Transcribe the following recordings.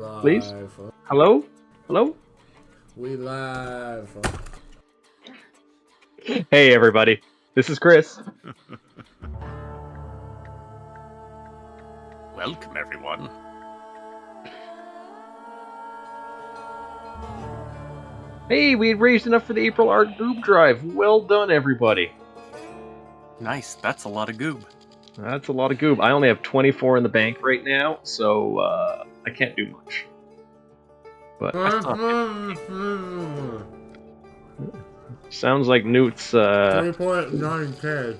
Please? Live. Hello? Hello? We live. Hey, everybody. This is Chris. Welcome, everyone. Hey, we had raised enough for the April Art Goob Drive. Well done, everybody. Nice, that's a lot of goob. That's a lot of goob. I only have 24 in the bank right now, so I can't do much. But sounds like Noot's 3.9K.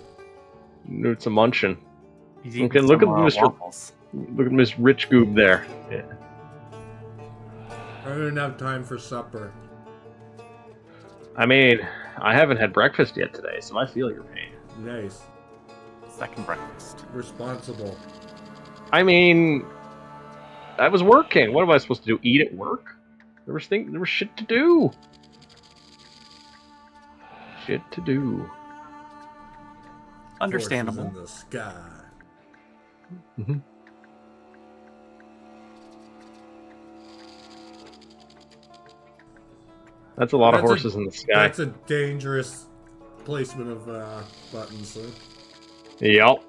Noot's a munchin'. He's eating Okay, look some, at Mr. waffles. Look at Miss Rich Goob there. Yeah. I don't even have time for supper. I mean, I haven't had breakfast yet today, so I feel your pain. Nice. Second breakfast. Responsible. I mean, I was working. What am I supposed to do? Eat at work? There was shit to do. Shit to do. Understandable. Horses in the sky. Mm-hmm. That's a lot of horses in the sky. That's a dangerous placement of buttons. Yep.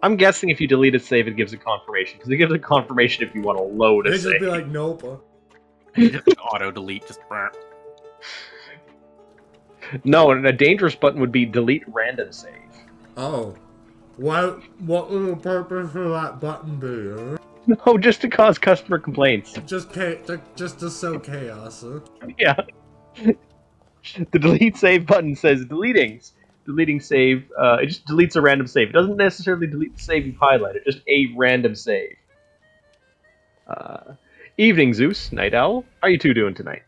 I'm guessing if you delete a save, it gives a confirmation. Because it gives a confirmation if you want to load a They save. just be like, nope. Just auto delete, just. No, and a dangerous button would be delete random save. Oh. What would the purpose of that button be? Huh? No, just to cause customer complaints. Just to sow chaos. Huh? Yeah. The delete save button says deleting save. It just deletes a random save. It doesn't necessarily delete the save you've highlighted, just a random save. Evening, Zeus, Night Owl. How are you two doing tonight?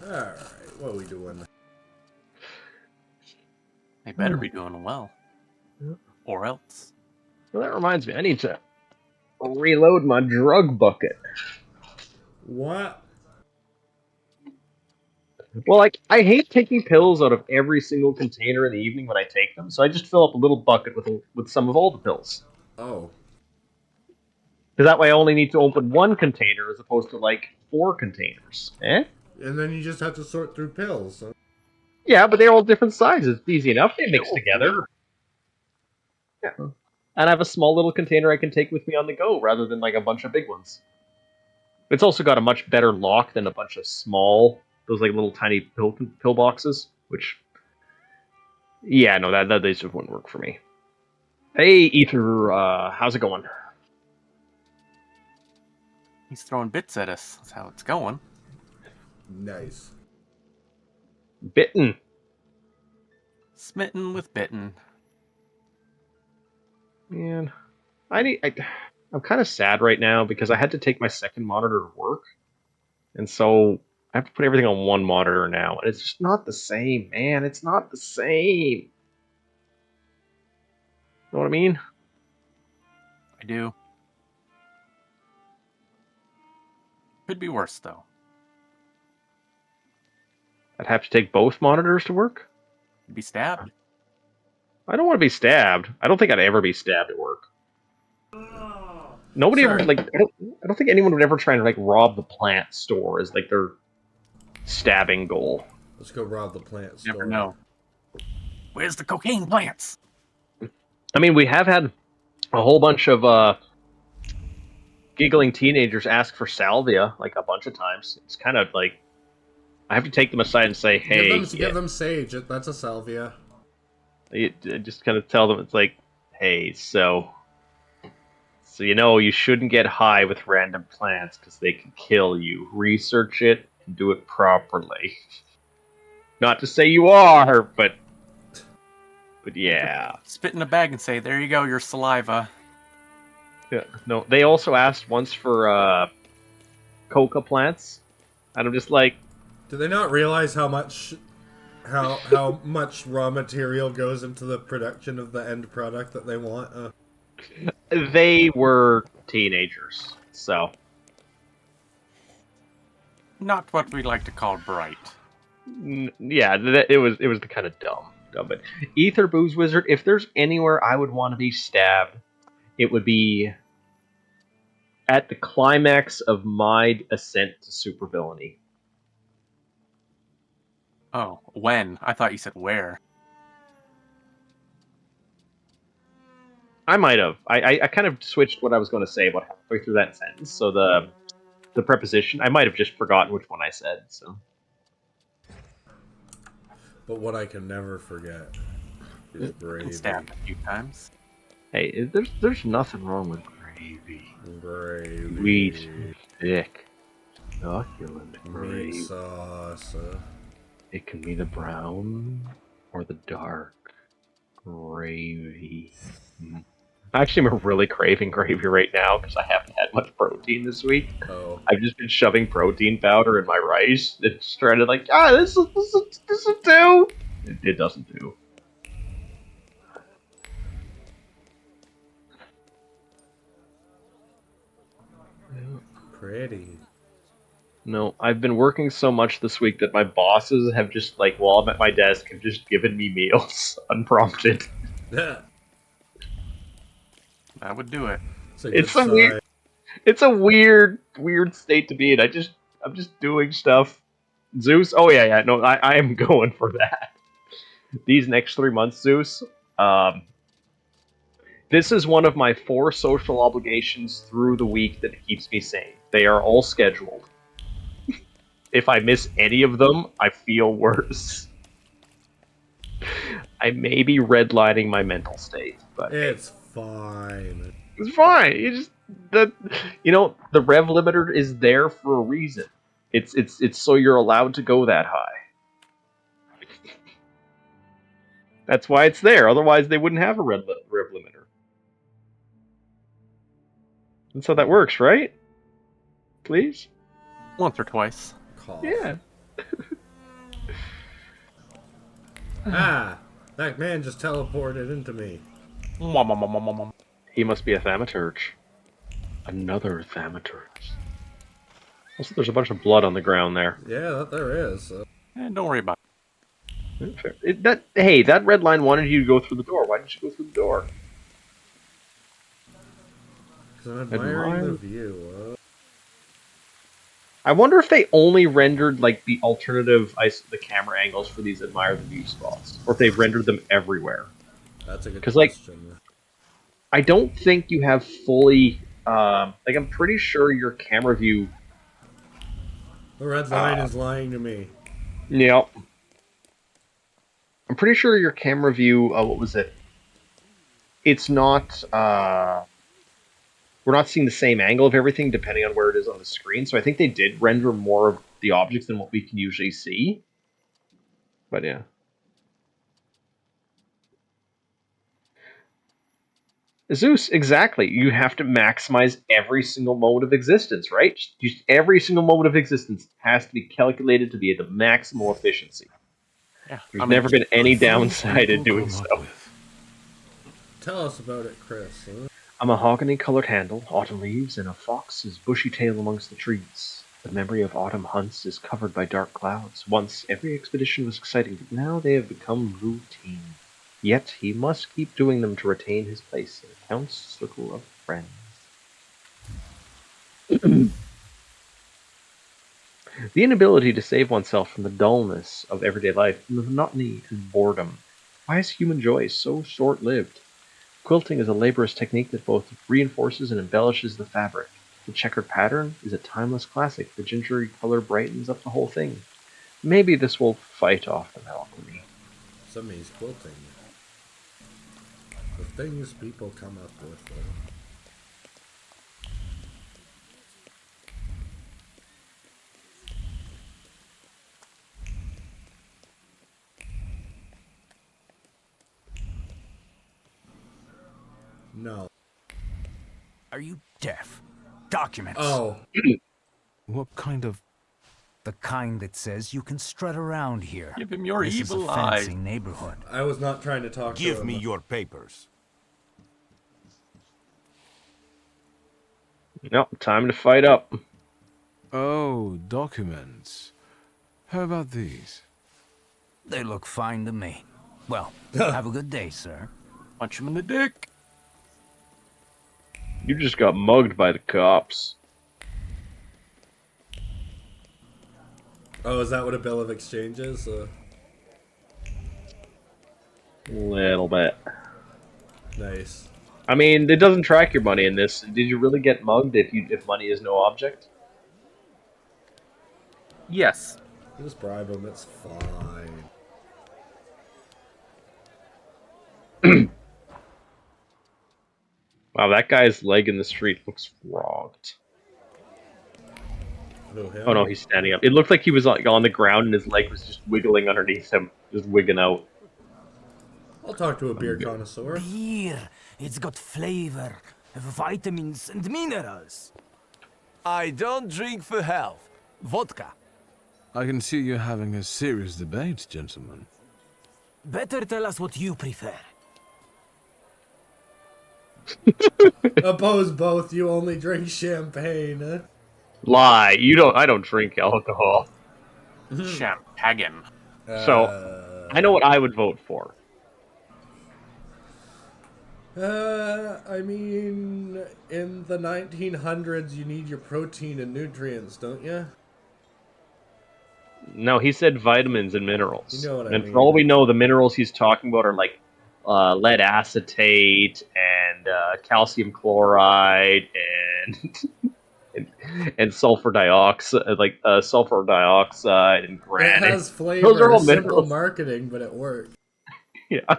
Alright, what are we doing? They better be doing well. Or else. Well, that reminds me, I need to reload my drug bucket. What? Well, like, I hate taking pills out of every single container in the evening when I take them, so I just fill up a little bucket with some of all the pills. Oh. Because that way I only need to open one container as opposed to, like, 4 containers. Eh? And then you just have to sort through pills. Huh? Yeah, but they're all different sizes. It's easy enough. They mix together. Yeah. And I have a small little container I can take with me on the go, rather than, like, a bunch of big ones. It's also got a much better lock than a bunch of small, those, like, little tiny pill boxes, which... Yeah, no, that just wouldn't work for me. Hey, Ether, how's it going? He's throwing bits at us. That's how it's going. Nice. Bitten. Smitten with bitten. Man, I'm kind of sad right now because I had to take my second monitor to work, and so I have to put everything on one monitor now, and it's just not the same, man. It's not the same. Know what I mean? I do. Could be worse, though. I'd have to take both monitors to work? Be stabbed. I don't want to be stabbed. I don't think I'd ever be stabbed at work. Nobody ever, like, I don't think anyone would ever try and, like, rob the plant store as, like, their stabbing goal. Let's go rob the plant store. Never know. Where's the cocaine plants? I mean, we have had a whole bunch of giggling teenagers ask for salvia, like, a bunch of times. It's kind of like, I have to take them aside and say, hey... Give them sage. That's a salvia. I just kind of tell them, it's like, hey, so you know, you shouldn't get high with random plants because they can kill you. Research it and do it properly. Not to say you are, but yeah. Spit in a bag and say, there you go, your saliva. Yeah. No, they also asked once for coca plants, and I'm just like, do they not realize how much much raw material goes into the production of the end product that they want? They were teenagers, so Not what we like to call bright. yeah, it was the kind of dumb. But Ether Booze Wizard, if there's anywhere I would want to be stabbed, it would be at the climax of my ascent to supervillainy. Oh, when? I thought you said where. I might have. I kind of switched what I was going to say about halfway through that sentence. So the preposition, I might have just forgotten which one I said. So But what I can never forget is Been gravy. stabbed a few times. hey, there's nothing wrong with gravy. Gravy. Sweet, thick, succulent Meat gravy. sauce. It can be the brown or the dark gravy. Actually, I'm really craving gravy right now because I haven't had much protein this week. Oh. I've just been shoving protein powder in my rice. It's trying to like, this will do. It doesn't do. Pretty. No, I've been working so much this week that my bosses have just like, while I'm at my desk, have just given me meals unprompted. That would do it. It's a weird state to be in. I'm just doing stuff. Zeus. Oh yeah. No, I am going for that. These next 3 months, Zeus. This is one of my 4 social obligations through the week that keeps me sane. They are all scheduled. If I miss any of them, I feel worse. I may be redlining my mental state, but it's fine. It's fine. The rev limiter is there for a reason. It's so you're allowed to go that high. That's why it's there. Otherwise, they wouldn't have a rev limiter. That's how that works, right? Please? Once or twice. Cough. Yeah. That man just teleported into me. He must be a thaumaturge. Another thaumaturge. Also, there's a bunch of blood on the ground there. Yeah, that there is. Don't worry about it. That red line wanted you to go through the door. Why didn't you go through the door? Because I'm admiring the view. I wonder if they only rendered like the alternative the camera angles for these admire the view spots, or if they've rendered them everywhere. That's a good question. Like, I don't think you have fully. I'm pretty sure your camera view. The red line is lying to me. Yep. I'm pretty sure your camera view. What was it? It's not. We're not seeing the same angle of everything depending on where it is on the screen. So I think they did render more of the objects than what we can usually see. But yeah. Zeus, exactly. You have to maximize every single moment of existence, right? Just every single moment of existence has to be calculated to be at the maximal efficiency. Yeah, There's never been any downside in doing so. Tell us about it, Chris. Huh? A mahogany-colored handle, autumn leaves, and a fox's bushy tail amongst the trees. The memory of autumn hunts is covered by dark clouds. Once, every expedition was exciting, but now they have become routine. Yet, he must keep doing them to retain his place in the Count's circle of friends. The inability to save oneself from the dullness of everyday life, from the monotony and boredom. Why is human joy so short-lived? Quilting is a laborious technique that both reinforces and embellishes the fabric. The checkered pattern is a timeless classic. The gingery color brightens up the whole thing. Maybe this will fight off the melancholy. Somebody's quilting. The things people come up with. No. Are you deaf? Documents. Oh. What kind of... The kind that says you can strut around here. Give him your this evil is a eye. fancy neighborhood. I was not trying to talk to him. Give me your papers. Nope, time to fight up. Oh, documents. How about these? They look fine to me. Well, have a good day, sir. Punch him in the dick. You just got mugged by the cops. Oh, is that what a bill of exchange is? Little bit. Nice. I mean, it doesn't track your money in this. Did you really get mugged if money is no object? Yes. Just bribe him, it's fine. Wow, that guy's leg in the street looks frogged. Who, him? Oh no, he's standing up. It looked like he was like on the ground and his leg was just wiggling underneath him, just wigging out. I'll talk to a beer connoisseur. Beer. It's got flavor, vitamins, and minerals. I don't drink for health. Vodka. I can see you're having a serious debate, gentlemen. Better tell us what you prefer. Oppose both, you only drink champagne. Lie. I don't drink alcohol. Champagne. So, I know what I would vote for. I mean, in the 1900s, you need your protein and nutrients, don't you? No, he said vitamins and minerals. You know what I and mean. for all we know, the minerals he's talking about are like lead acetate and calcium chloride and sulfur dioxide, sulfur dioxide and It granite. has flavor. Those are all Simple minerals. marketing, but it worked. Yeah.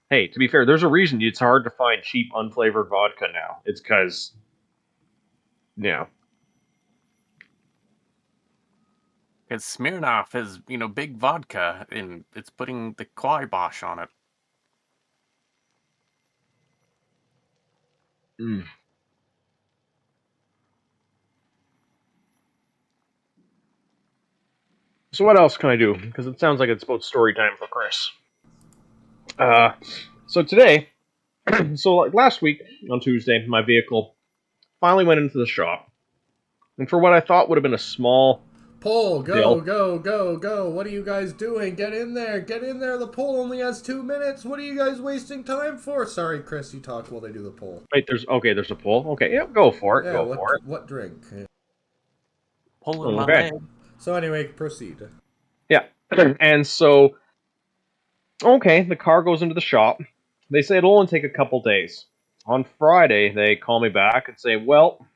Hey, to be fair, there's a reason it's hard to find cheap unflavored vodka now. It's because, yeah. Because Smirnoff is, big vodka, and it's putting the kibosh on it. Mm. So what else can I do? Because it sounds like it's about story time for Chris. So today, so like last week on Tuesday, my vehicle finally went into the shop, and for what I thought would have been a small Pole, go, Bill. go, go, go. What are you guys doing? Get in there. Get in there. The poll only has 2 minutes. What are you guys wasting time for? Sorry, Chris, you talk while they do the poll. Wait, there's a poll. Okay, yeah, go for it. Yeah, Go for it. what drink? Pulling my Okay. leg. So anyway, proceed. Yeah, and so okay, the car goes into the shop. They say it'll only take a couple days. On Friday, they call me back and say, well,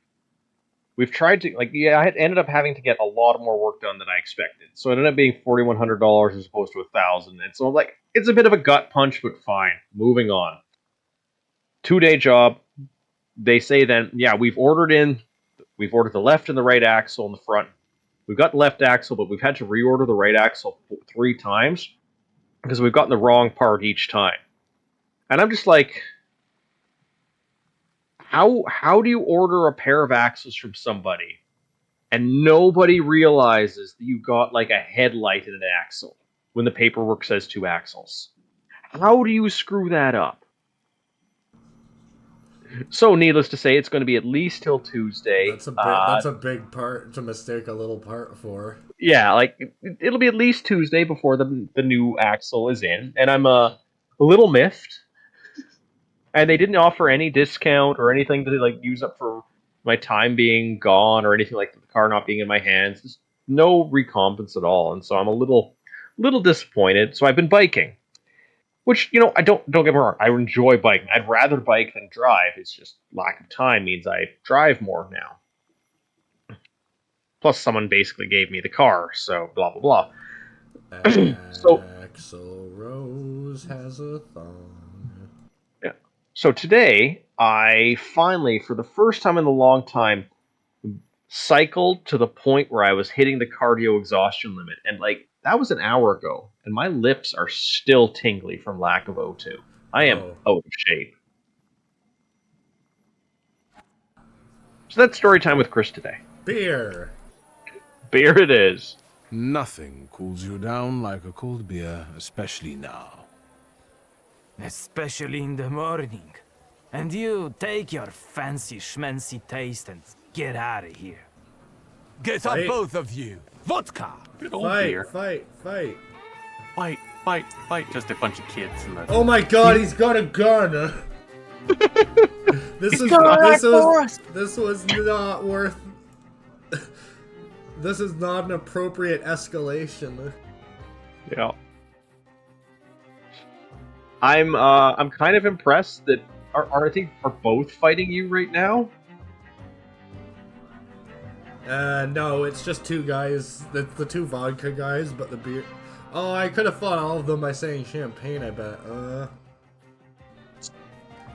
we've tried to, I had ended up having to get a lot more work done than I expected. So it ended up being $4,100 as opposed to $1,000. And so, it's a bit of a gut punch, but fine. Moving on. 2-day job. They say then, yeah, we've ordered the left and the right axle in the front. We've got the left axle, but we've had to reorder the right axle 3 times because we've gotten the wrong part each time. And I'm just like, how do you order a pair of axles from somebody and nobody realizes that you got like a headlight and an axle when the paperwork says 2 axles? How do you screw that up? So, needless to say, it's going to be at least till Tuesday. That's a big part to mistake a little part for. Yeah, it'll be at least Tuesday before the new axle is in, and I'm a little miffed. And they didn't offer any discount or anything to use up for my time being gone or anything like that, the car not being in my hands. Just no recompense at all, and so I'm a little disappointed. So I've been biking, which I don't get me wrong, I enjoy biking. I'd rather bike than drive. It's just lack of time means I drive more now. Plus, someone basically gave me the car, so blah blah blah. So Axl Rose has a thong. yeah. So today, I finally, for the first time in a long time, cycled to the point where I was hitting the cardio exhaustion limit. And that was an hour ago, and my lips are still tingly from lack of O2. I am out of shape. So that's story time with Chris today. Beer. Beer it is. Nothing cools you down like a cold beer, especially now. Especially in the morning. And you take your fancy schmancy taste and get out of here. Get up, Fight. both of you. Vodka. Good old Fight, beer. fight, fight. Fight. fight just a bunch of kids in the... Oh my god, he's got a gun! This was not worth... This is not an appropriate escalation. Yeah. I'm kind of impressed that I think are both fighting you right now. No, it's just two guys. The two vodka guys, but the beer... Oh, I could have fought all of them by saying champagne, I bet.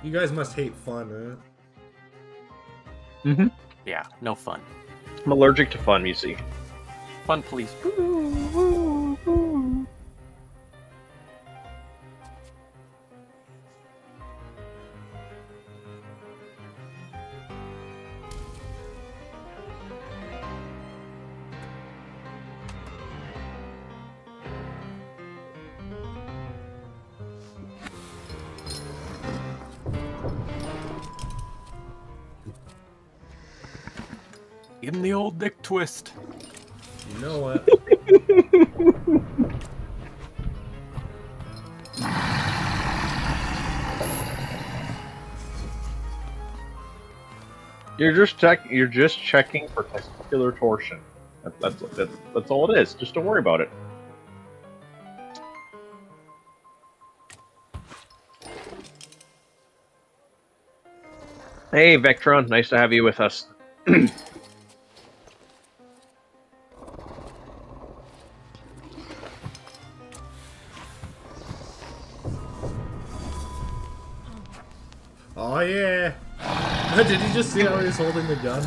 You guys must hate fun, Mm-hmm. Yeah, no fun. I'm allergic to fun, you see. Fun police. Give him the old dick twist. You know what? You're just checking for testicular torsion. That's all it is. Just don't worry about it. Hey, Vectron, nice to have you with us. Oh yeah! Did you just see how he was holding the gun?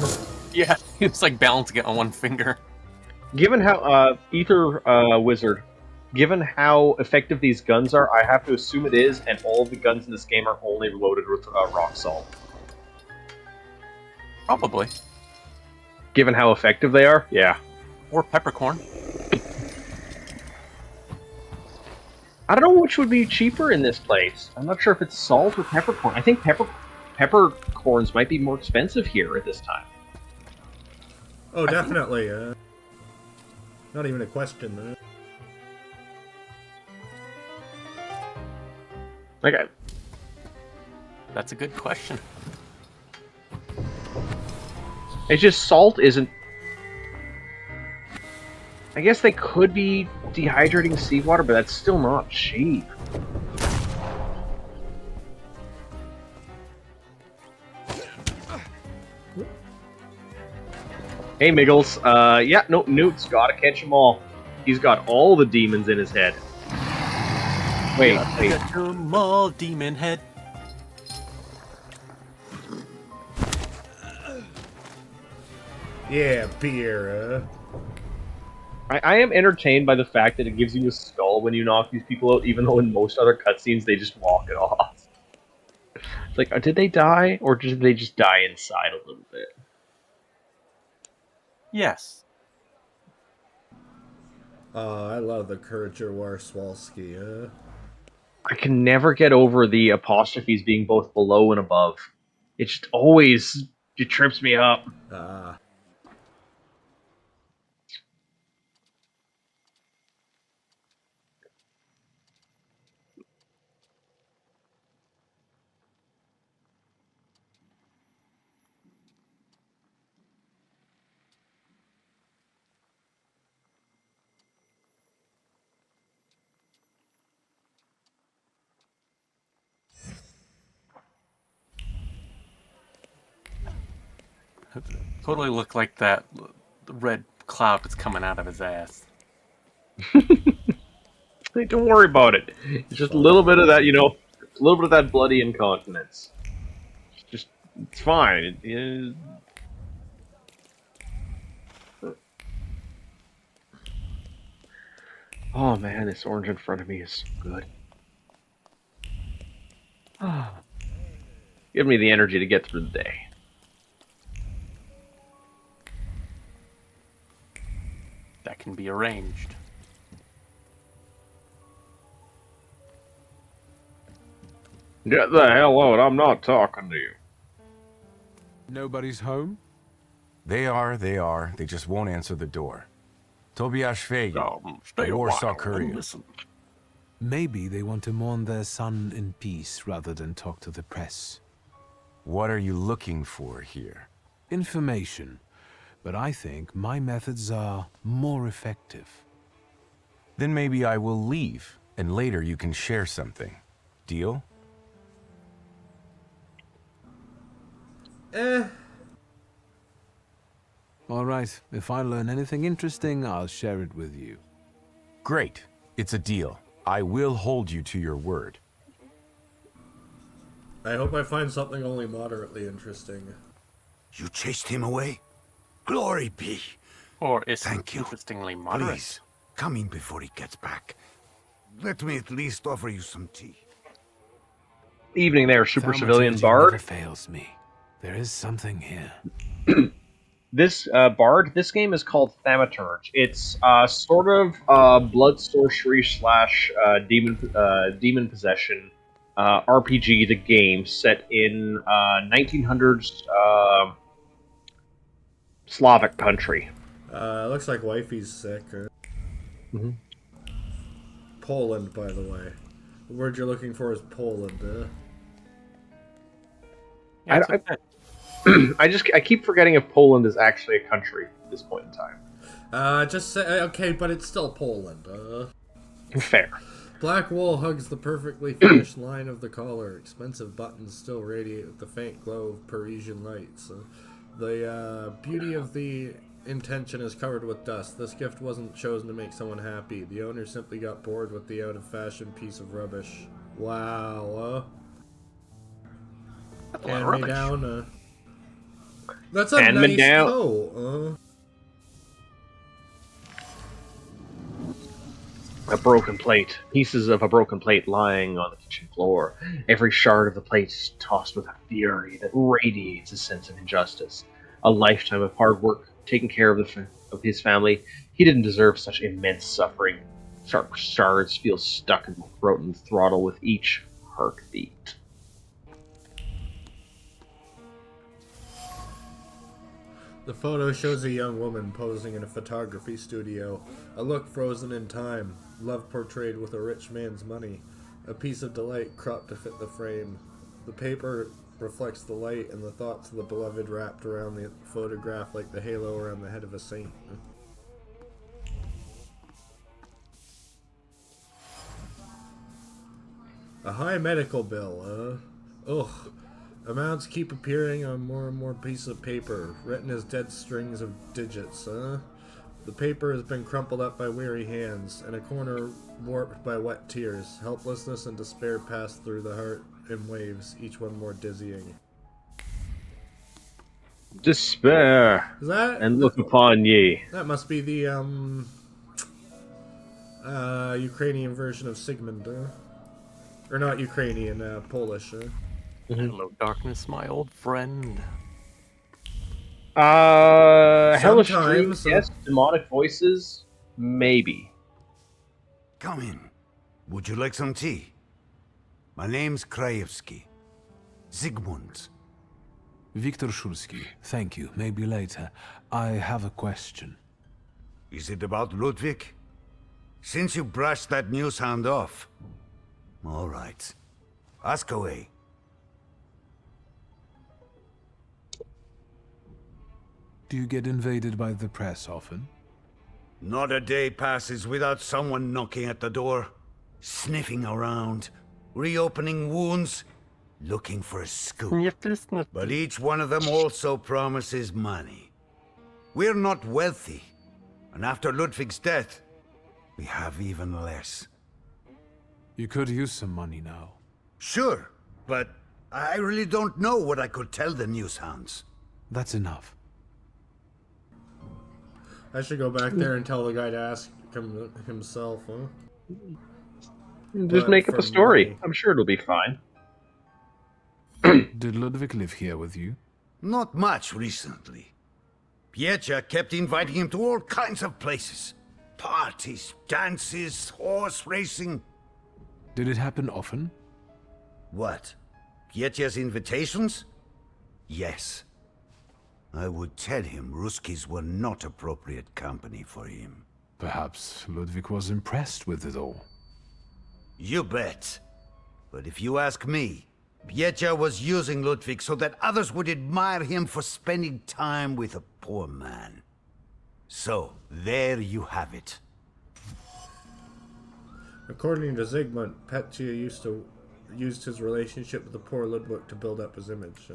Yeah, he was like balancing it on one finger. Given how Ether Wizard, given how effective these guns are, I have to assume it is, and all the guns in this game are only loaded with rock salt. Probably. Given how effective they are, yeah. Or peppercorn. I don't know which would be cheaper in this place. I'm not sure if it's salt or peppercorn. I think peppercorns might be more expensive here at this time. Oh, definitely. Not even a question. Okay. That's a good question. It's just salt isn't... I guess they could be dehydrating seawater, but that's still not cheap. Hey, Miggles. Yeah, no, Noot's gotta catch them all. He's got all the demons in his head. Wait. Get them all, demon head. Yeah, beer. I am entertained by the fact that it gives you a skull when you knock these people out, even though in most other cutscenes they just walk it off. It's like, did they die, or did they just die inside a little bit? Yes. I love the Courageous War Swalski. I can never get over the apostrophes being both below and above. It just always it trips me up. Totally look like that red cloud that's coming out of his ass. Don't worry about it. It's just a little bit of that, a little bit of that bloody incontinence. It's fine. Oh man, this orange in front of me is so good. Give me the energy to get through the day. That can be arranged. Get the hell out, I'm not talking to you. Nobody's home? They are. They just won't answer the door. Tobias Fagin, Stay a Warsaw while Courier. and listen. Maybe they want to mourn their son in peace rather than talk to the press. What are you looking for here? Information. But I think my methods are more effective. Then maybe I will leave, and later you can share something. Deal? All right, if I learn anything interesting, I'll share it with you. Great. It's a deal. I will hold you to your word. I hope I find something only moderately interesting. You chased him away? Glory be. Or is Thank it you. interestingly moderate? Please, come in before he gets back. Let me at least offer you some tea. Evening there, super civilian Thaumaturgy bard. never fails me. There is something here. This bard, this game is called Thaumaturge. It's sort of blood sorcery slash demon possession RPG. The game set in 1900s Slavic country. Looks like wifey's sick. Poland, by the way. The word you're looking for is Poland. Yeah, it's okay. I keep forgetting if Poland is actually a country at this point in time. Just say okay, but it's still Poland. Fair. Black wool hugs the perfectly finished line of the collar. Expensive buttons still radiate with the faint glow of Parisian lights. The beauty of the intention is covered with dust. This gift wasn't chosen to make someone happy. The owner simply got bored with the out-of-fashion piece of rubbish. Wow. That's a lot of Hand me rubbish. down. That's a Hand me nice down. coat. A broken plate. Pieces of a broken plate lying on the kitchen floor. Every shard of the plate is tossed with a fury that radiates a sense of injustice. A lifetime of hard work, taking care of his family. He didn't deserve such immense suffering. Sharp shards feel stuck in the throat and throttle with each heartbeat. The photo shows a young woman posing in a photography studio. A look frozen in time. Love portrayed with a rich man's money. A piece of delight cropped to fit the frame. The paper reflects the light and the thoughts of the beloved wrapped around the photograph like the halo around the head of a saint. A high medical bill, Ugh. Amounts keep appearing on more and more pieces of paper, written as dead strings of digits, The paper has been crumpled up by weary hands, and a corner warped by wet tears. Helplessness and despair pass through the heart in waves, each one more dizzying. Despair, Is that? and look upon ye. That must be the, Ukrainian version of Sigmund, Or not Ukrainian, Polish, Hello, darkness, my old friend. Hellish Sometimes, dreams, yes. Demonic voices, maybe. Come in. Would you like some tea? My name's Krajewski. Zygmunt. Viktor Shulski, thank you. Maybe later. I have a question. Is it about Ludwig? Since you brushed that news hound off. All right. Ask away. Do you get invaded by the press often? Not a day passes without someone knocking at the door, sniffing around, reopening wounds, looking for a scoop. But each one of them also promises money. We're not wealthy, and after Ludwig's death, we have even less. You could use some money now. Sure, but I really don't know what I could tell the newshounds. That's enough. I should go back there and tell the guy to ask himself, Just But make up for a story. money. I'm sure it'll be fine. Did Ludwig live here with you? Not much recently. Piecha kept inviting him to all kinds of places. Parties, dances, horse racing. Did it happen often? What? Piecha's invitations? Yes. I would tell him Ruskies were not appropriate company for him. Perhaps Ludwig was impressed with it all. You bet. But if you ask me, Piecha was using Ludwig so that others would admire him for spending time with a poor man. So, there you have it. According to Zygmunt, Petya used his relationship with the poor Ludwig to build up his image.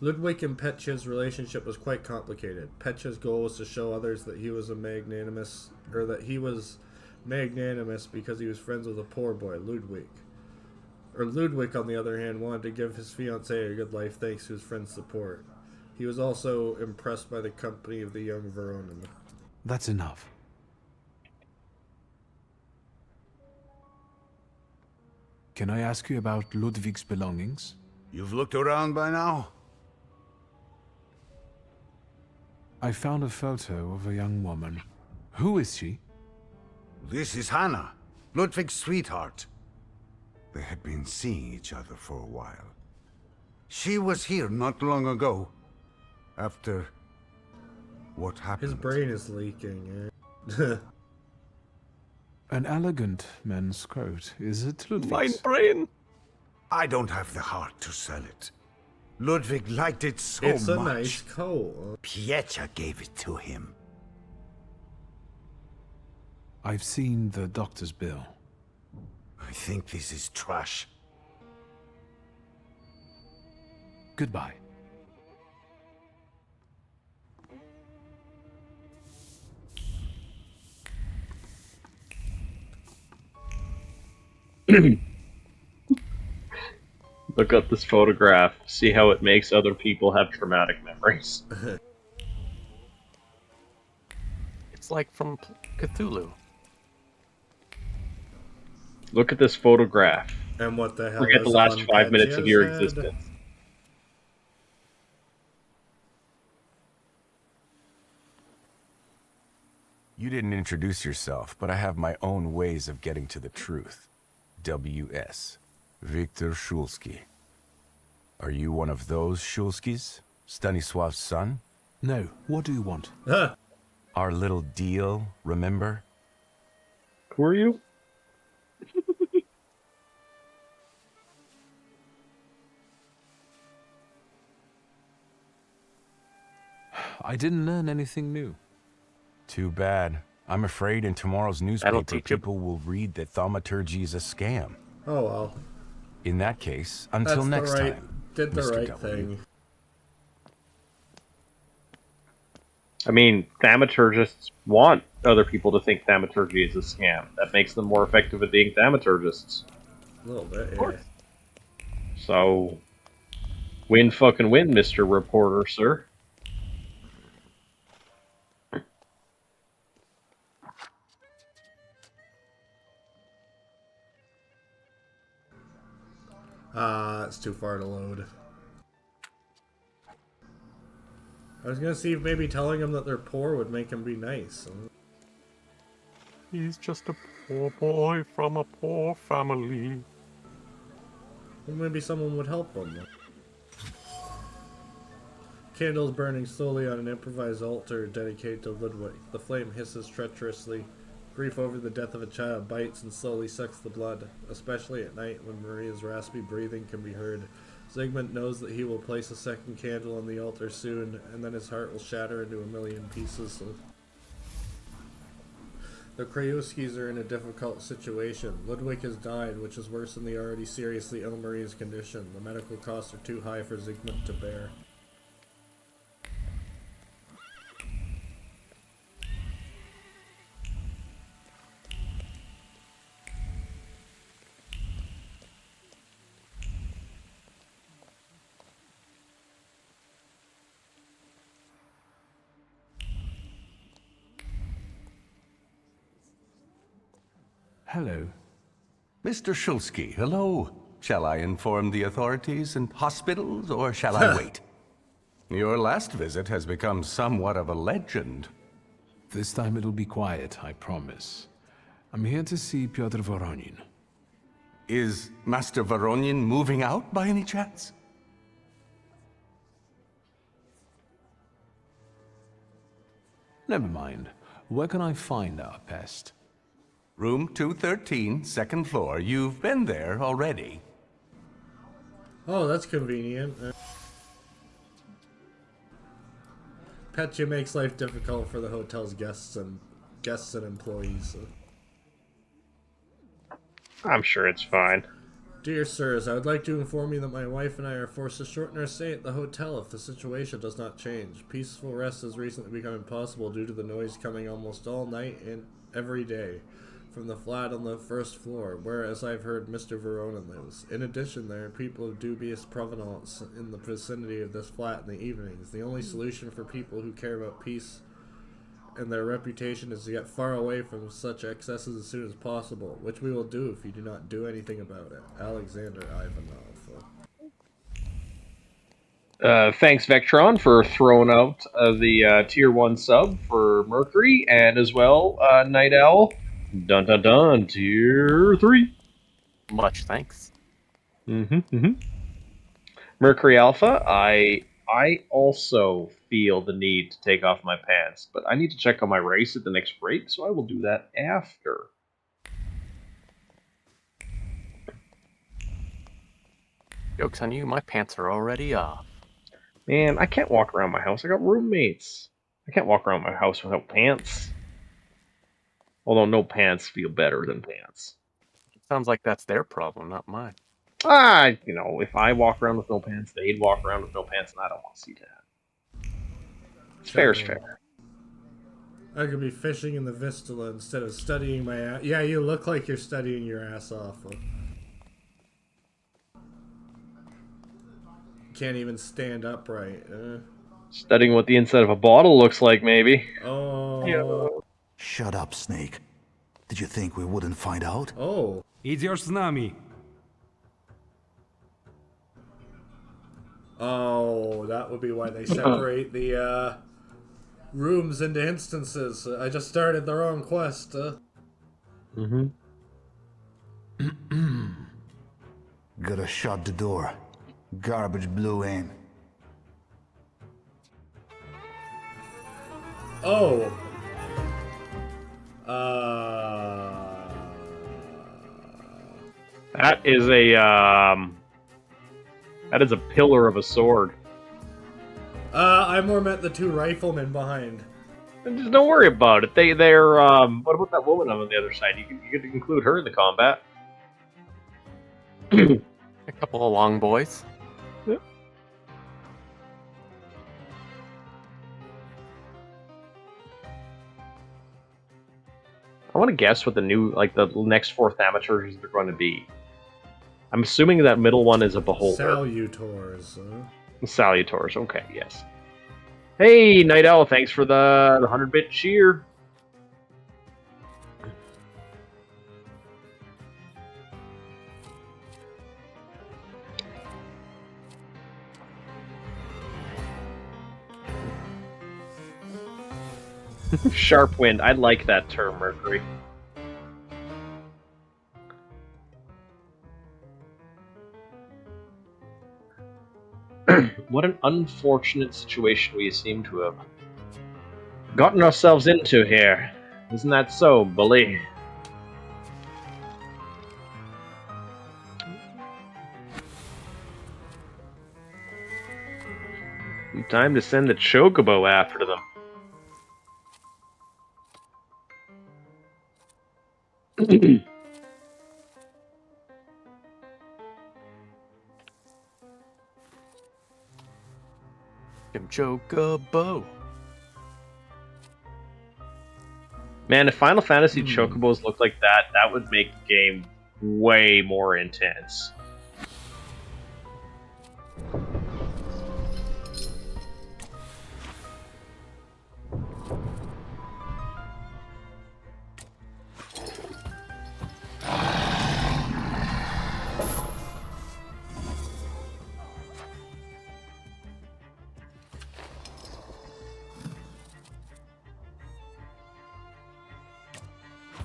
Ludwig and Petya's relationship was quite complicated. Petya's goal was to show others that he was magnanimous because he was friends with a poor boy, Ludwig. Ludwig, on the other hand, wanted to give his fiancée a good life thanks to his friend's support. He was also impressed by the company of the young Voronin. That's enough. Can I ask you about Ludwig's belongings? You've looked around by now? I found a photo of a young woman. Who is she? This is Hannah, Ludwig's sweetheart. They had been seeing each other for a while. She was here not long ago, after what happened. His brain is leaking. An elegant men's coat. Is it Ludwig's? Mine brain. I don't have the heart to sell it. Ludwig liked it so It's a much. nice coat. Piecha gave it to him. I've seen the doctor's bill. I think this is trash. Goodbye. Look up this photograph. See how it makes other people have traumatic memories. It's like from Cthulhu. Look at this photograph. And what the hell? Forget the is last on 5 minutes of your Petya's head? existence. You didn't introduce yourself, but I have my own ways of getting to the truth. W.S. Viktor Shulsky. Are you one of those Shulskys? Stanisław's son? No, what do you want? Huh. Our little deal, remember? Who are you? I didn't learn anything new. Too bad. I'm afraid in tomorrow's newspaper teach you. people will read that thaumaturgy is a scam. Oh well. In that case, until That's next the right. time. Did the Mr. right W. thing. I mean, thaumaturgists want other people to think thaumaturgy is a scam. That makes them more effective at being thaumaturgists. A little bit, yeah. course. So, win fucking win, Mr. Reporter, sir. It's too far to load. I was gonna see if maybe telling them that they're poor would make them be nice. He's just a poor boy from a poor family. Well, maybe someone would help them. Candles burning slowly on an improvised altar dedicated to Ludwig. The flame hisses treacherously. Grief over the death of a child bites and slowly sucks the blood, especially at night when Maria's raspy breathing can be heard. Zygmunt knows that he will place a second candle on the altar soon, and then his heart will shatter into a million pieces. The Krajewskis are in a difficult situation. Ludwig has died, which is worse than the already seriously ill Maria's condition. The medical costs are too high for Zygmunt to bear. Hello. Mr. Shulsky, hello. Shall I inform the authorities and hospitals, or shall I wait? Your last visit has become somewhat of a legend. This time it'll be quiet, I promise. I'm here to see Pyotr Voronin. Is Master Voronin moving out by any chance? Never mind. Where can I find our pest? Room 213, second floor. You've been there already. Oh, that's convenient. Petya makes life difficult for the hotel's guests and employees. I'm sure it's fine. Dear sirs, I would like to inform you that my wife and I are forced to shorten our stay at the hotel if the situation does not change. Peaceful rest has recently become impossible due to the noise coming almost all night and every day from the flat on the first floor, where, as I've heard, Mr. Verona lives. In addition, there are people of dubious provenance in the vicinity of this flat in the evenings. The only solution for people who care about peace and their reputation is to get far away from such excesses as soon as possible, which we will do if you do not do anything about it. Alexander Ivanov. Thanks, Vectron, for throwing out the Tier 1 sub for Mercury, and as well, Night Owl. Dun dun dun, Tier 3. Much thanks. Mercury Alpha, I also feel the need to take off my pants, but I need to check on my race at the next break, so I will do that after. Joke's on you, my pants are already off. Man, I can't walk around my house. I got roommates. I can't walk around my house without pants. Although no pants feel better than pants. Sounds like that's their problem, not mine. If I walk around with no pants, they'd walk around with no pants, and I don't want to see that. Fair's fair. I could be fishing in the Vistula instead of studying my ass. Yeah, you look like you're studying your ass off. Can't even stand upright. Studying what the inside of a bottle looks like, maybe. Oh. Yeah. Shut up, Snake. Did you think we wouldn't find out? Oh. Идешь с нами. Oh, that would be why they separate the rooms into instances. I just started the wrong quest. Gotta shut the door. Garbage blew in. Oh. That is a pillar of a sword. I more meant the two riflemen behind. Just don't worry about it. They're what about that woman on the other side? You could include her in the combat. A couple of long boys. Yeah. I want to guess what the next 4th amateurs are going to be. I'm assuming that middle one is a beholder. Salutors. Salutors, okay, yes. Hey, Night Owl, thanks for the 100-bit cheer. Sharp wind, I like that term, Mercury. What an unfortunate situation we seem to have gotten ourselves into here. Isn't that so, bully? Time to send the Chocobo after them. Chocobo. Man, if Final Fantasy Chocobos looked like that, that would make the game way more intense.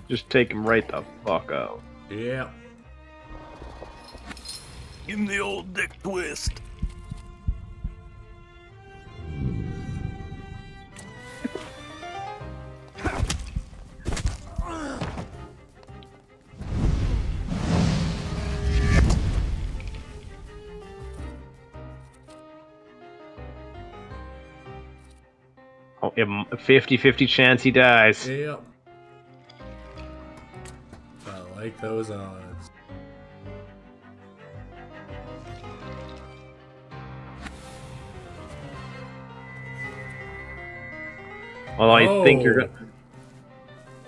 Just take him right the fuck out. Yeah. Give him the old dick twist. Oh, 50-50 chance he dies. Yep. I like those odds. Well, I think you're gonna...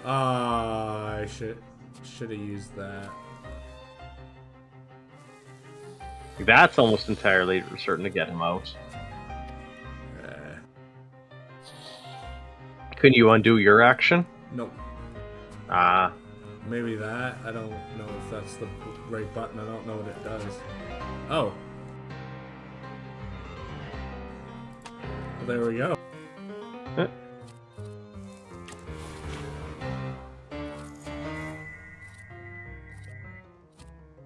I should have used that. That's almost entirely certain to get him out. Couldn't you undo your action? Nope. Ah. Maybe that. I don't know if that's the right button. I don't know what it does. Oh. Well, there we go.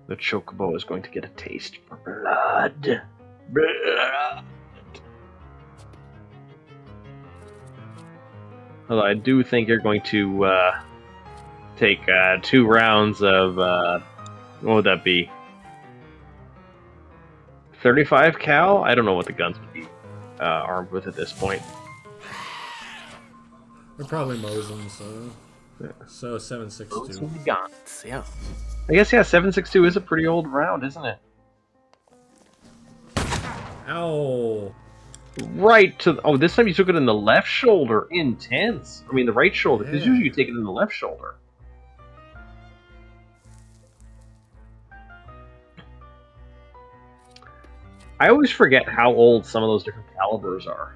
The chocobo is going to get a taste for blood. Blood. Although I do think you're going to take 2 rounds of what would that be? 35 cal? I don't know what the guns would be armed with at this point. They're probably Mosin, so 7.62. Guns, yeah. I guess, yeah, 7.62 is a pretty old round, isn't it? Ow! Right to... Oh, this time you took it in the left shoulder. Intense. I mean, the right shoulder, because usually you take it in the left shoulder. I always forget how old some of those different calibers are.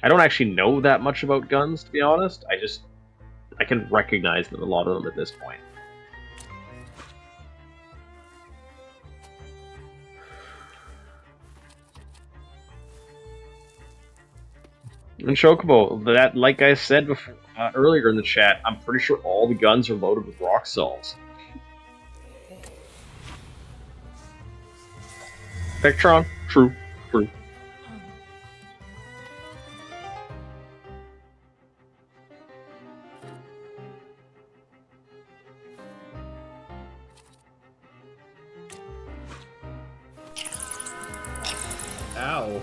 I don't actually know that much about guns, to be honest. I can recognize them, a lot of them at this point. And Chocobo, that, like I said before, earlier in the chat, I'm pretty sure all the guns are loaded with rock salts. Vectron, true. Ow.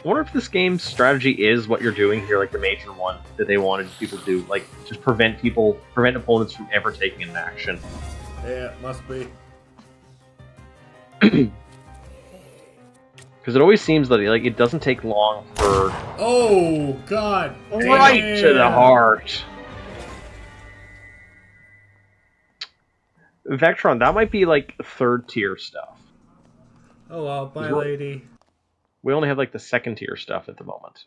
I wonder if this game's strategy is what you're doing here, like the major one that they wanted people to do, like just prevent opponents from ever taking an action. Yeah, it must be. Because it always seems that it doesn't take long for... Oh, God! Right to the heart! Vectron, that might be like 3rd tier stuff. Oh well, bye lady. We only have like the 2nd tier stuff at the moment.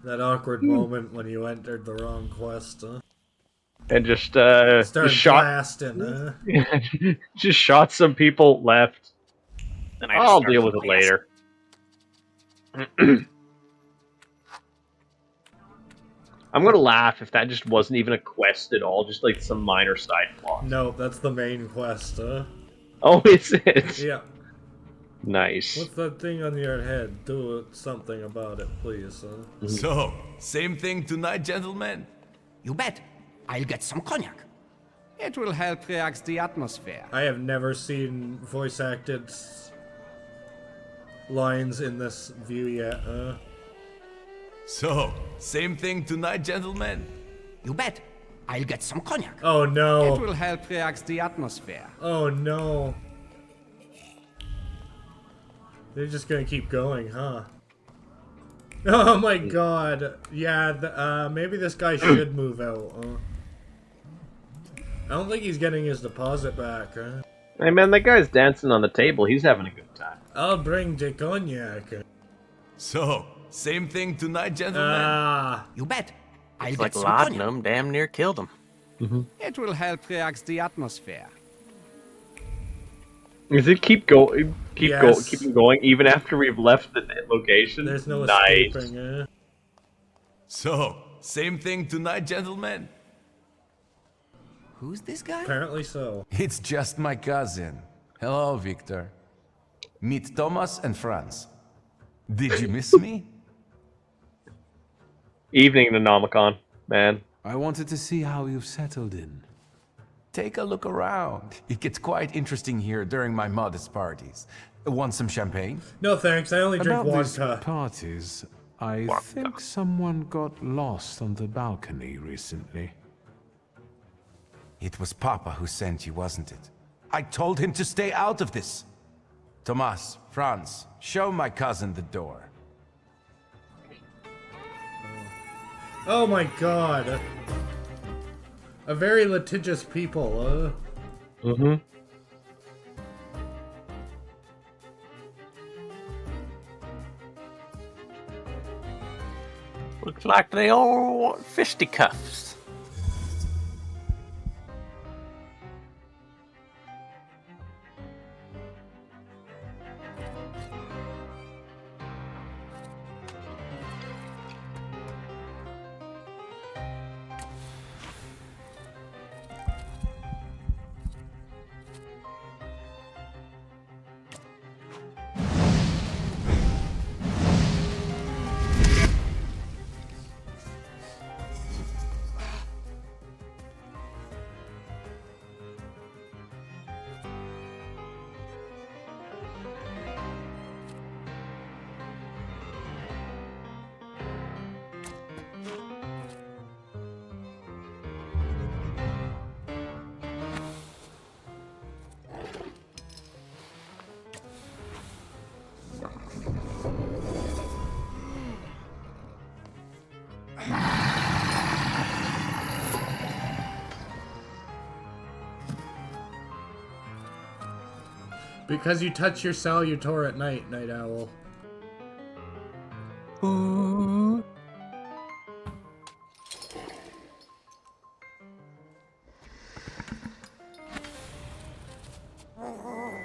That awkward moment when you entered the wrong quest, huh? And just Started shot blasting, huh? just shot some people left. And I'll deal with it later. I'm gonna laugh if that just wasn't even a quest at all, just like some minor side plot. No, that's the main quest, huh? Oh, is it? Yeah. Nice. What's that thing on your head? Do something about it, please, huh? So, same thing tonight, gentlemen? You bet. I'll get some cognac. It will help relax the atmosphere. I have never seen voice-acted lines in this view yet, huh? So, same thing tonight, gentlemen? You bet. I'll get some cognac. Oh no. It will help relax the atmosphere. Oh no. They're just gonna keep going, huh? Oh my god. Yeah, maybe this guy should move out, huh? I don't think he's getting his deposit back, huh? Hey man, that guy's dancing on the table. He's having a good time. I'll bring the cognac. So, same thing tonight, gentlemen? You bet. I'll It's get like some laudanum cognac. damn near killed him. It will help relax the atmosphere. Does it keep going? Yes. Keeping going even after we've left the location? There's no nice. escaping, eh? So, same thing tonight, gentlemen? Who's this guy? Apparently so. It's just my cousin. Hello, Victor. Meet Thomas and Franz. Did you miss me? Evening, Necronomicon, man. I wanted to see how you've settled in. Take a look around. It gets quite interesting here during my modest parties. Want some champagne? No thanks, I only drink About these vodka. parties, I think someone got lost on the balcony recently. It was Papa who sent you, wasn't it? I told him to stay out of this. Tomas, Franz, show my cousin the door. Oh my god. A very litigious people, Mm-hmm. Looks like they all want fisticuffs. Because you touch your salutor at night, Night Owl. Ooh.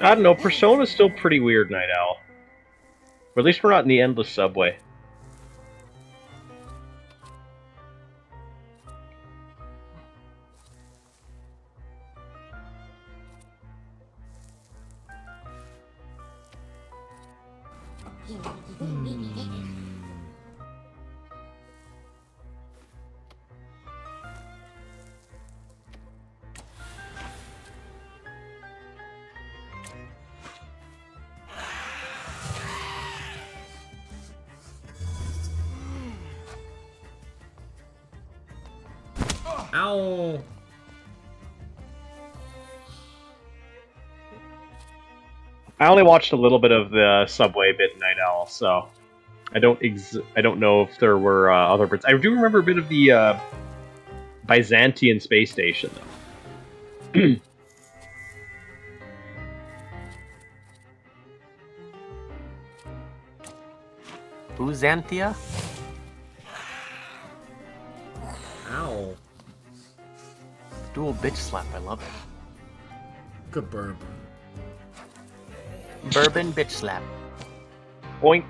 I don't know, Persona's still pretty weird, Night Owl. Or at least we're not in the endless subway. Ow! I only watched a little bit of the subway bit in Night Owl, so I don't know if there were other bits. I do remember a bit of the Byzantium space station, though. Uzantia? Ow. Dual bitch slap, I love it. Good burp. Bourbon bitch slap. Point.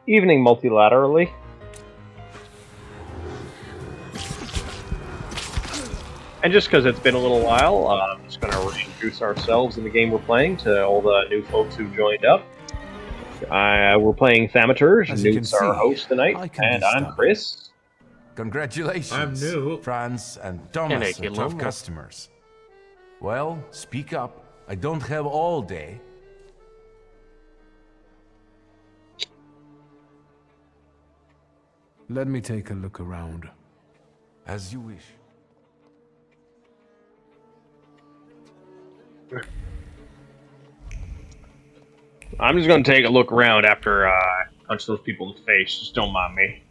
Evening multilaterally. And just because it's been a little while, I'm just going to reintroduce ourselves in the game we're playing to all the new folks who joined up. We're playing Trauma-Turgist. Noot's our host tonight, and I'm Chris. Congratulations. I'm Noot. Franz and Thomas are tough customers. Well, speak up. I don't have all day. Let me take a look around. As you wish. I'm just going to take a look around after I punch those people in the face. Just don't mind me.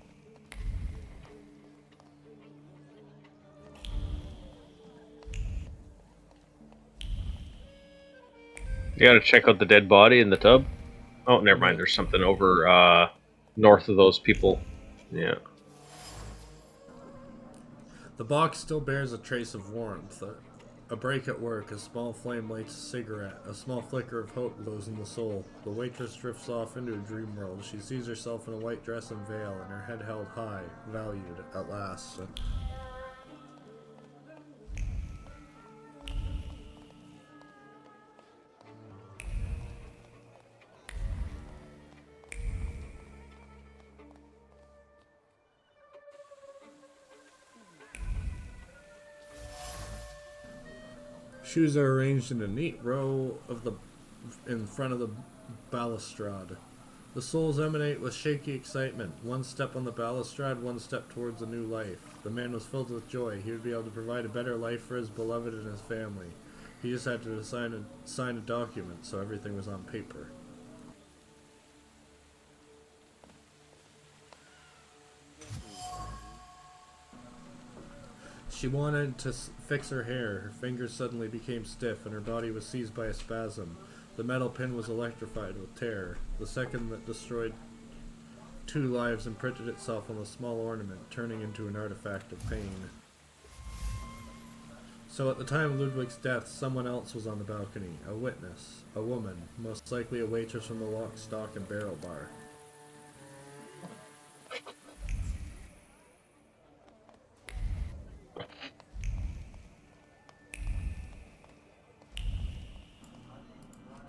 You gotta check out the dead body in the tub. Oh, never mind. There's something over north of those people. Yeah. The box still bears a trace of warmth. A break at work, a small flame lights a cigarette, a small flicker of hope glows in the soul. The waitress drifts off into a dream world. She sees herself in a white dress and veil, and her head held high, valued at last. Shoes are arranged in a neat row in front of the balustrade. The souls emanate with shaky excitement. One step on the balustrade, one step towards a new life. The man was filled with joy. He would be able to provide a better life for his beloved and his family. He just had to sign a document, so everything was on paper. She wanted to fix her hair. Her fingers suddenly became stiff, and her body was seized by a spasm. The metal pin was electrified with terror. The second that destroyed 2 lives imprinted itself on the small ornament, turning into an artifact of pain. So at the time of Ludwig's death, someone else was on the balcony. A witness. A woman. Most likely a waitress from the Lock, Stock, and Barrel bar.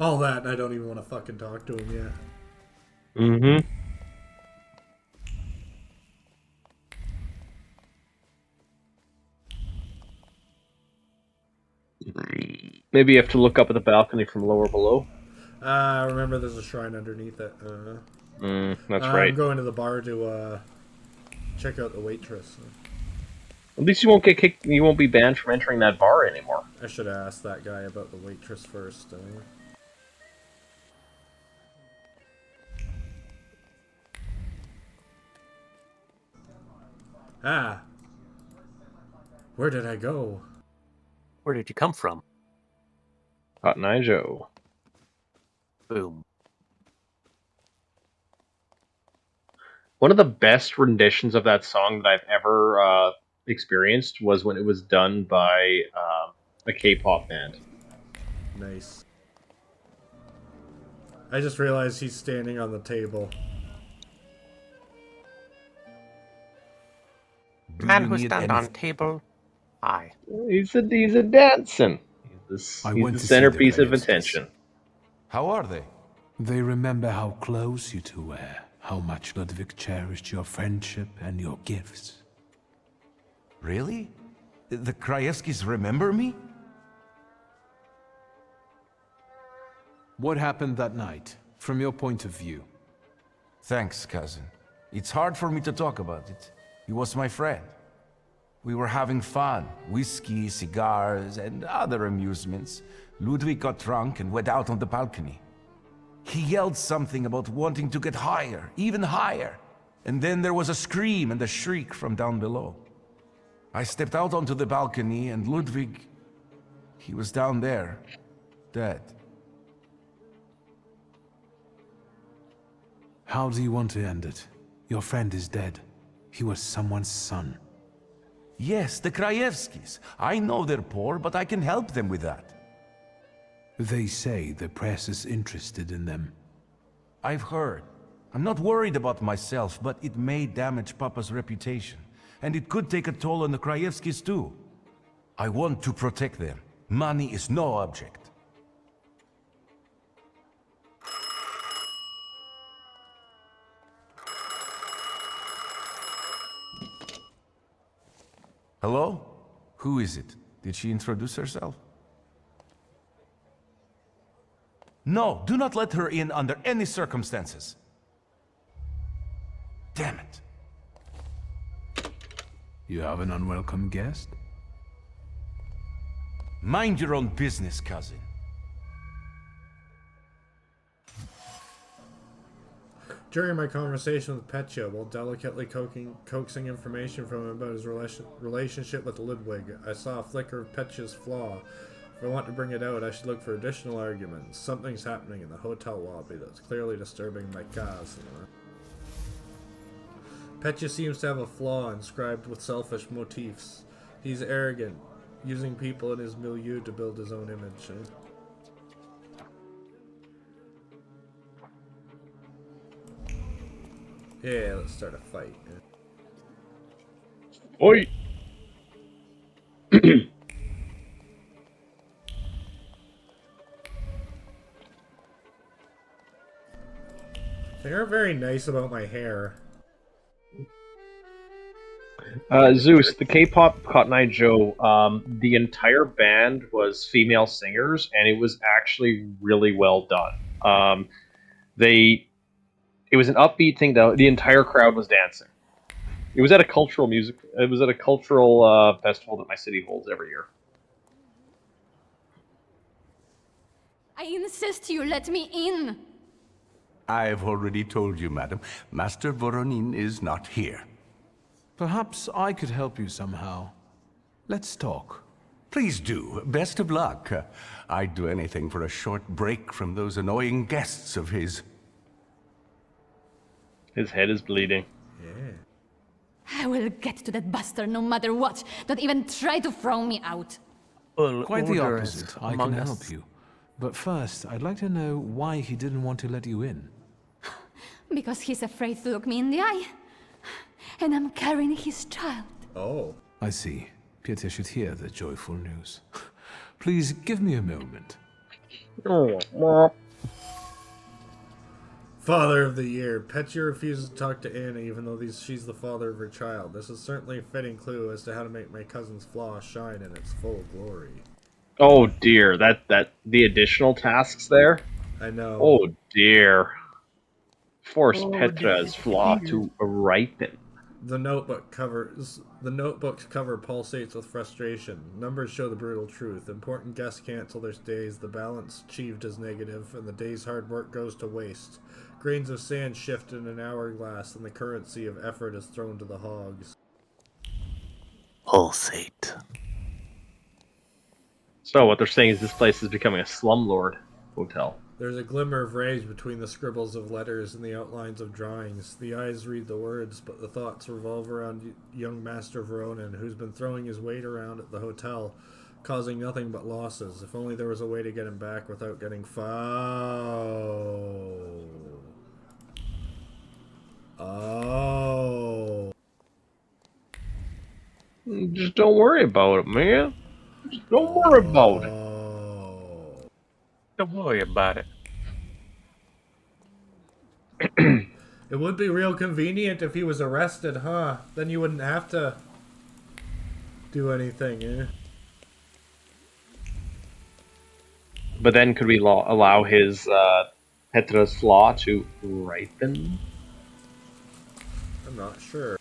All that, and I don't even want to fucking talk to him yet. Mm-hmm. Maybe you have to look up at the balcony from lower below. Remember there's a shrine underneath it. That's right. I'm going to the bar to check out the waitress. At least you won't get kicked. You won't be banned from entering that bar anymore. I should have asked that guy about the waitress first. Where did I go? Where did you come from? Cotton Eye Joe. Boom. One of the best renditions of that song that I've ever experienced was when it was done by a K-pop band. Nice. I just realized he's standing on the table. Man who stand on table. Hi. He's a dancing. He's the centerpiece of attention. How are they? They remember how close you two were, how much Ludwig cherished your friendship and your gifts. Really? The Krajewskis remember me? What happened that night, from your point of view? Thanks, cousin. It's hard for me to talk about it. He was my friend. We were having fun. Whiskey, cigars, and other amusements. Ludwig got drunk and went out on the balcony. He yelled something about wanting to get higher, even higher. And then there was a scream and a shriek from down below. I stepped out onto the balcony and Ludwig, he was down there, dead. How do you want to end it? Your friend is dead. He was someone's son. Yes, the Krajewskis. I know they're poor, but I can help them with that. They say the press is interested in them. I've heard. I'm not worried about myself, but it may damage Papa's reputation. And it could take a toll on the Krajewskis too. I want to protect them. Money is no object. Hello? Who is it? Did she introduce herself? No, do not let her in under any circumstances. Damn it. You have an unwelcome guest? Mind your own business, cousin. During my conversation with Petya, while delicately coaxing information from him about his relationship with Ludwig, I saw a flicker of Petya's flaw. If I want to bring it out, I should look for additional arguments. Something's happening in the hotel lobby that's clearly disturbing my cause. Petya seems to have a flaw inscribed with selfish motifs. He's arrogant, using people in his milieu to build his own image. Yeah, let's start a fight. Oi! They are very nice about my hair. Zeus, the K-pop Cotton Eye Joe, the entire band was female singers, and it was actually really well done. It was an upbeat thing, though. The entire crowd was dancing. It was at a cultural festival that my city holds every year. I insist you let me in. I've already told you, madam. Master Voronin is not here. Perhaps I could help you somehow. Let's talk. Please do. Best of luck. I'd do anything for a short break from those annoying guests of his. His head is bleeding. Yeah. I will get to that bastard no matter what. Don't even try to throw me out. Quite the opposite. I can help you. But first, I'd like to know why he didn't want to let you in. Because he's afraid to look me in the eye. And I'm carrying his child. Oh. I see. Peter should hear the joyful news. Please give me a moment. Father of the Year. Petya refuses to talk to Anna even though she's the father of her child. This is certainly a fitting clue as to how to make my cousin's flaw shine in its full glory. Oh dear, the additional tasks there? I know. Oh dear. Force Petra's flaw to ripen. The notebook's cover pulsates with frustration. Numbers show the brutal truth. Important guests cancel their stays. The balance achieved is negative, and the day's hard work goes to waste. Grains of sand shift in an hourglass, and the currency of effort is thrown to the hogs. Pulsate. So what they're saying is this place is becoming a slumlord hotel. There's a glimmer of rage between the scribbles of letters and the outlines of drawings. The eyes read the words, but the thoughts revolve around young Master Voronin, who's been throwing his weight around at the hotel, causing nothing but losses. If only there was a way to get him back without getting fouled. Oh. Just don't worry about it, man. Just don't worry about it. Don't worry about it. It would be real convenient if he was arrested, huh? Then you wouldn't have to do anything, eh? But then could we allow his Petra's flaw to ripen? I'm not sure.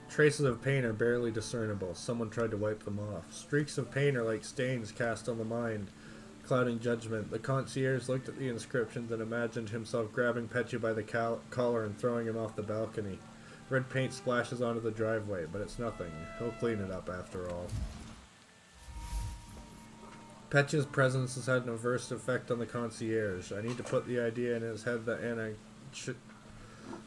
Traces of pain are barely discernible. Someone tried to wipe them off. Streaks of pain are like stains cast on the mind, clouding judgment. The concierge looked at the inscriptions and imagined himself grabbing Petya by the collar and throwing him off the balcony. Red paint splashes onto the driveway, but it's nothing. He'll clean it up after all. Petya's presence has had an adverse effect on the concierge. I need to put the idea in his head that Anna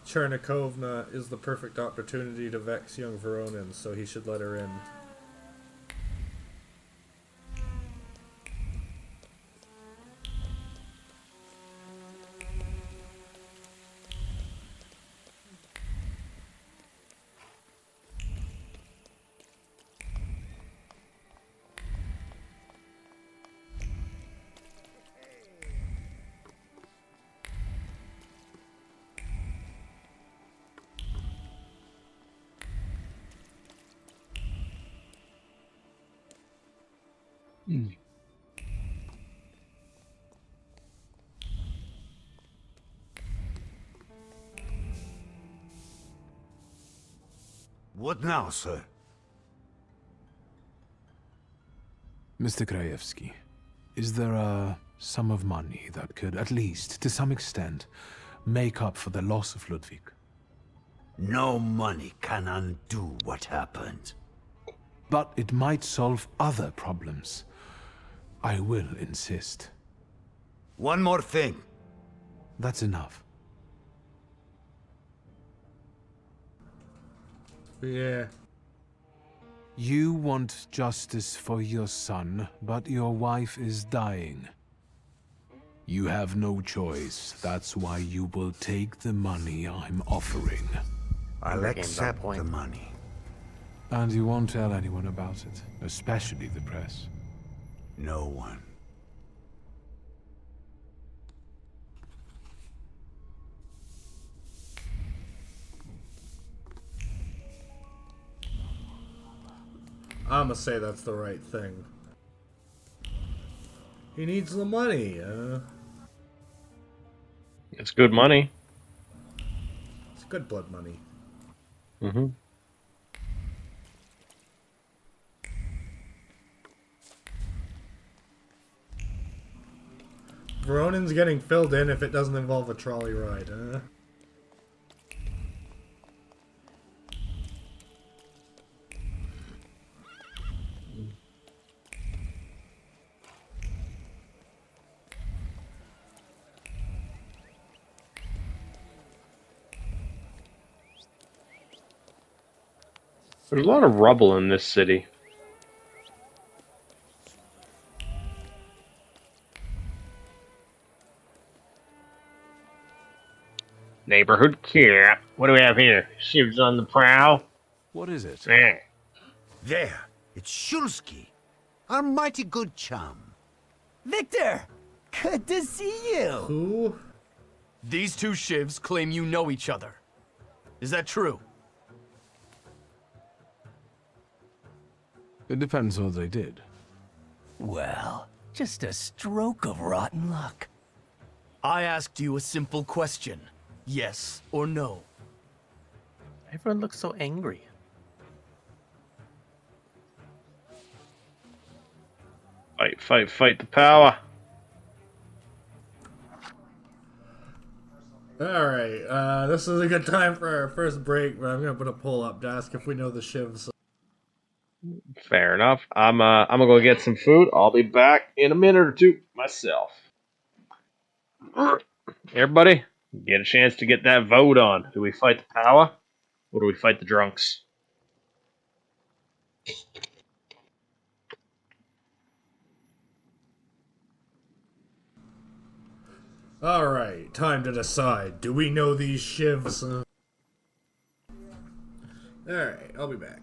Chernikovna is the perfect opportunity to vex young Voronin, so he should let her in. What now, sir? Mr. Krajewski, is there a sum of money that could, at least to some extent, make up for the loss of Ludwig? No money can undo what happened. But it might solve other problems. I will insist. One more thing. That's enough. Yeah. You want justice for your son, but your wife is dying. You have no choice. That's why you will take the money I'm offering. I'll accept the money. And you won't tell anyone about it, especially the press. No one. I'ma say that's the right thing. He needs the money. It's good money. It's good blood money. Mm-hmm. Veronin's getting filled in if it doesn't involve a trolley ride. There's a lot of rubble in this city. Neighborhood care. What do we have here? Shivs on the prowl. What is it? There, it's Shulsky, our mighty good chum. Victor! Good to see you! Who? These two shivs claim you know each other. Is that true? It depends on what they did. Well, just a stroke of rotten luck. I asked you a simple question. Yes or no? Everyone looks so angry. Fight, fight, fight the power. Alright, this is a good time for our first break, but I'm gonna put a poll up to ask if we know the shivs. Fair enough. I'm gonna go get some food. I'll be back in a minute or two myself. Everybody, get a chance to get that vote on. Do we fight the power, or do we fight the drunks? Alright, time to decide. Do we know these shivs? Alright, I'll be back.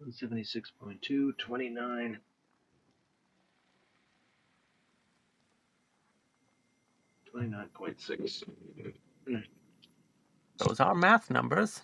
176.2, 29. $29.6. Those are math numbers.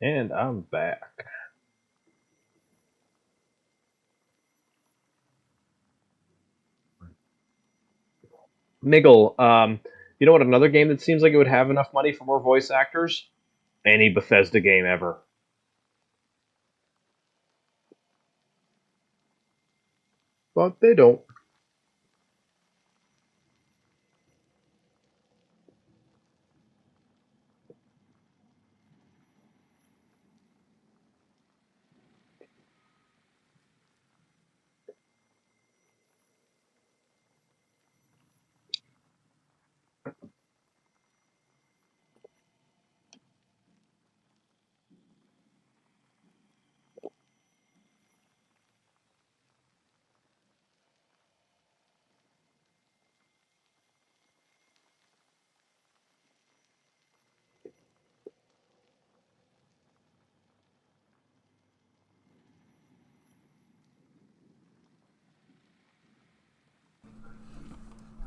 And I'm back. Miggle, you know what? Another game that seems like it would have enough money for more voice actors? Any Bethesda game ever. But they don't.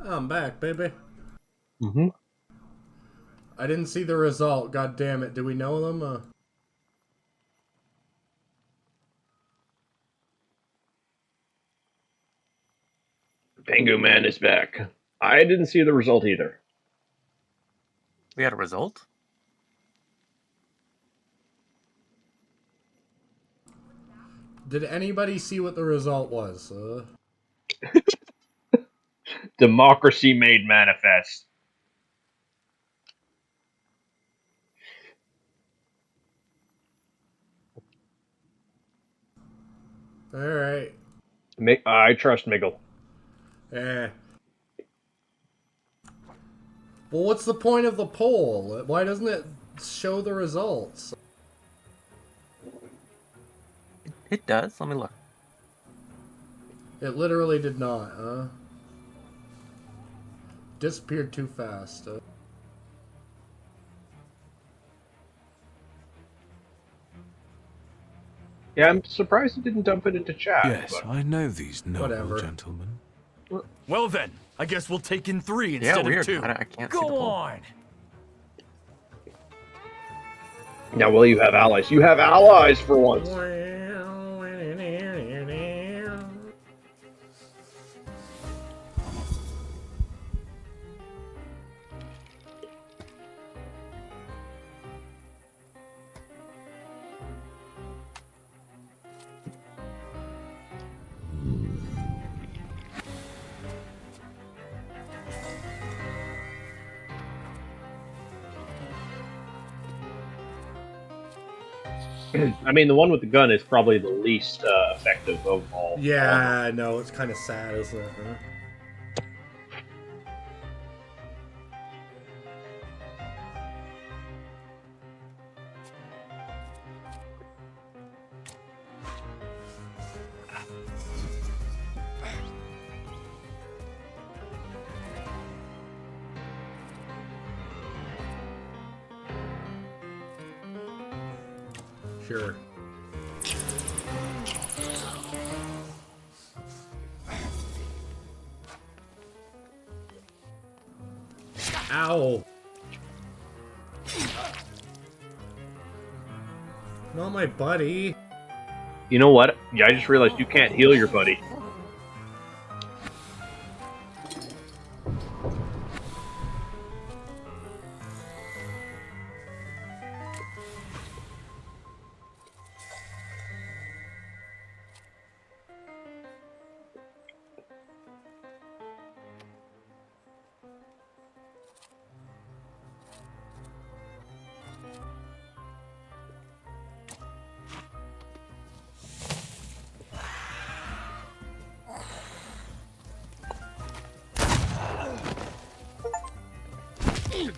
I'm back, baby. Mm-hmm. I didn't see the result. God damn it. Do we know them? Pengu Man is back. I didn't see the result either. We had a result? Did anybody see what the result was? Democracy made manifest. Alright. I trust Miggle. Eh. Well, what's the point of the poll? Why doesn't it show the results? It does. Let me look. It literally did not, disappeared too fast. Yeah, I'm surprised it didn't dump it into chat. Yes, but... I know these noble Whatever. gentlemen. Well then, I guess we'll take in 3 instead weird. of 2. I can't see Go the poll. on. Now, will you have allies? You have allies for once. I mean, the one with the gun is probably the least effective of all. Yeah, I know. It's kind of sad, isn't it? Sure. Ow! Not my buddy. You know what? Yeah, I just realized you can't heal your buddy.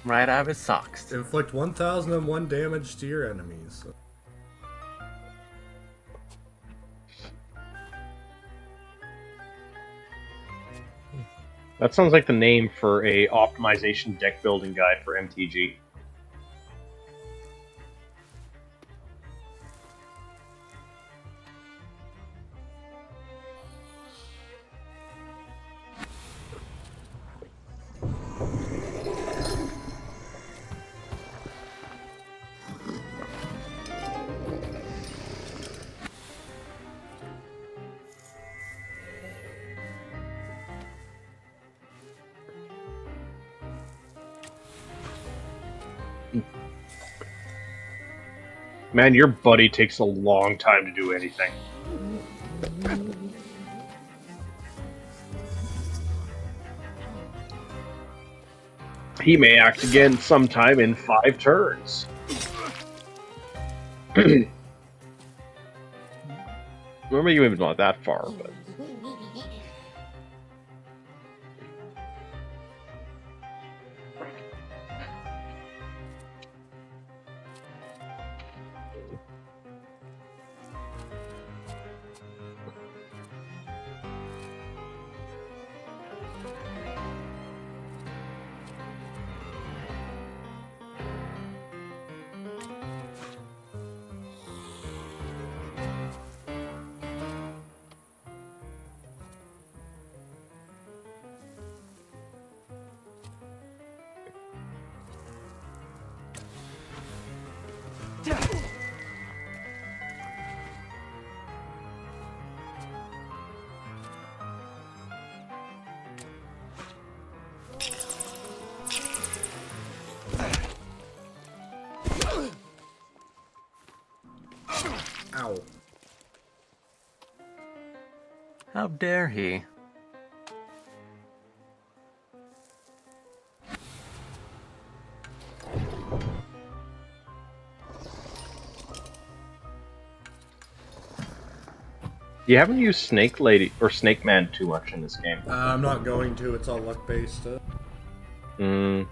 Right out of his socks. Inflict 1001 damage to your enemies. That sounds like the name for a optimization deck building guide for MTG. Man, your buddy takes a long time to do anything. He may act again sometime in 5 turns. Well, maybe even not that far, but... Ow. How dare he? You haven't used Snake Lady or Snake Man too much in this game. I'm not going to. It's all luck based. Hmm.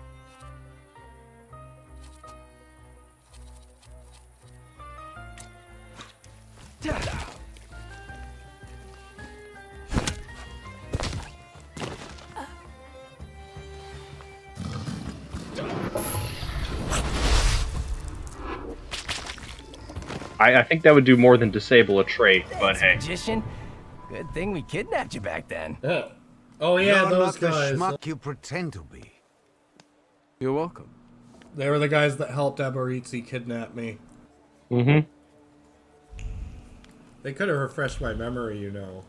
I think that would do more than disable a trait, but hey. Magician? Good thing we kidnapped you back then. Oh yeah, You're those not guys. the schmuck you pretend to be. You're welcome. They were the guys that helped Abaritsi kidnap me. Mm-hmm. They could have refreshed my memory, you know.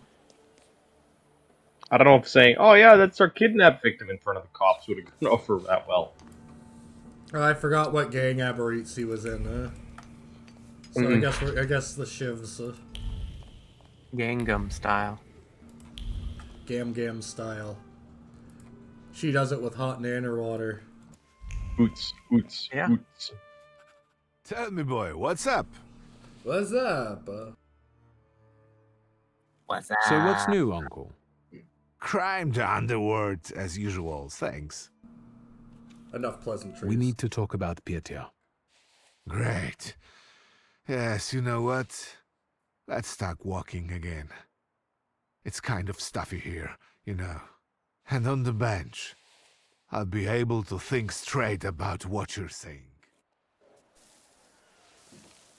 I don't know if saying, oh yeah, that's our kidnap victim in front of the cops would have gone over that well. I forgot what gang Abaritsi was in. So I guess the shivs. Gangam style. Gam style. She does it with hot nanner water. Oots. Yeah. Oots. Tell me, boy, what's up? What's up? What's up? So what's new, Uncle? Crime to underworld as usual, thanks. Enough pleasantries. We need to talk about Petya. Great. Yes, you know what? Let's start walking again. It's kind of stuffy here, you know. And on the bench, I'll be able to think straight about what you're saying.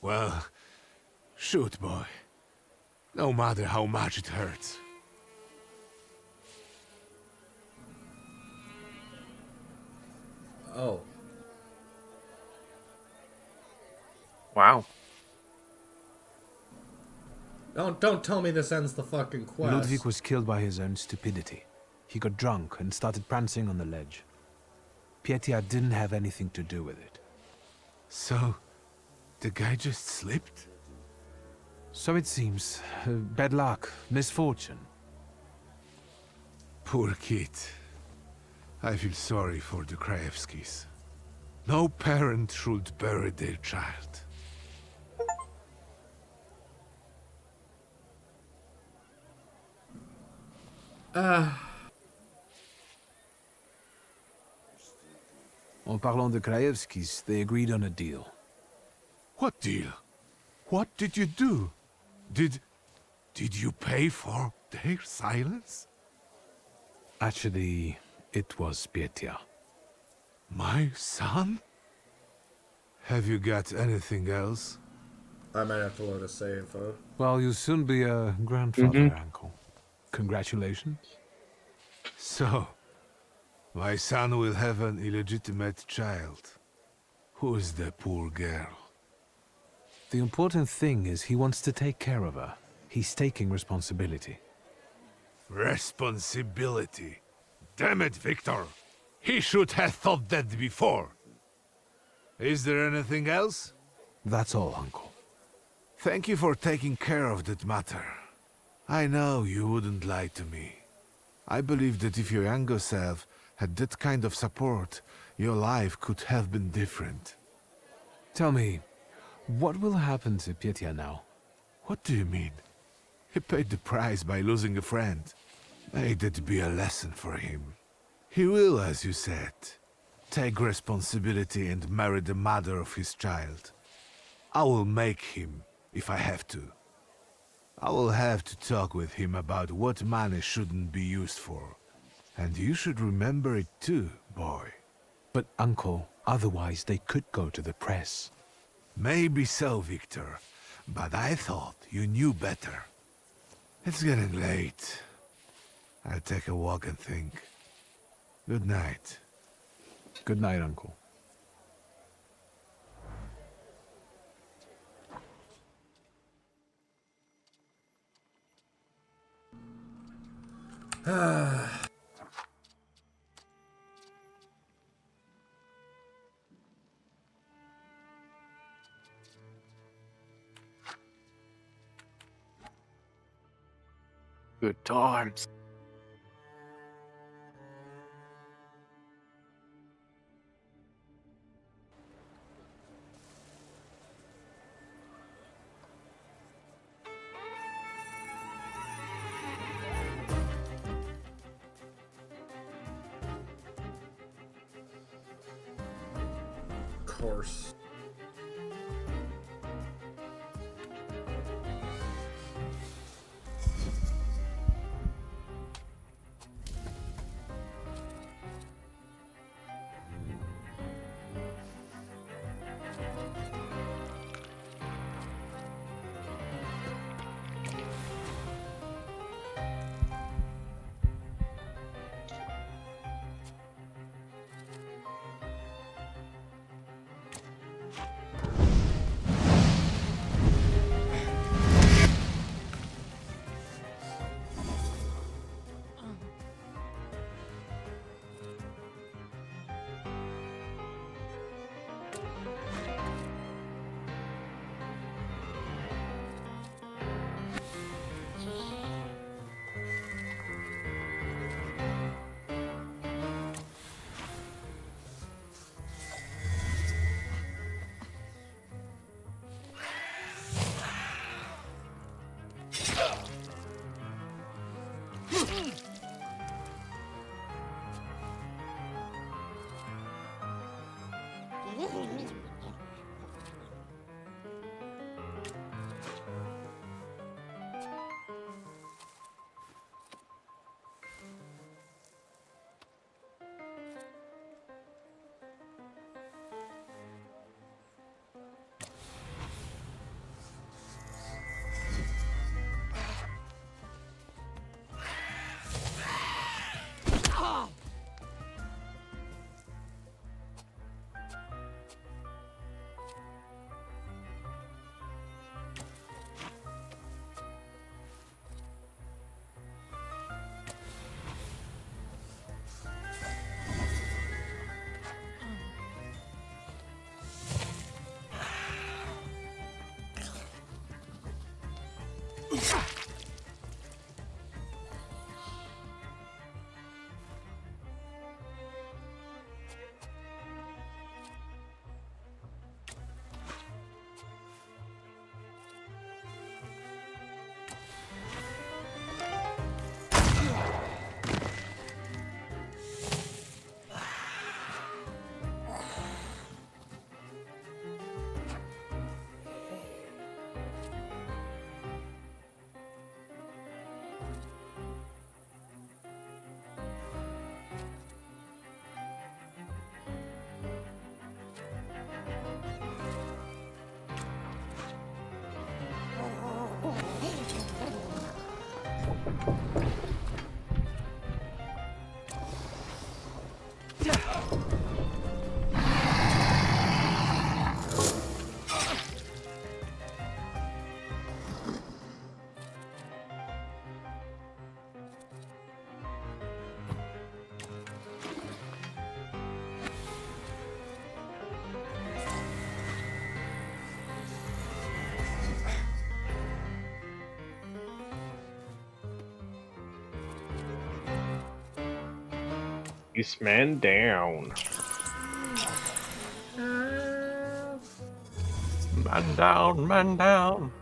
Well, Shoot, boy. No matter how much it hurts. Oh. Wow. Don't tell me this ends the fucking quest. Ludwig was killed by his own stupidity. He got drunk and started prancing on the ledge. Pietia didn't have anything to do with it. So, the guy just slipped? So it seems. Bad luck, misfortune. Poor kid. I feel sorry for the Krajewskis. No parent should bury their child. En parlant de Krajewskis, they agreed on a deal. What deal? What did you do? Did you pay for their silence? Actually, it was Pietia. My son? Have you got anything else? I might have to load a save, huh? Well, you'll soon be a grandfather, Uncle. Congratulations. So, my son will have an illegitimate child. Who is the poor girl? The important thing is he wants to take care of her. He's taking responsibility. Responsibility. Damn it, Victor! He should have thought that before. Is there anything else? That's all, Uncle. Thank you for taking care of that matter. I know you wouldn't lie to me. I believe that if your younger self had that kind of support, your life could have been different. Tell me, what will happen to Pietia now? What do you mean? He paid the price by losing a friend. May that be a lesson for him. He will, as you said, take responsibility and marry the mother of his child. I will make him, if I have to. I will have to talk with him about what money shouldn't be used for. And you should remember it too, boy. But, Uncle, otherwise they could go to the press. Maybe so, Victor. But I thought you knew better. It's getting late. I'll take a walk and think. Good night. Good night, Uncle. Good times. Course. This man down. Man down, man down.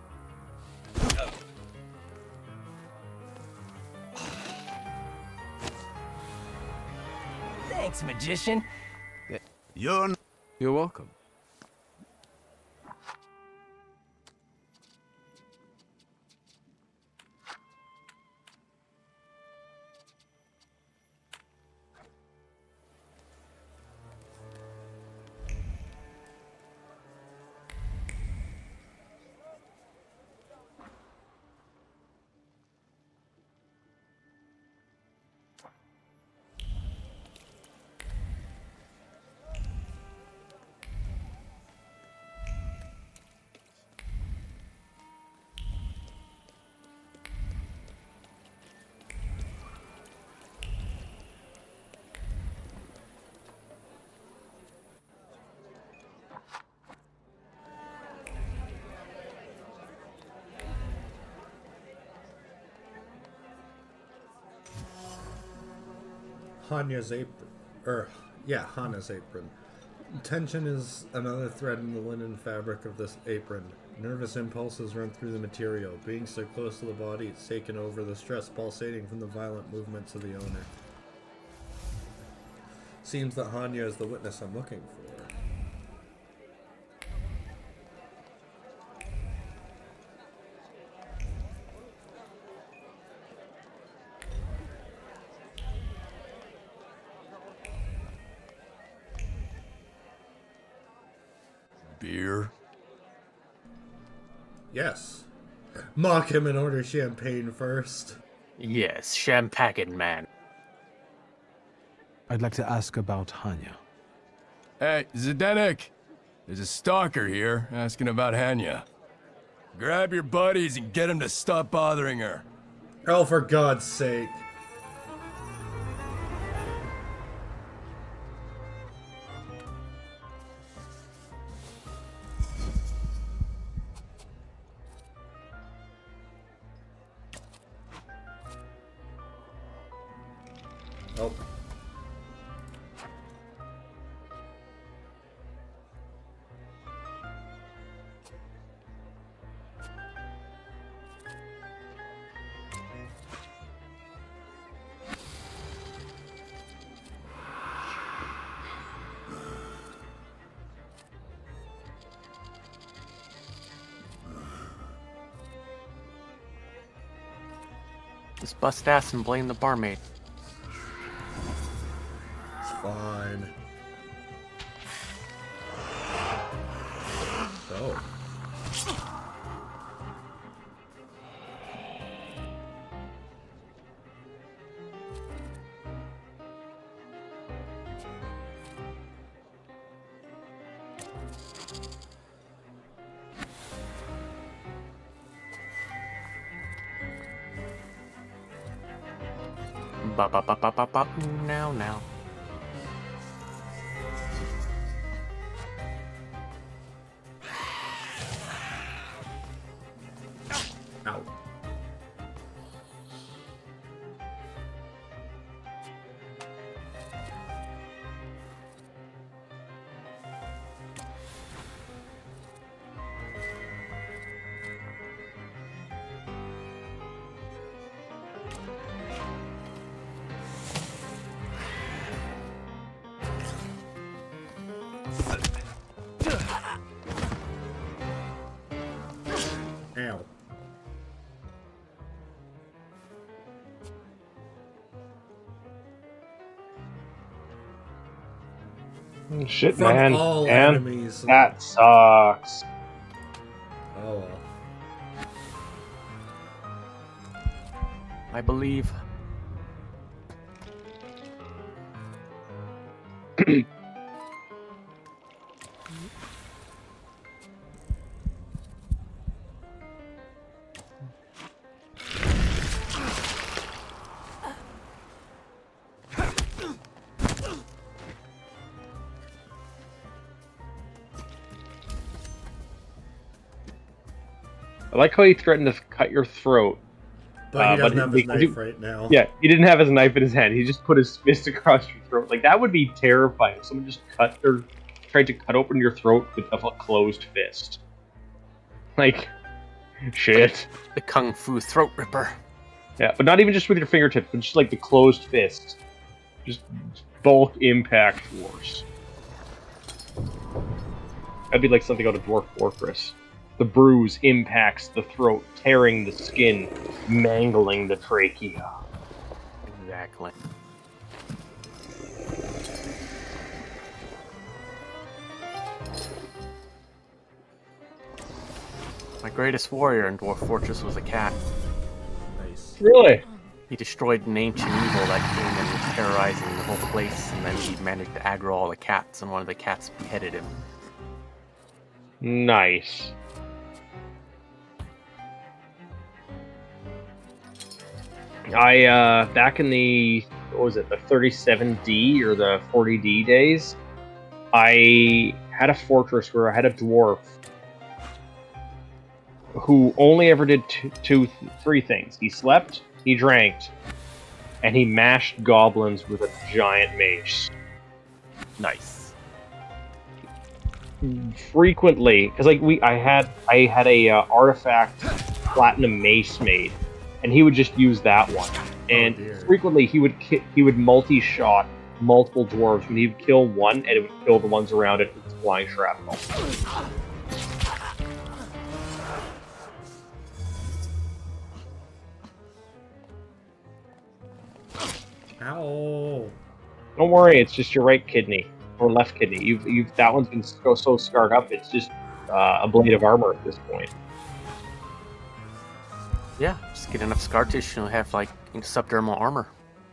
Thanks, magician. You're welcome. Hanya's apron. Hana's apron. Tension is another thread in the linen fabric of this apron. Nervous impulses run through the material. Being so close to the body, it's taken over, the stress pulsating from the violent movements of the owner. Seems that Hanya is the witness I'm looking for. Beer? Yes. Mock him and order champagne first. Yes, champagne man. I'd like to ask about Hanya. Hey, Zdenek! There's a stalker here asking about Hanya. Grab your buddies and get them to stop bothering her. Oh, for God's sake. Oh. Just bust ass and blame the barmaid. It's fine. Oh. Ba ba ba ba ba ba. Now. Ow. Ow. Shit, From man. all Man, enemies. that sucks. Oh well. I believe. I like how he threatened to cut your throat, But he doesn't have his because knife right now. Yeah, he didn't have his knife in his hand. He just put his fist across your throat. Like, that would be terrifying. If someone just tried to cut open your throat with a closed fist. Like, shit. The Kung Fu throat ripper. Yeah, but not even just with your fingertips, but just like the closed fist. Just bulk impact force. That'd be like something out of Dwarf Fortress. The bruise impacts the throat, tearing the skin, mangling the trachea. Exactly. My greatest warrior in Dwarf Fortress was a cat. Nice. Really? He destroyed an ancient evil that came and was terrorizing the whole place, and then he managed to aggro all the cats, and one of the cats beheaded him. Nice. Back in the, what was it, the 37D or the 40D days, I had a fortress where I had a dwarf who only ever did three things. He slept, he drank, and he mashed goblins with a giant mace. Nice. Frequently, because like I had a artifact platinum mace made, and he would just use that one. And frequently he would multi-shot multiple dwarves. When he would kill one, and it would kill the ones around it with flying shrapnel. Ow! Don't worry, it's just your right kidney or left kidney. You've that one's been so scarred up. It's just a blade of armor at this point. Yeah, just get enough scar tissue and have like subdermal armor.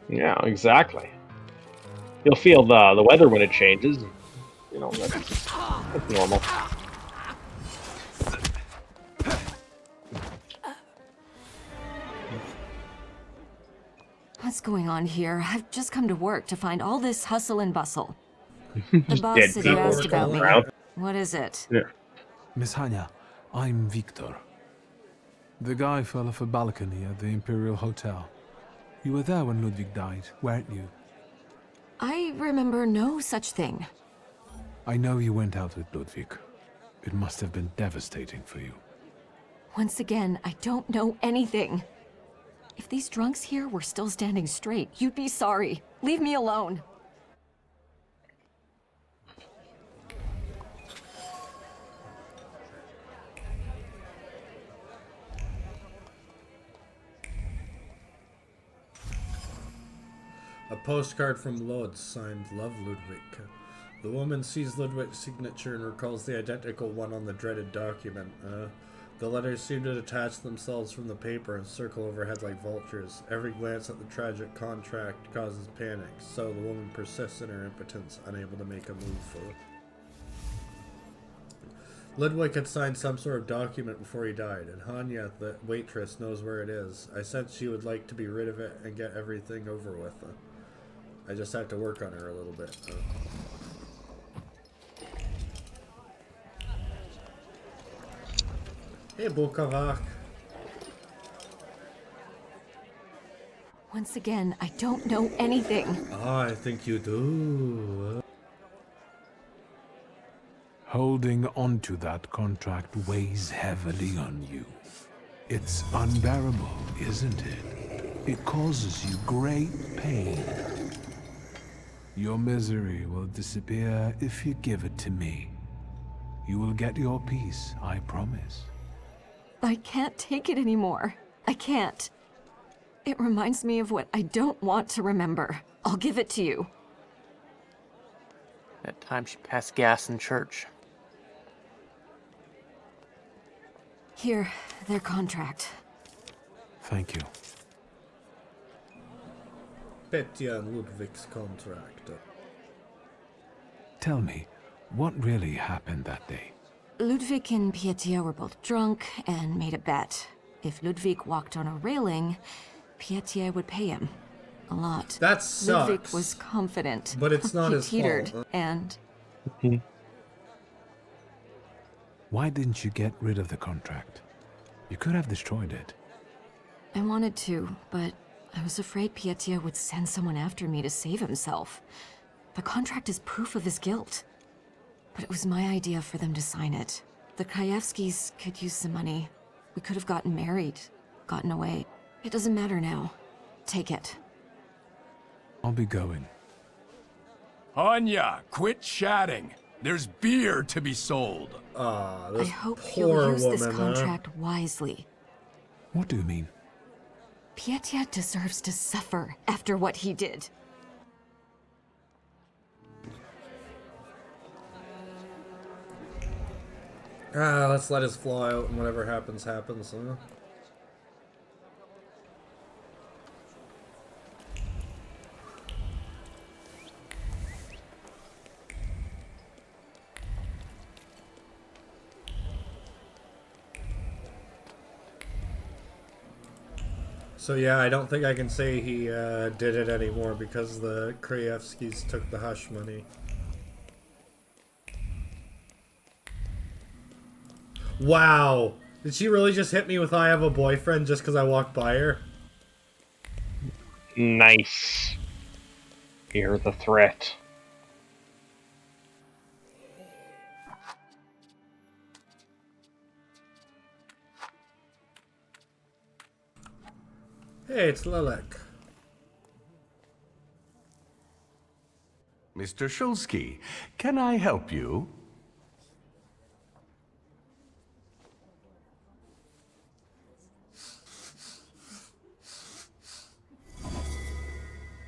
Yeah, exactly. You'll feel the weather when it changes. You know, that's normal. What's going on here? I've just come to work to find all this hustle and bustle. The boss dead said you people asked about me. around. What is it? Yeah. Miss Hanya, I'm Victor. The guy fell off a balcony at the Imperial Hotel. You were there when Ludwig died, weren't you? I remember no such thing. I know you went out with Ludwig. It must have been devastating for you. Once again, I don't know anything. If these drunks here were still standing straight, you'd be sorry. Leave me alone. A postcard from Lod signed Love Ludwig. The woman sees Ludwig's signature and recalls the identical one on the dreaded document. The letters seem to detach themselves from the paper and circle overhead like vultures. Every glance at the tragic contract causes panic, so the woman persists in her impotence, unable to make a move. Ludwig had signed some sort of document before he died, and Hanya, the waitress, knows where it is. I sense she would like to be rid of it and get everything over with. I just have to work on her a little bit. Hey, Bukovac. Once again, I don't know anything. I think you do. Holding onto that contract weighs heavily on you. It's unbearable, isn't it? It causes you great pain. Your misery will disappear if you give it to me. You will get your peace, I promise. I can't take it anymore. I can't. It reminds me of what I don't want to remember. I'll give it to you. That time she passed gas in church. Here, their contract. Thank you. Petya and Ludwig's contract. Tell me, what really happened that day? Ludwig and Petya were both drunk and made a bet. If Ludwig walked on a railing, Petya would pay him. A lot. That sucks. Ludwig was confident. But it's not he his teetered, fault. And Why didn't you get rid of the contract? You could have destroyed it. I wanted to, but I was afraid Pietia would send someone after me to save himself. The contract is proof of his guilt. But it was my idea for them to sign it. The Krajewskis could use some money. We could have gotten married, gotten away. It doesn't matter now. Take it. I'll be going. Anya, quit chatting. There's beer to be sold. I hope he'll use this contract wisely. What do you mean? Pietia deserves to suffer after what he did. Let's let his flaw out and whatever happens, happens, huh? So yeah, I don't think I can say he did it anymore because the Krajewskis took the hush money. Wow! Did she really just hit me with I have a boyfriend just because I walked by her? Nice. Hear the threat. Hey, it's Lelek. Mr. Shulsky, can I help you?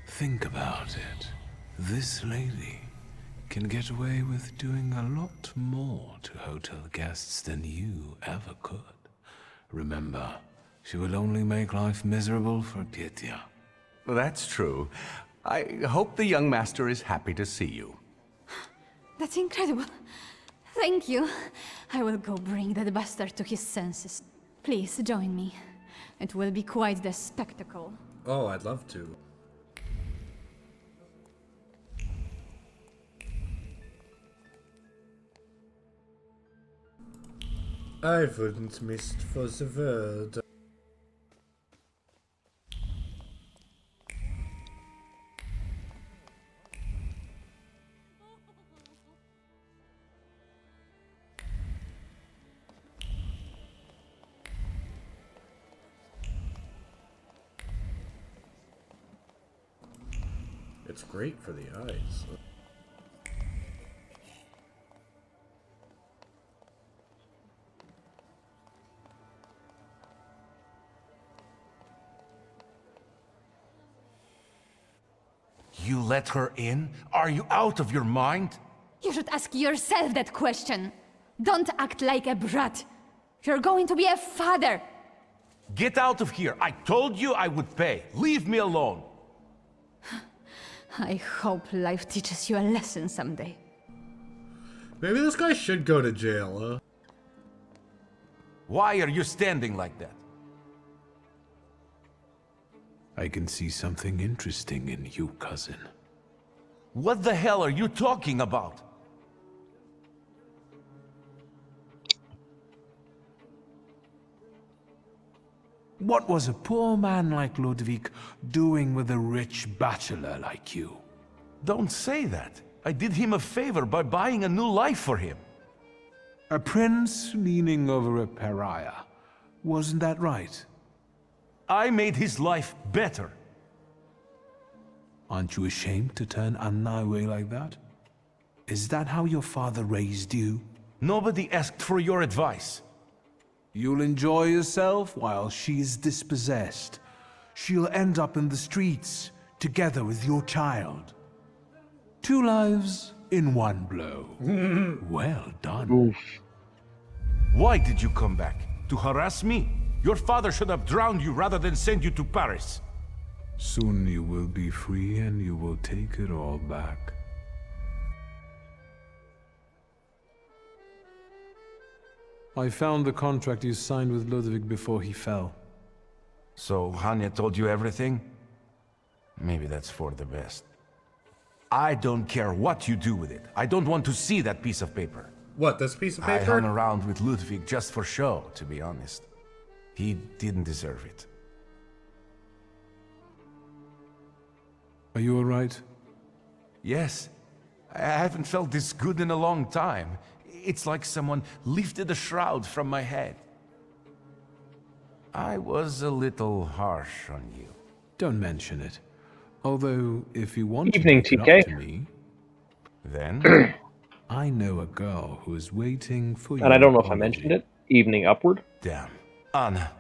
Think about it. This lady can get away with doing a lot more to hotel guests than you ever could. Remember, she will only make life miserable for Pietia. That's true. I hope the young master is happy to see you. That's incredible. Thank you. I will go bring that bastard to his senses. Please join me. It will be quite the spectacle. Oh, I'd love to. I wouldn't miss it for the world. It's great for the eyes. You let her in? Are you out of your mind? You should ask yourself that question. Don't act like a brat. You're going to be a father. Get out of here. I told you I would pay. Leave me alone. I hope life teaches you a lesson someday. Maybe this guy should go to jail, huh? Why are you standing like that? I can see something interesting in you, cousin. What the hell are you talking about? What was a poor man like Ludwig doing with a rich bachelor like you? Don't say that. I did him a favor by buying a new life for him. A prince leaning over a pariah. Wasn't that right? I made his life better. Aren't you ashamed to turn Anna away like that? Is that how your father raised you? Nobody asked for your advice. You'll enjoy yourself while she's dispossessed. She'll end up in the streets, together with your child. 2 lives in 1 blow. Well done. Oof. Why did you come back? To harass me? Your father should have drowned you rather than send you to Paris. Soon you will be free and you will take it all back. I found the contract you signed with Ludwig before he fell. So Hanya told you everything? Maybe that's for the best. I don't care what you do with it. I don't want to see that piece of paper. What, this piece of paper? I hung around with Ludwig just for show, to be honest. He didn't deserve it. Are you alright? Yes. I haven't felt this good in a long time. It's like someone lifted a shroud from my head. I was a little harsh on you. Don't mention it. Although, if you want Evening, to make TK. it up to me, then I know a girl who is waiting for And I your don't know if I apology. mentioned it. Evening upward. Damn. Anna.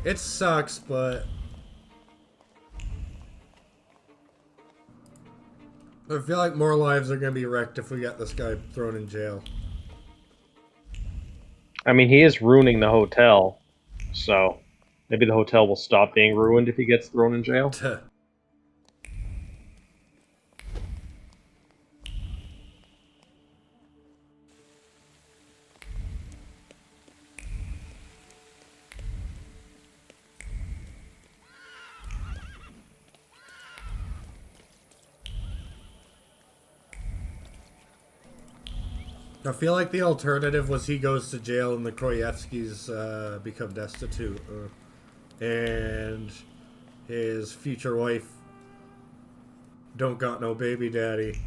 It sucks, but I feel like more lives are gonna be wrecked if we get this guy thrown in jail. I mean, he is ruining the hotel, so maybe the hotel will stop being ruined if he gets thrown in jail. I feel like the alternative was he goes to jail and the Kroyevskis become destitute. And his future wife don't got no baby daddy.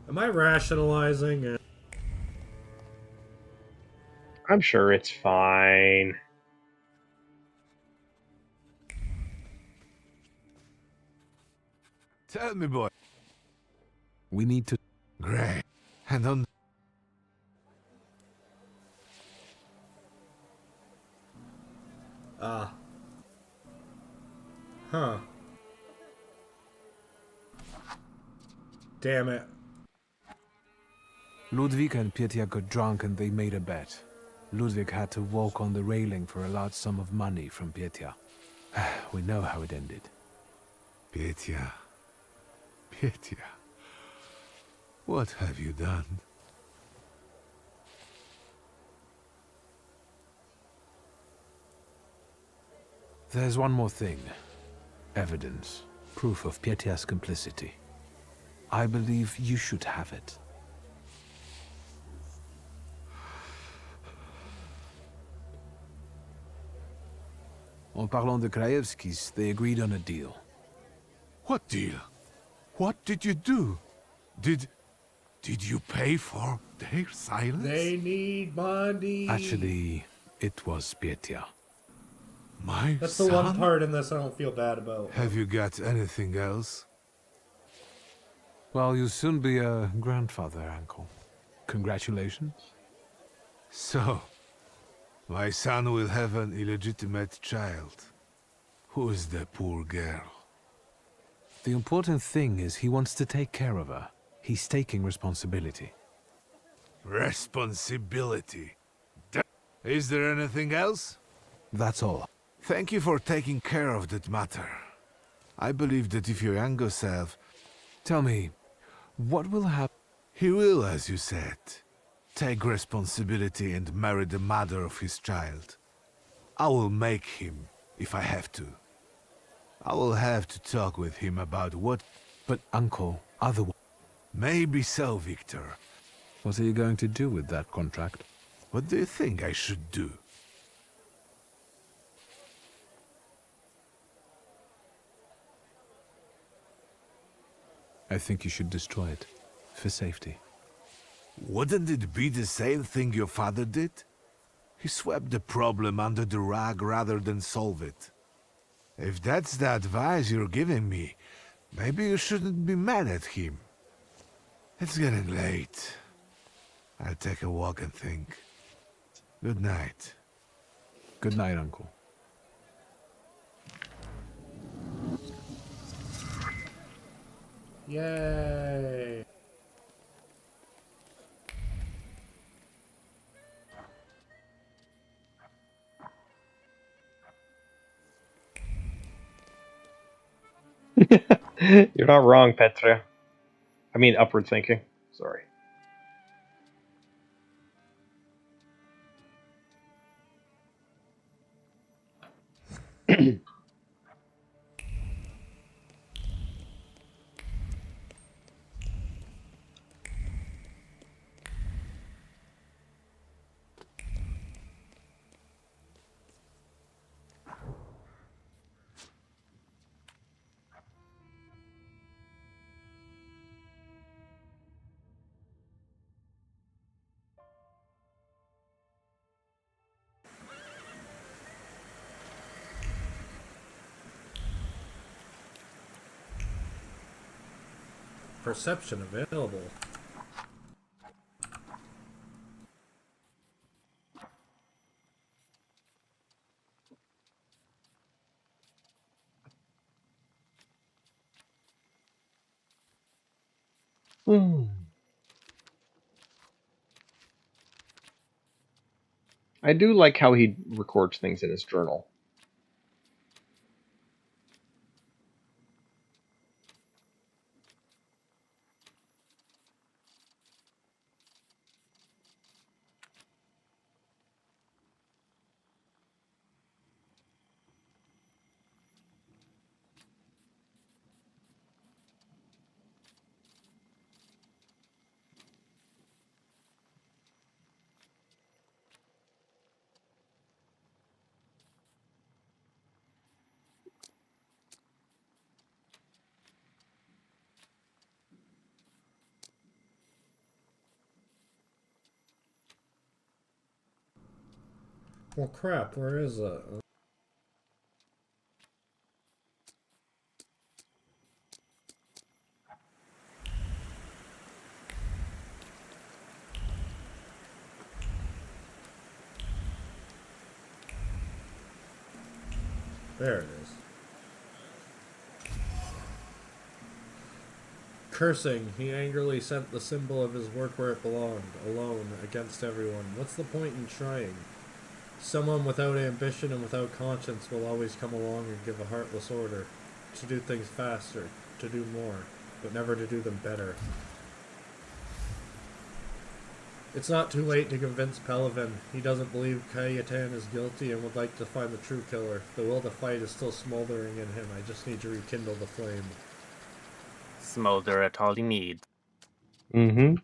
Am I rationalizing it? I'm sure it's fine. Tell me, boy. We need to... Great. And on... Ah. Huh. Damn it. Ludwig and Petya got drunk and they made a bet. Ludwig had to walk on the railing for a large sum of money from Petya. We know how it ended. Petya. Petya. What have you done? There's one more thing. Evidence. Proof of Petya's complicity. I believe you should have it. En parlant de Krajewskis, they agreed on a deal. What deal? What did you do? Did you pay for their silence? They need money. Actually, it was Petya. My That's son? the one part in this I don't feel bad about. Have you got anything else? Well, you'll soon be a grandfather, Uncle. Congratulations. So, my son will have an illegitimate child. Who is the poor girl? The important thing is he wants to take care of her. He's taking responsibility. Responsibility. Is there anything else? That's all. Thank you for taking care of that matter. I believe that if your younger self... Tell me, what will happen? He will, as you said, take responsibility and marry the mother of his child. I will make him, if I have to. I will have to talk with him about what... But, Uncle, otherwise... Maybe so, Victor. What are you going to do with that contract? What do you think I should do? I think you should destroy it. For safety. Wouldn't it be the same thing your father did? He swept the problem under the rug rather than solve it. If that's the advice you're giving me, maybe you shouldn't be mad at him. It's getting late. I'll take a walk and think. Good night. Good night, Uncle. Yay. You're not wrong, Petra. I mean, upward thinking. Sorry. perception available. I do like how he records things in his journal. Well, crap, where is it? There it is. Cursing, he angrily sent the symbol of his work where it belonged, alone, against everyone. What's the point in trying? Someone without ambition and without conscience will always come along and give a heartless order. To do things faster, to do more, but never to do them better. It's not too late to convince Pelivan. He doesn't believe Cayetan is guilty and would like to find the true killer. The will to fight is still smoldering in him. I just need to rekindle the flame. Smolder at all you need. Mm-hmm.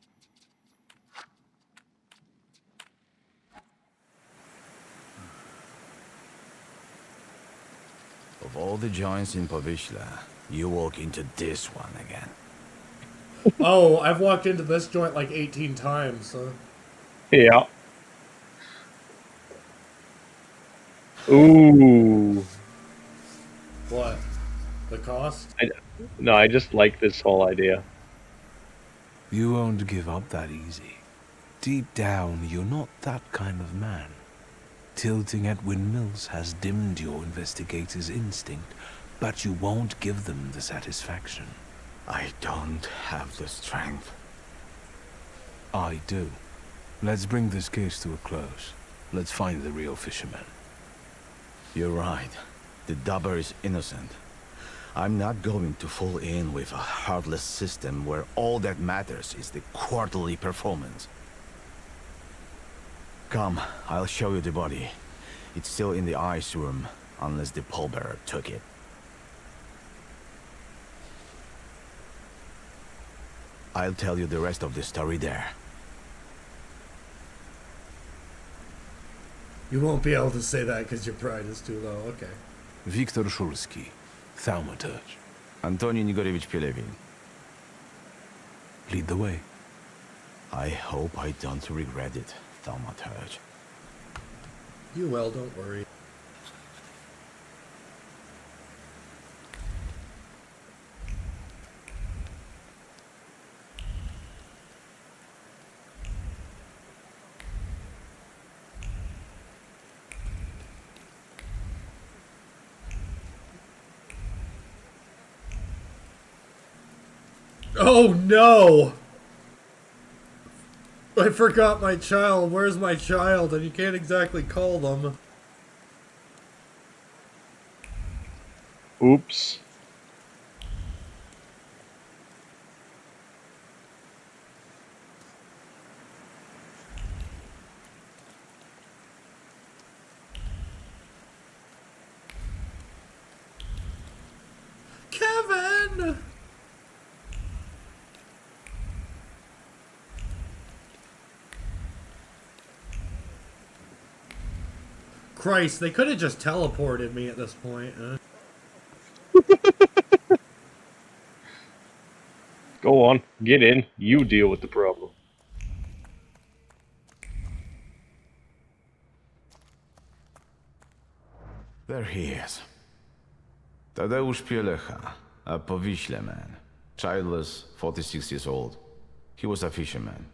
Of all the joints in Povishla, you walk into this one again. Oh, I've walked into this joint like 18 times, so... Yeah. Ooh. What? The cost? No, I just like this whole idea. You won't give up that easy. Deep down, you're not that kind of man. Tilting at windmills has dimmed your investigator's instinct, but you won't give them the satisfaction. I don't have the strength. I do. Let's bring this case to a close. Let's find the real fisherman. You're right. The dubber is innocent. I'm not going to fall in with a heartless system where all that matters is the quarterly performance. Come, I'll show you the body. It's still in the ice room, unless the pallbearer took it. I'll tell you the rest of the story there. You won't be able to say that because your pride is too low. Okay. Viktor Szulski, Trauma-Turgist. Antoni Igorevich Pelevin. Lead the way. I hope I don't regret it, Trauma-Turgist. You will, don't worry. Oh no! I forgot my child. Where's my child? And you can't exactly call them. Oops. Kevin! Christ, they could have just teleported me at this point, huh? Go on, get in. You deal with the problem. There he is. Tadeusz Pielecha, a Powiśle man. Childless, 46 years old. He was a fisherman.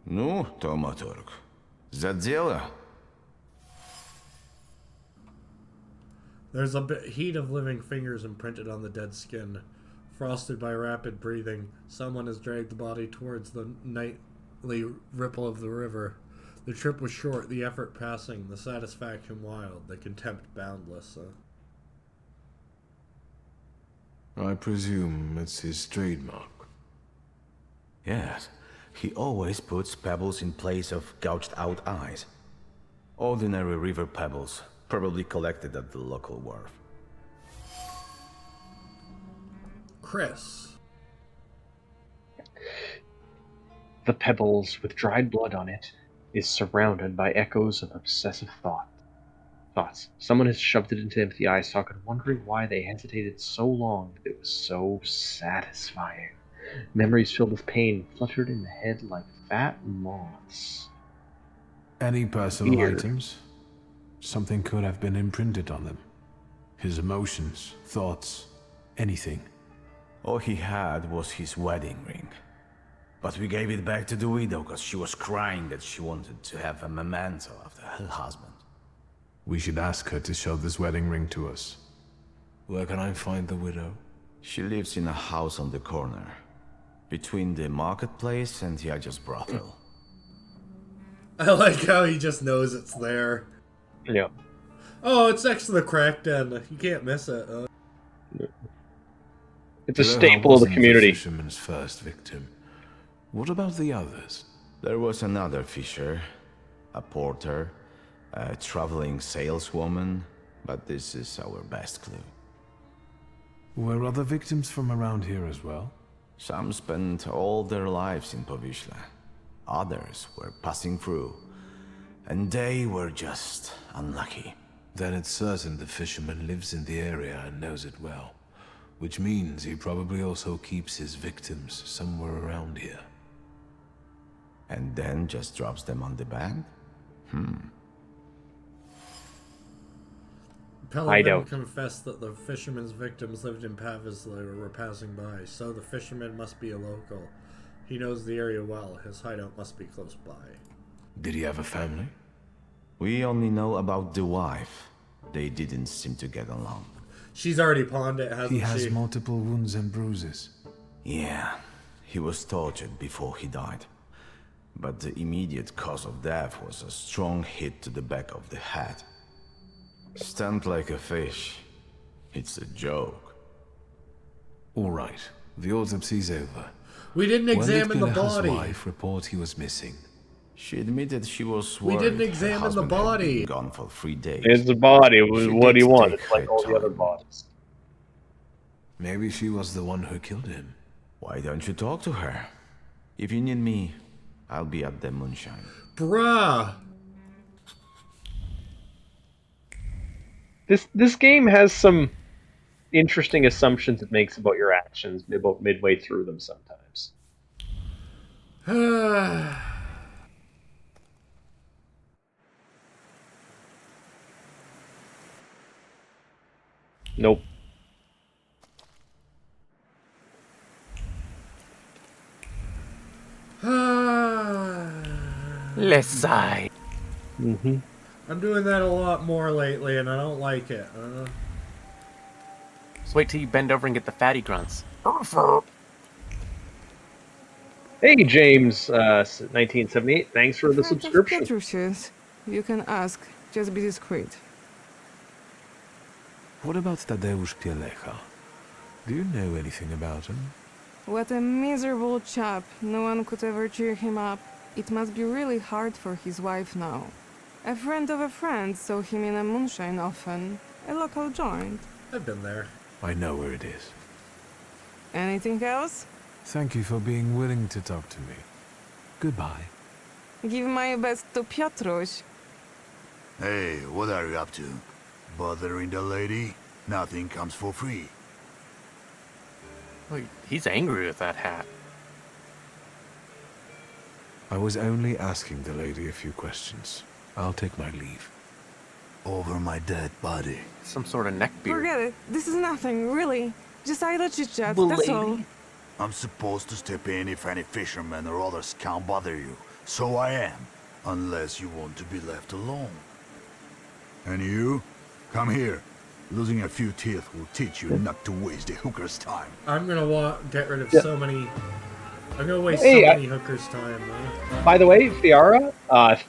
Ну, Trauma-Turg. За дело. There's a heat of living fingers imprinted on the dead skin. Frosted by rapid breathing, someone has dragged the body towards the nightly ripple of the river. The trip was short, the effort passing, the satisfaction wild, the contempt boundless. I presume it's his trademark. Yes, he always puts pebbles in place of gouged out eyes. Ordinary river pebbles, probably collected at the local wharf. Chris. The pebbles with dried blood on it is surrounded by echoes of obsessive thoughts. Someone has shoved it into empty eye socket, wondering why they hesitated so long, but it was so satisfying. Memories filled with pain fluttered in the head like fat moths. Any personal Weird. items? Something could have been imprinted on them. His emotions, thoughts, anything. All he had was his wedding ring. But we gave it back to the widow because she was crying that she wanted to have a memento after her husband. We should ask her to show this wedding ring to us. Where can I find the widow? She lives in a house on the corner, between the marketplace and Yaja's brothel. I like how he just knows it's there. Yeah. Oh, it's next to the crack den. You can't miss it. It's a staple of the community. The fisherman's first victim. What about the others? There was another fisher, a porter, a traveling saleswoman, but this is our best clue. Were other victims from around here as well? Some spent all their lives in Powiśle. Others were passing through, and they were just unlucky. Then it's certain the fisherman lives in the area and knows it well. Which means he probably also keeps his victims somewhere around here. And then just drops them on the band? Pelican confessed that the fisherman's victims lived in Pav as they were passing by, so the fisherman must be a local. He knows the area well. His hideout must be close by. Did he have a family? We only know about the wife. They didn't seem to get along. She's already pawned it, hasn't she? He has multiple wounds and bruises. Yeah, he was tortured before he died. But the immediate cause of death was a strong hit to the back of the head. Stunned like a fish. It's a joke. All right, the autopsy's over. We didn't examine the When did body. His wife report he was missing? She admitted she was We worried. didn't Her examine the husband had body. been gone for 3 days. It's a body. What do you want? take It's like her all the other time. bodies. Maybe she was the one who killed him. Why don't you talk to her? If you need me, I'll be at the moonshine. Bruh! This game has some interesting assumptions it makes about your actions about midway through them sometimes. Nope. Let's side. Mm-hmm. I'm doing that a lot more lately, and I don't like it. Just wait till you bend over and get the fatty grunts. Hey, James, 1978. Thanks for the subscription. Petrushes. You can ask. Just be discreet. What about Tadeusz Pielecha? Do you know anything about him? What a miserable chap. No one could ever cheer him up. It must be really hard for his wife now. A friend of a friend saw him in a moonshine often. A local joint. I've been there. I know where it is. Anything else? Thank you for being willing to talk to me. Goodbye. Give my best to Piotruś. Hey, what are you up to? Bothering the lady? Nothing comes for free. Wait, he's angry with that hat. I was only asking the lady a few questions. I'll take my leave. Over my dead body. Some sort of neck beard. Forget it. This is nothing, really. Just idle chit-chat, The that's lady? all. I'm supposed to step in if any fishermen or others can't bother you. So I am. Unless you want to be left alone. And you? Come here. Losing a few teeth will teach you not to waste the hooker's time. I'm gonna get rid of so many... I'm gonna waste Hey, so many hookers' time. By the way, Fiara,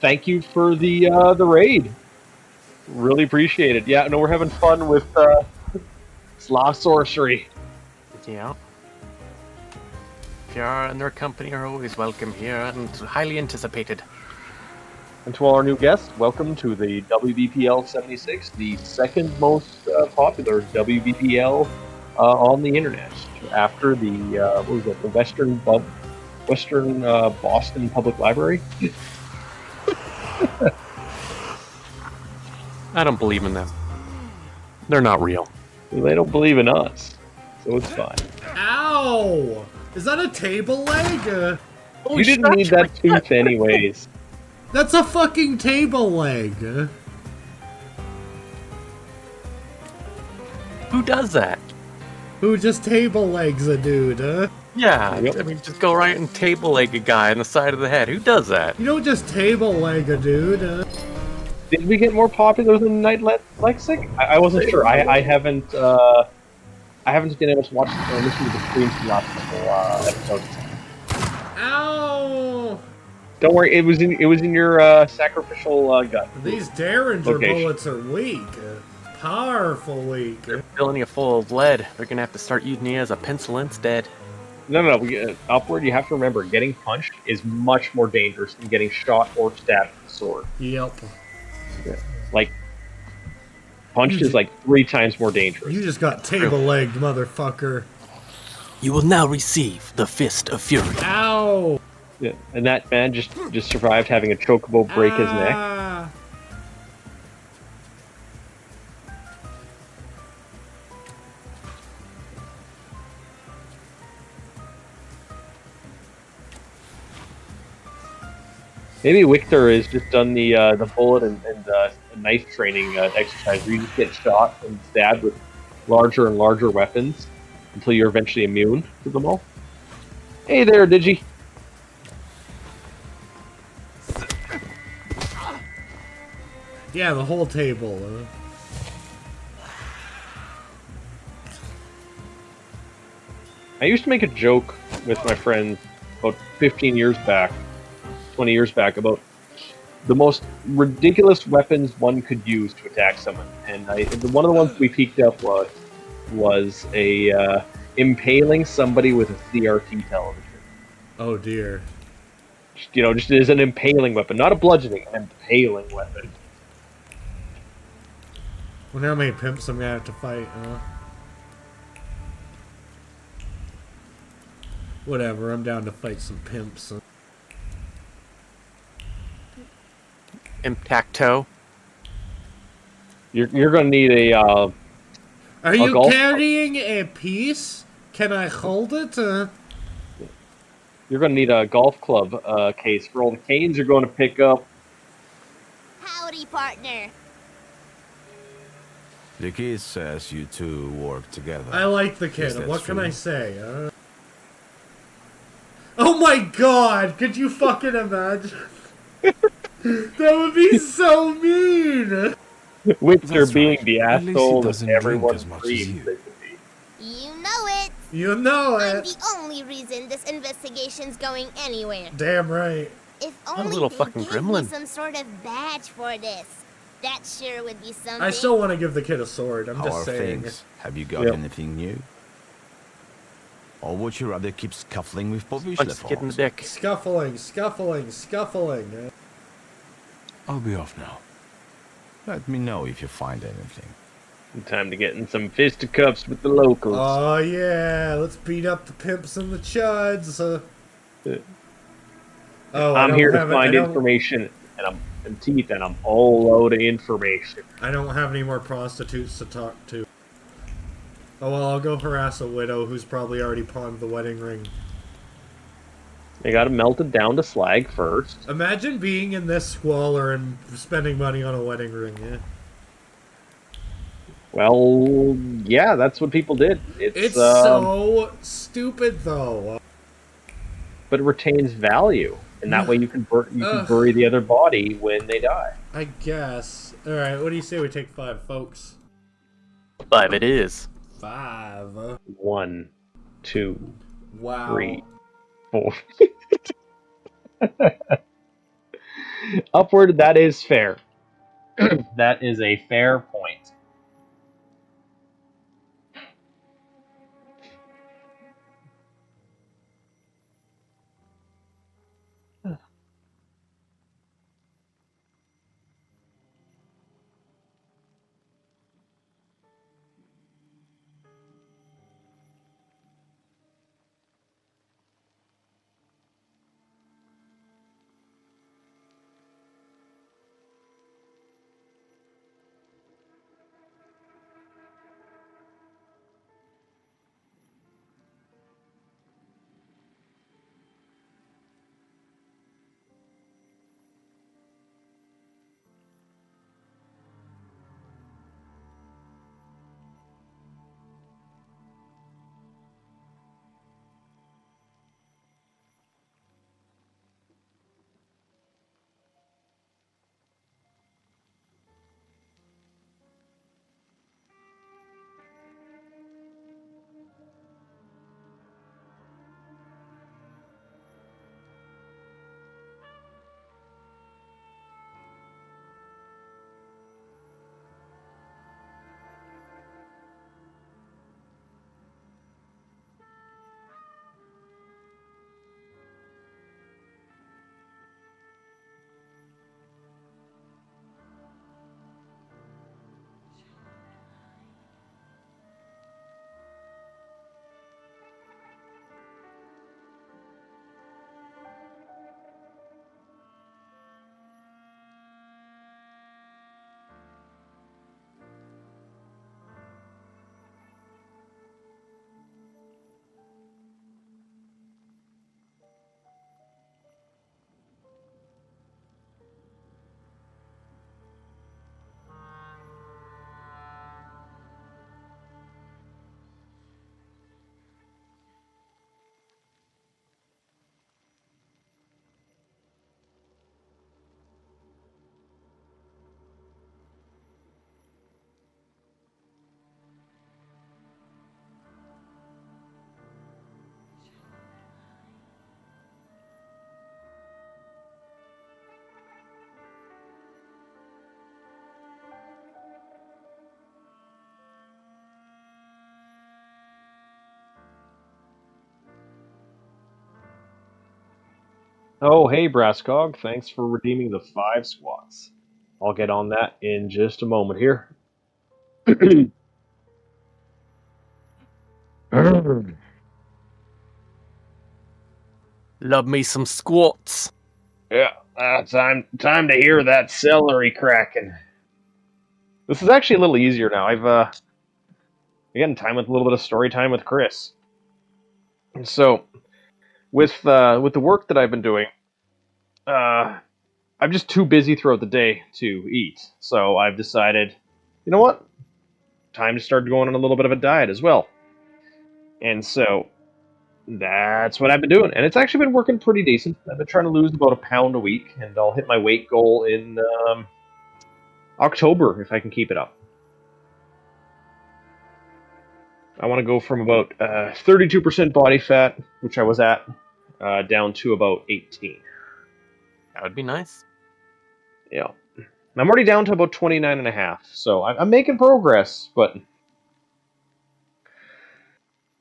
thank you for the raid. Really appreciate it. Yeah, no, we're having fun with Slav sorcery. Yeah. Fiara and their company are always welcome here and highly anticipated. And to all our new guests, welcome to the WBPL 76, the second most popular WBPL on the internet, after the what was it, the Western Boston Public Library. I don't believe in them. They're not real. They don't believe in us, so it's fine. Ow! Is that a table leg? You didn't need that tooth anyways. That's a fucking table leg. Who does that? Who just table legs a dude, huh? Yeah, I mean, just go right and table leg a guy on the side of the head. Who does that? You don't just table leg a dude, Did we get more popular than Night Lexic? I wasn't sure. I haven't been able to watch or listen to the streams from the last couple episodes. Ow! Don't worry, it was in your sacrificial gut. These Derringer location. bullets are weak. Powerful weak. They're filling you full of lead. They're gonna have to start using you as a pencil instead. No. Upward, you have to remember, getting punched is much more dangerous than getting shot or stabbed with a sword. Yep. Yeah. Like, punched is like 3 times more dangerous. You just got table-legged, motherfucker. You will now receive the Fist of Fury. Ow! Yeah. And that man just survived having a chocobo break his neck. Maybe Victor has just done the bullet and knife training exercise where you just get shot and stabbed with larger and larger weapons until you're eventually immune to them all. Hey there, Digi. Yeah, the whole table. I used to make a joke with my friends about 15 years back, 20 years back, about the most ridiculous weapons one could use to attack someone. And one of the ones we peeked up was a impaling somebody with a CRT television. Oh dear. Just as an impaling weapon, not a bludgeoning, an impaling weapon. Wonder how many pimps I'm gonna have to fight, Whatever, I'm down to fight some pimps. Impacto. You're gonna need a. Are you carrying a piece? Can I hold it? You're gonna need a golf club case for all the canes you're going to pick up. Howdy, partner. The kid says you two work together. I like the kid. Is that What can true? I say? Oh my god! Could you fucking imagine? That would be so mean! Victor being the At least he asshole that doesn't drink everyone as much as dreams you. they could be. You know it. You know I'm it! the only reason this investigation's going anywhere. Damn right. If What a only little they fucking gave me gremlin. some sort of badge for this. That sure would be something. I still want to give the kid a sword. I'm How just are saying. things? Have you got Yep. anything new? Or would you rather keep scuffling with Punch provisional the kid in the forms? dick. Scuffling, scuffling, scuffling. I'll be off now. Let me know if you find anything. Time to get in some fisticuffs with the locals. Oh yeah, let's beat up the pimps and the chuds. Oh, I'm here to find information, and teeth, and I'm all out of information. I don't have any more prostitutes to talk to. Oh well, I'll go harass a widow who's probably already pawned the wedding ring. They gotta melt it down to slag first. Imagine being in this squalor and spending money on a wedding ring, yeah? Well, yeah, that's what people did. It's so stupid, though. But it retains value, and that way you can bury the other body when they die. I guess. All right, what do you say we take 5, folks? 5 it is. 5. 1, 2, Wow. 3, 4. Upward, that is fair. That is a fair point. Oh, hey, Brasscog. Thanks for redeeming the 5 squats. I'll get on that in just a moment here. Love me some squats. Yeah, time to hear that celery cracking. This is actually a little easier now. Again, time with a little bit of story time with Chris. So, with the work that I've been doing, I'm just too busy throughout the day to eat. So I've decided, you know what? Time to start going on a little bit of a diet as well. And so that's what I've been doing, and it's actually been working pretty decent. I've been trying to lose about a pound a week, and I'll hit my weight goal in October if I can keep it up. I want to go from about 32% body fat, which I was at, down to about 18. That would be nice. Yeah. I'm already down to about 29 and a half, so I'm making progress, but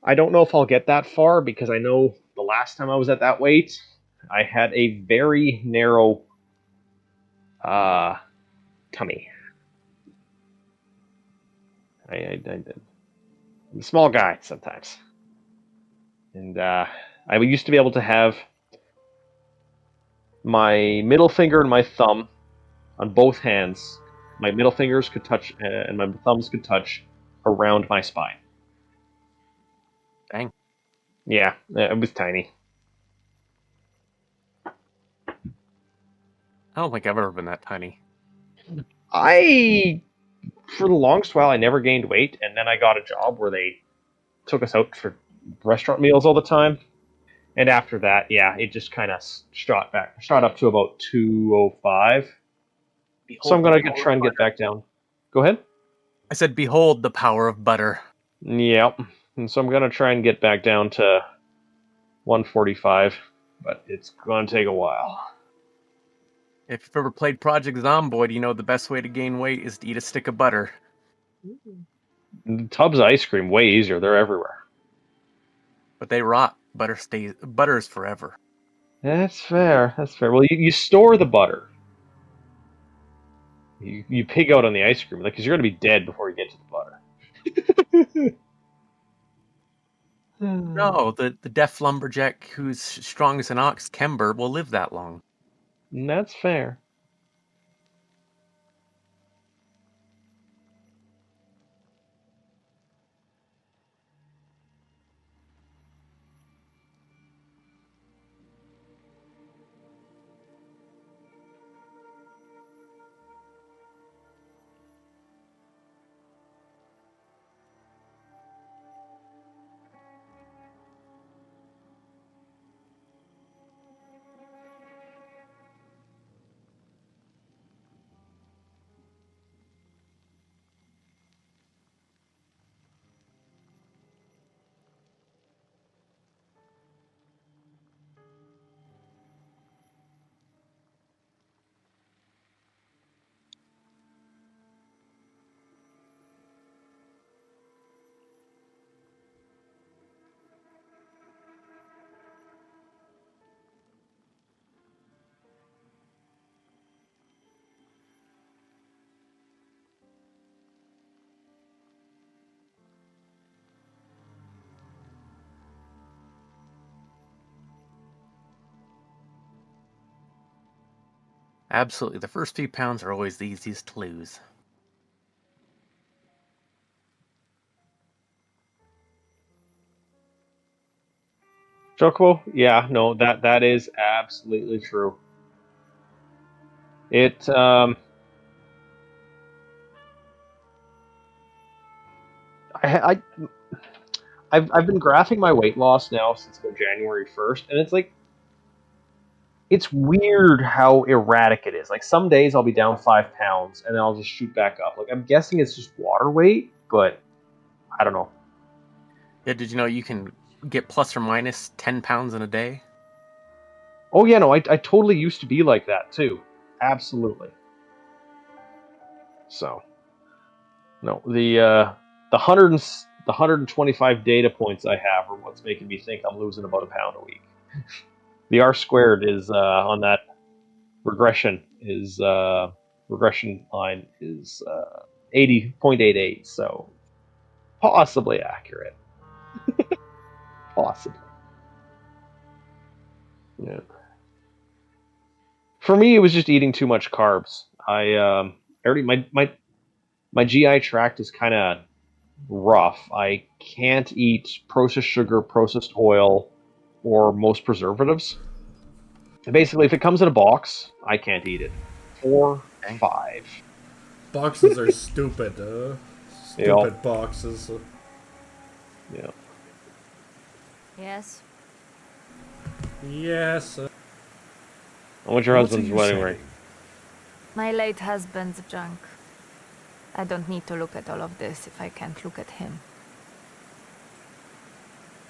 I don't know if I'll get that far because I know the last time I was at that weight, I had a very narrow tummy. I'm a small guy sometimes. And I used to be able to have my middle finger and my thumb on both hands. My middle fingers could touch and my thumbs could touch around my spine. Dang. Yeah, it was tiny. I don't think I've ever been that tiny. I for the longest while, I never gained weight, and then I got a job where they took us out for restaurant meals all the time. And after that, yeah, it just kind of shot up to about 205. So I'm gonna try and get back down. Go ahead. I said, behold the power of butter. Yep. And so I'm gonna try and get back down to 145, but it's gonna take a while. If you've ever played Project Zomboid, you know the best way to gain weight is to eat a stick of butter. Tubs of ice cream, way easier. They're everywhere. But they rot. Butter is forever. That's fair. That's fair. Well, you store the butter. You pig out on the ice cream, because you're gonna be dead before you get to the butter. No, the deaf lumberjack who's strong as an ox, Kember, will live that long. That's fair. Absolutely. The first few pounds are always the easiest to lose. Chocobo? Yeah, no, that is absolutely true. I've been graphing my weight loss now since about January 1st, and it's weird how erratic it is. Like some days I'll be down 5 pounds and then I'll just shoot back up. Like I'm guessing it's just water weight, but I don't know. Yeah, did you know you can get plus or minus 10 pounds in a day? Oh yeah, no, I totally used to be like that too. Absolutely. So, no, the 125 data points I have are what's making me think I'm losing about a pound a week. The R squared is on that regression line is 80.88, so possibly accurate. Possibly. Yeah. For me, it was just eating too much carbs. I already my GI tract is kind of rough. I can't eat processed sugar, processed oil, or most preservatives. And basically, if it comes in a box, I can't eat it. 4, 5. Boxes are stupid. Stupid Yep. boxes. Yeah. Yes. Yes. I want your husband's wedding ring. My late husband's junk. I don't need to look at all of this if I can't look at him.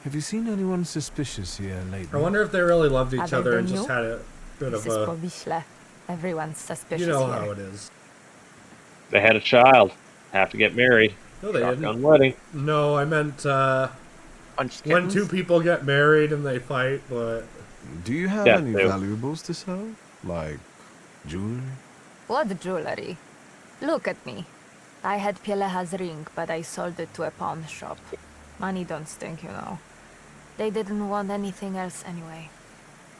Have you seen anyone suspicious here lately? I wonder if they really loved each Other other than and just you? had a bit This of is a... Powiśle. Everyone's suspicious You know here. how it is. They had a child. Have to get married. No, they Shotgun didn't. wedding. No, I meant when two people get married and they fight, but... Do you have any valuables to sell? Like jewelry? What jewelry? Look at me. I had Pieleha's ring, but I sold it to a pawn shop. Money don't stink, you know. They didn't want anything else anyway.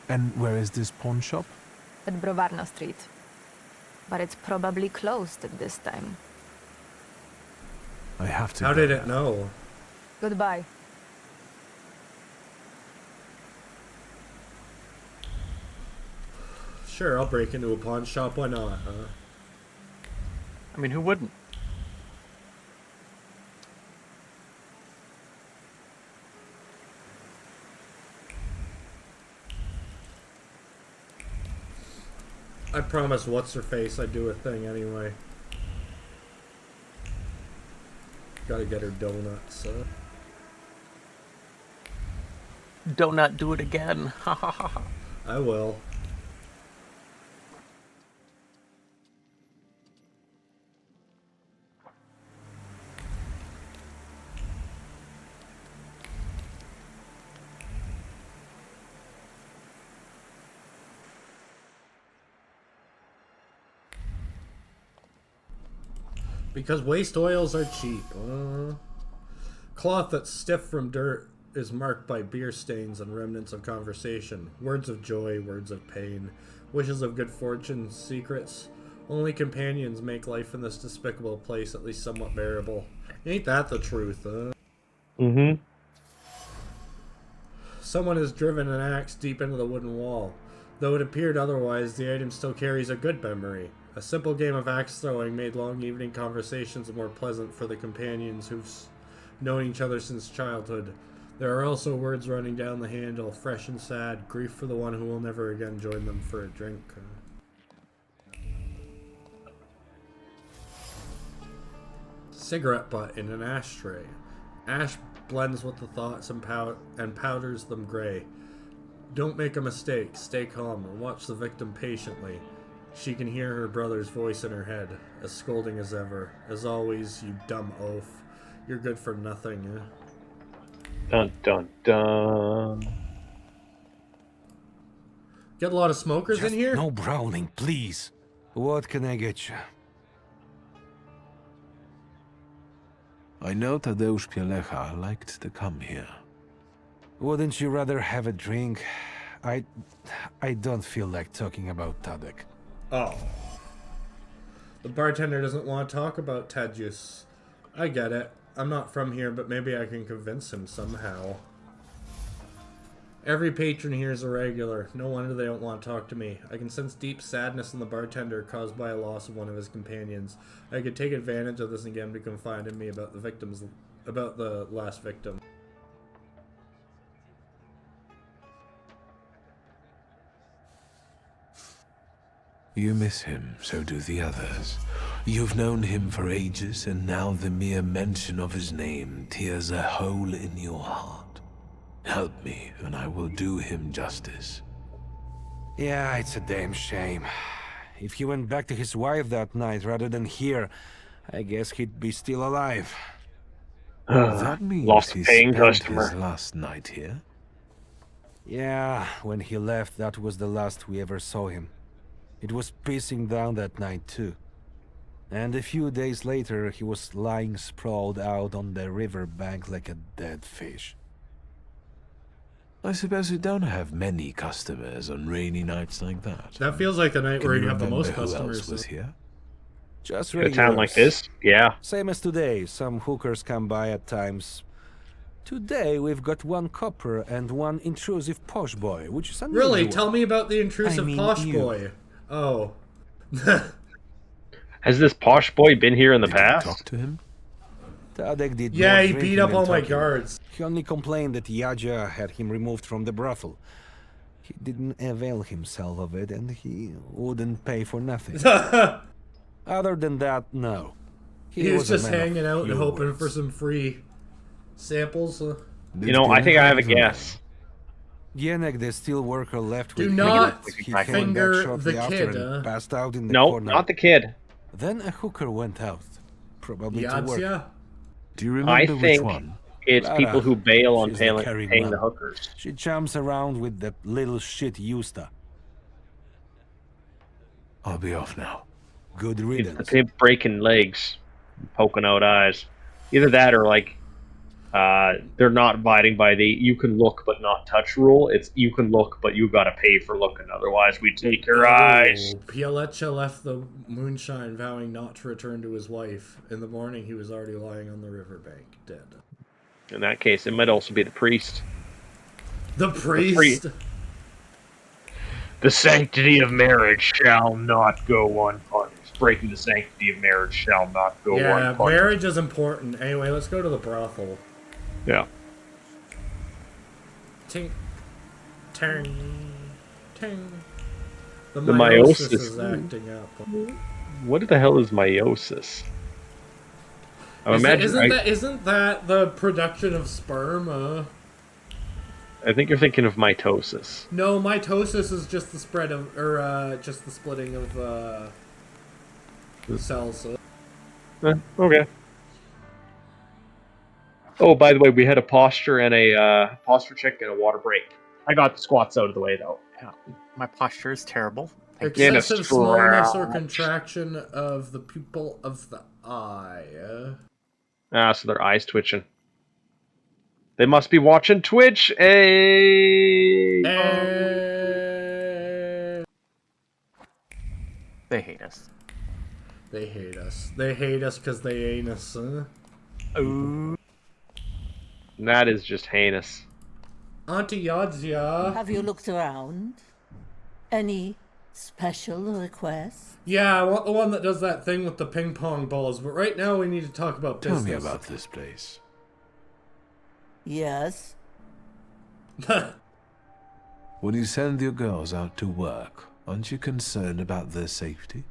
And where is this pawn shop? At Browarno Street. But it's probably closed at this time. I have to. How did it know? Goodbye. Sure, I'll break into a pawn shop. Why not? I mean, who wouldn't? I promised what's-her-face I'd do a thing anyway. Gotta get her donuts. Donut, do it again. Ha ha ha ha. I will. Because waste oils are cheap. Cloth that's stiff from dirt is marked by beer stains and remnants of conversation. Words of joy, words of pain, wishes of good fortune, secrets. Only companions make life in this despicable place at least somewhat bearable. Ain't that the truth, huh? Mm-hmm. Someone has driven an axe deep into the wooden wall. Though it appeared otherwise, the item still carries a good memory. A simple game of axe throwing made long evening conversations more pleasant for the companions who've known each other since childhood. There are also words running down the handle, fresh and sad, grief for the one who will never again join them for a drink. Cigarette butt in an ashtray. Ash blends with the thoughts and powders them gray. Don't make a mistake, stay calm, and watch the victim patiently. She can hear her brother's voice in her head, as scolding as ever. As always, you dumb oaf. You're good for nothing, eh? Dun dun dun. Get a lot of smokers Just in here? no brawling, please. What can I get you? I know Tadeusz Pielecha liked to come here. Wouldn't you rather have a drink? I don't feel like talking about Tadek. Oh. The bartender doesn't want to talk about Tadeusz. I get it. I'm not from here, but maybe I can convince him somehow. Every patron here is a regular. No wonder they don't want to talk to me. I can sense deep sadness in the bartender caused by a loss of one of his companions. I could take advantage of this and get him to confide in me about the last victim. You miss him, so do the others. You've known him for ages, and now the mere mention of his name tears a hole in your heart. Help me, and I will do him justice. Yeah, it's a damn shame. If he went back to his wife that night rather than here, I guess he'd be still alive. That means lost he paying spent customer. his last night here? Yeah, when he left, that was the last we ever saw him. It was pissing down that night too. And a few days later, he was lying sprawled out on the river bank like a dead fish. I suppose you don't have many customers on rainy nights like that. That feels like the night Can where you you have the most remember who customers. else was here? Just In a regulars. town like this? Yeah. Same as today. Some hookers come by at times. Today we've got one copper and one intrusive posh boy, which is unusual. Really? Tell me about the intrusive I mean posh you. boy. Oh. Has this posh boy been here in the past? Talk to him? Tadek did Yeah, more he drinking beat up than all my talking. guards. He only complained that Yadja had him removed from the brothel. He didn't avail himself of it, and he wouldn't pay for nothing. Other than that, no. He was a just man of hanging out and few hoping words. for some free samples. You know, I think I have a guess. Yenek, the steel worker, left Do with not him. He came finger back shortly the after kid, and passed out in the No, corner. not the kid. Then a hooker went out, probably to work. Yadzia? Do you I remember which think one? it's Clara. people who bail on She's paying the carrying the one. hookers. She jumps around with that little shit Yusta. I'll be off now. Good It's riddance. the people breaking legs, poking out eyes. Either that or like they're not abiding by the you can look but not touch rule. It's you can look but you gotta pay for looking. Otherwise we take your eyes. Pialecha left the moonshine vowing not to return to his wife. In the morning he was already lying on the riverbank, dead. In that case, it might also be the priest. The priest? The sanctity of marriage shall not go unpunished. Breaking the sanctity of marriage shall not go Yeah, unpunished. marriage is important. Anyway, let's go to the brothel. Yeah. Ting. Ting. Ting. The The meiosis meiosis. is acting up. What the hell is meiosis? Isn't that the production of sperm? I think you're thinking of mitosis. No, mitosis is just the spread of, just the splitting of cells. Okay. Oh, by the way, we had a posture and a posture check and a water break. I got the squats out of the way though. Yeah, my posture is terrible. Excessive smallness or contraction of the pupil of the eye. So their eyes twitching. They must be watching Twitch. Hey. They hate us. They hate us. They hate us because they ain't us. Ooh. That is just heinous. Auntie Yadzia. Have you looked around? Any special requests? Yeah, I want the one that does that thing with the ping pong balls, but right now we need to talk about business. Tell me about this place. Yes. When you send your girls out to work, aren't you concerned about their safety?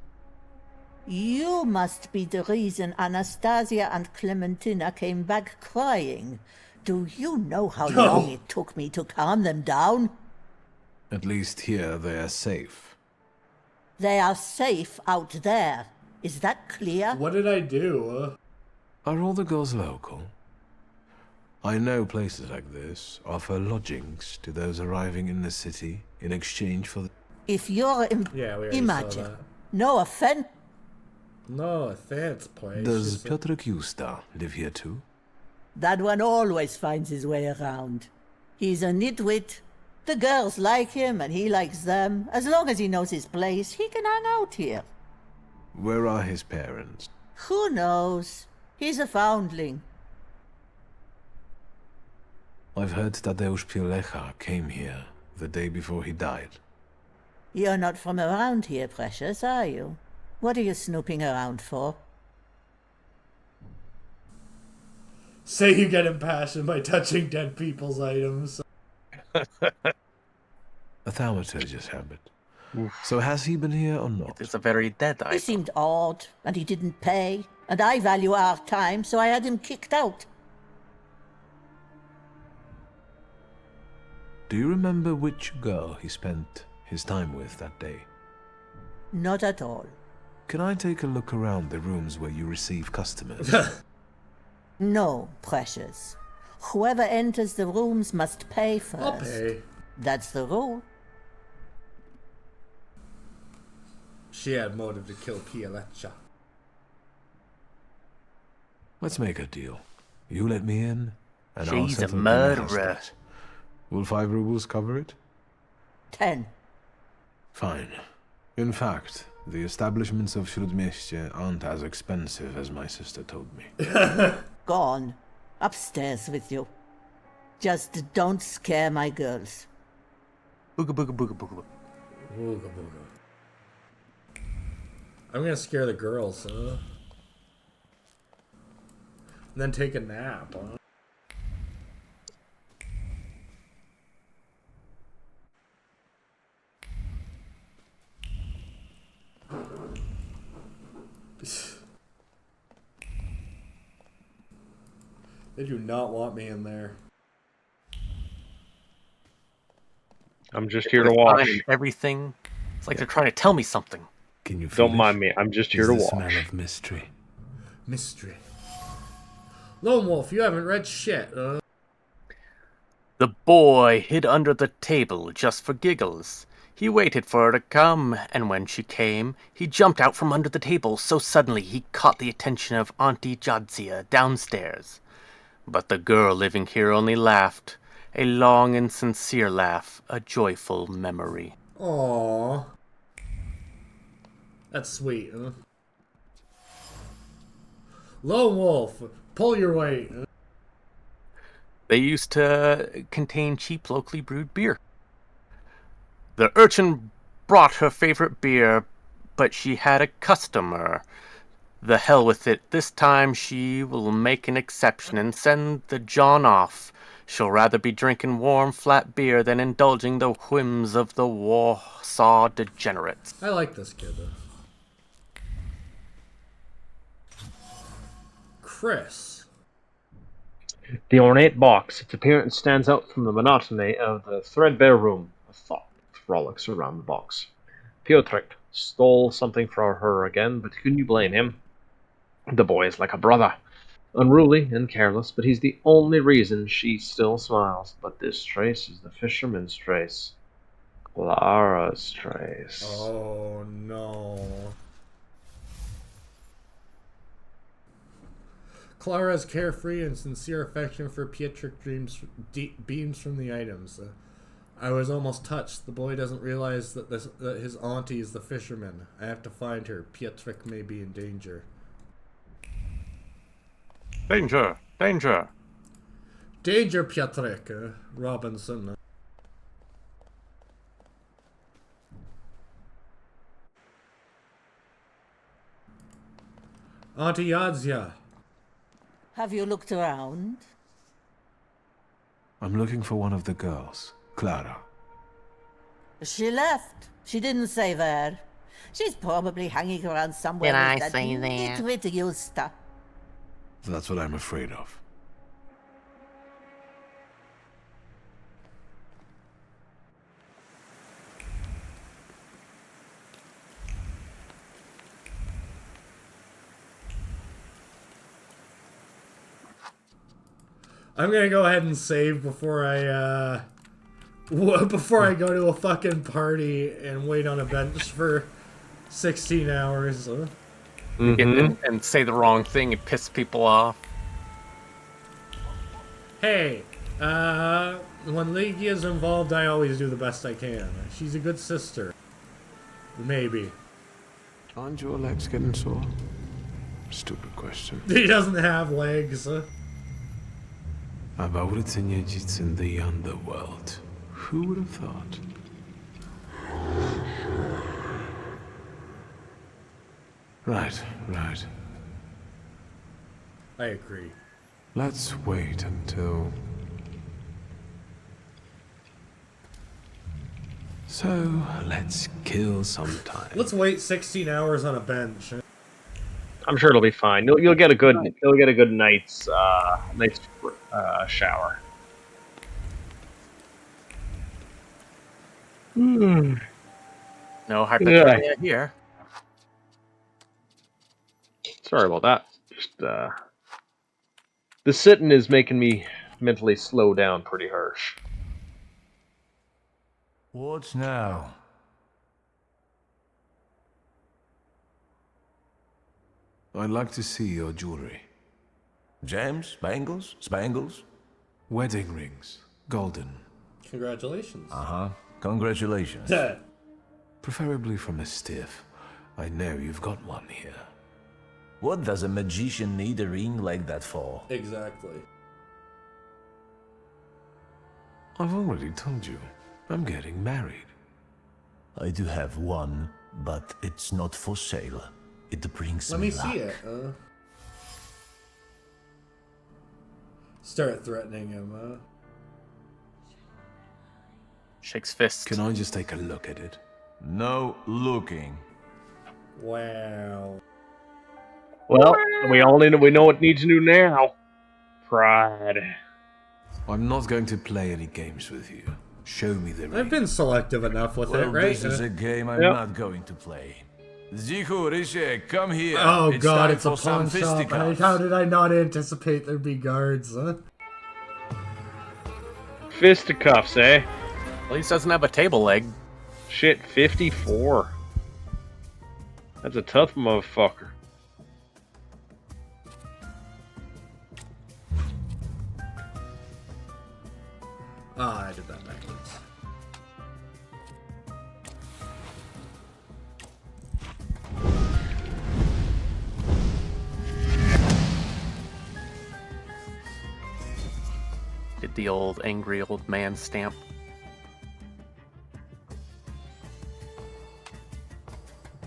You must be the reason Anastasia and Clementina came back crying. Do you know how long it took me to calm them down? At least here they are safe. They are safe out there. Is that clear? What did I do? Are all the girls local? I know places like this offer lodgings to those arriving in the city in exchange for the... If you're imagine, no offense. No offense, please. Does Piotr Kusta live here too? That one always finds his way around. He's a nitwit. The girls like him and he likes them. As long as he knows his place, he can hang out here. Where are his parents? Who knows? He's a foundling. I've heard Tadeusz Pielecha came here the day before he died. You're not from around here, Precious, are you? What are you snooping around for? Say you get impassioned by touching dead people's items. A thaumaturgist habit. So has he been here or not? It's a very dead item. He seemed odd, and he didn't pay. And I value our time, so I had him kicked out. Do you remember which girl he spent his time with that day? Not at all. Can I take a look around the rooms where you receive customers? No, Precious. Whoever enters the rooms must pay first. I'll pay. That's the rule. She had motive to kill Pielecha. Let's make a deal. You let me in, and I'll She's a settle the murderer. rest. Will 5 rubles cover it? 10. Fine. In fact, the establishments of Śródmieście aren't as expensive as my sister told me. Go on. Upstairs with you. Just don't scare my girls. Booga booga booga booga. Booga booga. I'm gonna scare the girls, huh? And then take a nap, huh? They do not want me in there. I'm just here to watch. Everything. It's like they're trying to tell me something. Can you feel Don't mind me. I'm just here to the watch. smell of mystery. Mystery. Lonewolf, you haven't read shit, huh? The boy hid under the table just for giggles. He waited for her to come, and when she came, he jumped out from under the table so suddenly he caught the attention of Auntie Jadzia downstairs. But the girl living here only laughed, a long and sincere laugh, a joyful memory. Aww. That's sweet, huh? Lone Wolf, pull your weight. Huh? They used to contain cheap locally brewed beer. The urchin brought her favorite beer, but she had a customer. The hell with it. This time she will make an exception and send the John off. She'll rather be drinking warm, flat beer than indulging the whims of the Warsaw degenerates. I like this kid, though. Chris. The ornate box. Its appearance stands out from the monotony of the threadbare room. A thought frolics around the box. Piotrek stole something from her again, but can you blame him? The boy is like a brother. Unruly and careless, but he's the only reason she still smiles. But this trace is the fisherman's trace. Clara's trace. Oh, no. Clara's carefree and sincere affection for Pietrek beams from the items. I was almost touched. The boy doesn't realize that his auntie is the fisherman. I have to find her. Pietrek may be in danger. Danger! Danger! Danger, Pietrek! Robinson. Auntie Yadzia. Have you looked around? I'm looking for one of the girls, Clara. She left. She didn't say where. She's probably hanging around somewhere Did I with that say that? nitwit Yusta. That's what I'm afraid of. I'm gonna go ahead and save before I go to a fucking party and wait on a bench for 16 hours. And say the wrong thing and piss people off. Hey, when Legia's involved, I always do the best I can. She's a good sister. Maybe. Aren't your legs getting sore? Stupid question. He doesn't have legs. About it's in the underworld. Who would have thought? Right. I agree. Let's wait until... So, let's kill some time. Let's wait 16 hours on a bench. I'm sure it'll be fine. You'll get a good night's shower. No hypothermia here. Sorry about that. Just the sitting is making me mentally slow down pretty harsh. What now? I'd like to see your jewelry. Gems? Bangles? Spangles? Wedding rings. Golden. Congratulations. Congratulations. Preferably from a stiff. I know you've got one here. What does a magician need a ring like that for? Exactly. I've already told you. I'm getting married. I do have one, but it's not for sale. It brings Let me me luck. see it. Start threatening him. Shakes fist. Can I just take a look at it? No looking. Wow. Well, we know what needs to do now. Pride. I'm not going to play any games with you. Show me the ring. I've been selective enough with it, right? This is a game I'm not going to play. Zichu, Rishek, come here. Oh god, time it's a for some pawn shop. fisticuffs. How did I not anticipate there'd be guards, huh? Fisticuffs, eh? At least doesn't have a table leg. Shit, 54. That's a tough motherfucker. Ah, I did that backwards. Did the old angry old man stamp.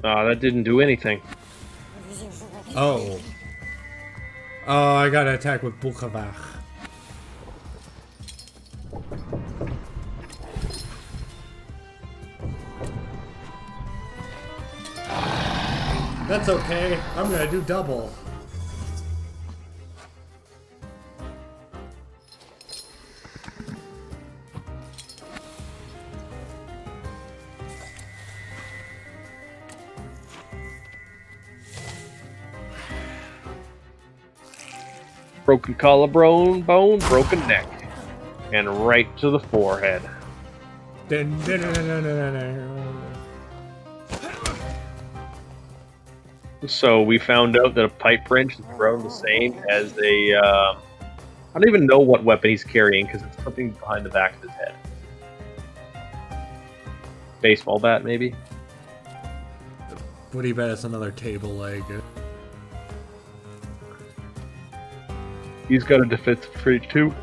That didn't do anything. Oh. Oh, I got to attack with Bukavach. That's okay. I'm gonna do double. Broken collarbone, broken neck. And right to the forehead. So we found out that a pipe wrench is thrown the same as a... I don't even know what weapon he's carrying because it's something behind the back of his head. Baseball bat, maybe? What do you bet it's another table leg? He's got a defensive trait too.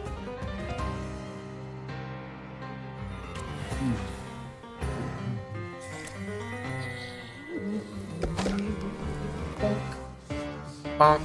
Bonk.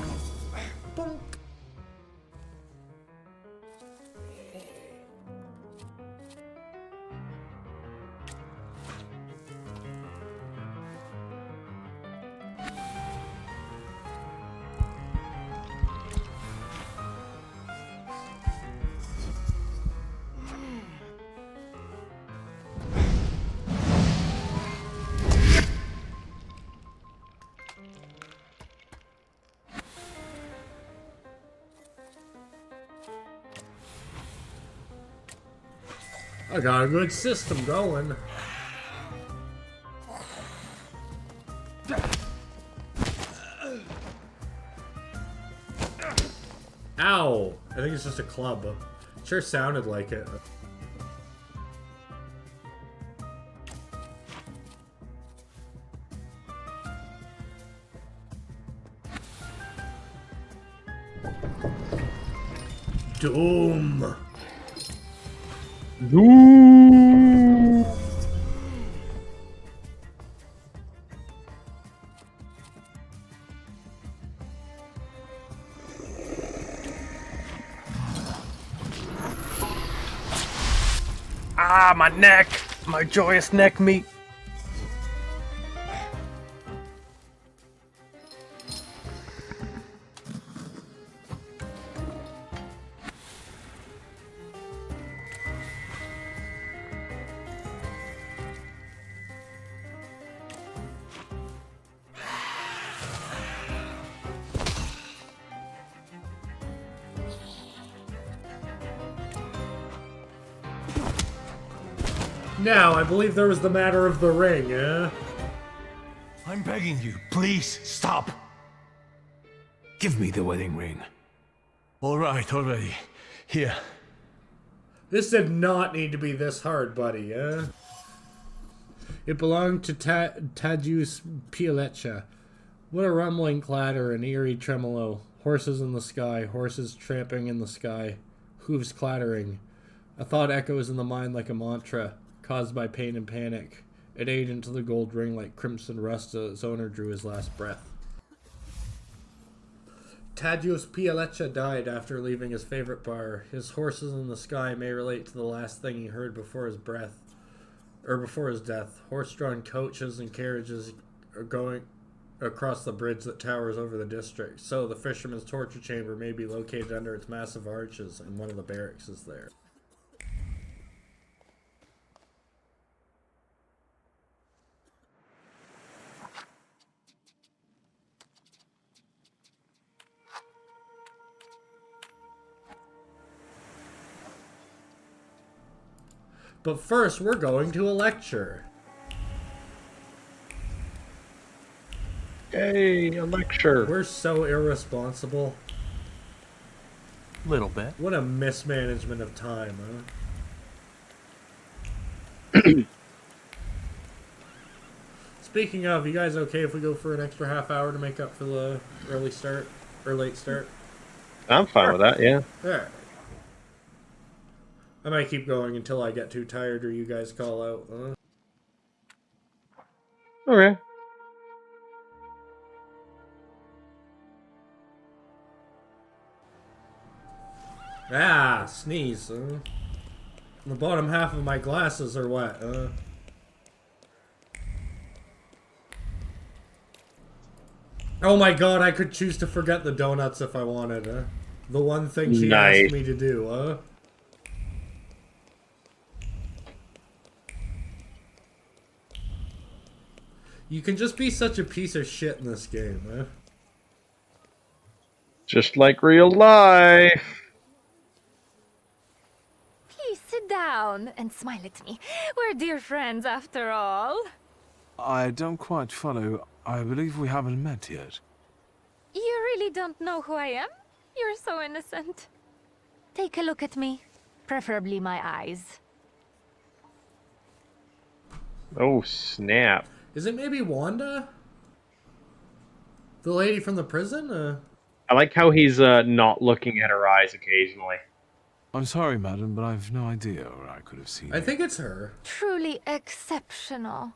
I got a good system going. Ow! I think it's just a club. Sure sounded like it. Doom! Doom! Ah, my neck! My joyous neck meat! Now, I believe there was the matter of the ring, eh? I'm begging you, please, stop. Give me the wedding ring. Alright, already. Here. This did not need to be this hard, buddy, eh? It belonged to Tadeusz Pialecha. What a rumbling clatter, an eerie tremolo. Horses in the sky, horses tramping in the sky, hooves clattering. A thought echoes in the mind like a mantra, caused by pain and panic. It ate into the gold ring like crimson rust as its owner drew his last breath. Tadeusz Pialecha died after leaving his favorite bar. His horses in the sky may relate to the last thing he heard before his death. Horse-drawn coaches and carriages are going across the bridge that towers over the district. So the fisherman's torture chamber may be located under its massive arches, and one of the barracks is there. But first, we're going to a lecture. Yay, a lecture. We're so irresponsible. Little bit. What a mismanagement of time, huh? Speaking of, you guys okay if we go for an extra half hour to make up for the early start or late start? I'm fine with that, yeah. Alright. I might keep going until I get too tired or you guys call out. Okay. Ah, sneeze. The bottom half of my glasses are wet. Oh my god, I could choose to forget the donuts if I wanted, huh? The one thing she asked me to do, huh? You can just be such a piece of shit in this game, huh? Just like real life. Please sit down and smile at me. We're dear friends after all. I don't quite follow. I believe we haven't met yet. You really don't know who I am? You're so innocent. Take a look at me. Preferably my eyes. Oh, snap. Is it maybe Wanda? The lady from the prison? I like how he's not looking at her eyes occasionally. I'm sorry, madam, but I've no idea where I could have seen I you. think it's her. Truly exceptional.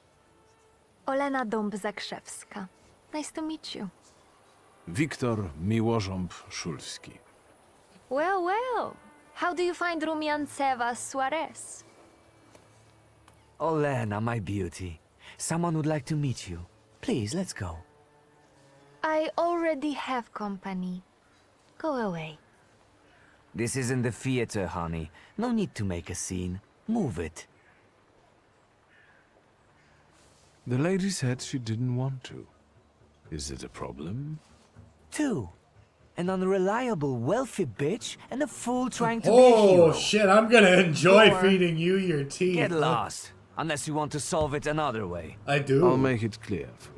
Olena Dąb-Zakrzewska. Nice to meet you. Wiktor Miłoszomb-Szulski. Well, well. How do you find Rumiancewa Suarez? Olena, my beauty. Someone would like to meet you. Please, let's go. I already have company. Go away. This isn't the theater, honey. No need to make a scene. Move it. The lady said she didn't want to. Is it a problem? 2. An unreliable, wealthy bitch and a fool trying to be a hero. Oh shit, I'm gonna enjoy Or feeding you your teeth. Get lost. Unless you want to solve it another way. I do. I'll make it clear for you.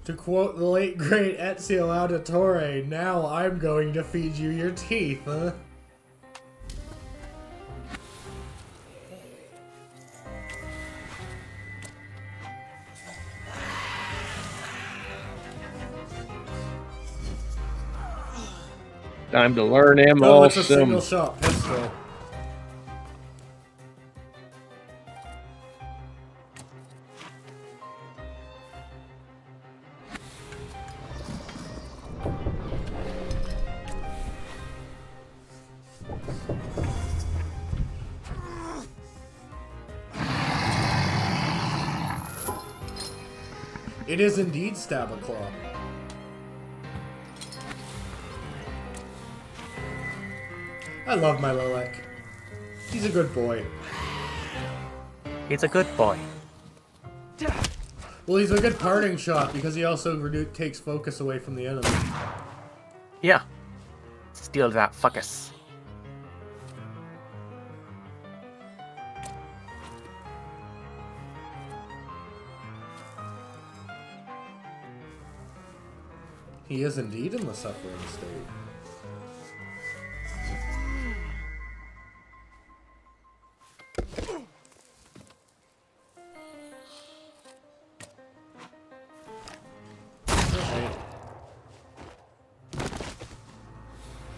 To quote the late great Ezio Auditore, now I'm going to feed you your teeth, huh? Time to learn him Oh, all it's a single some. shot pistol. It is indeed Stab-A-Claw. I love my Lilek. He's a good boy. He's a good boy. Well, he's a good parting shot because he also takes focus away from the enemy. Yeah. Steal that focus. He is indeed in the suffering state.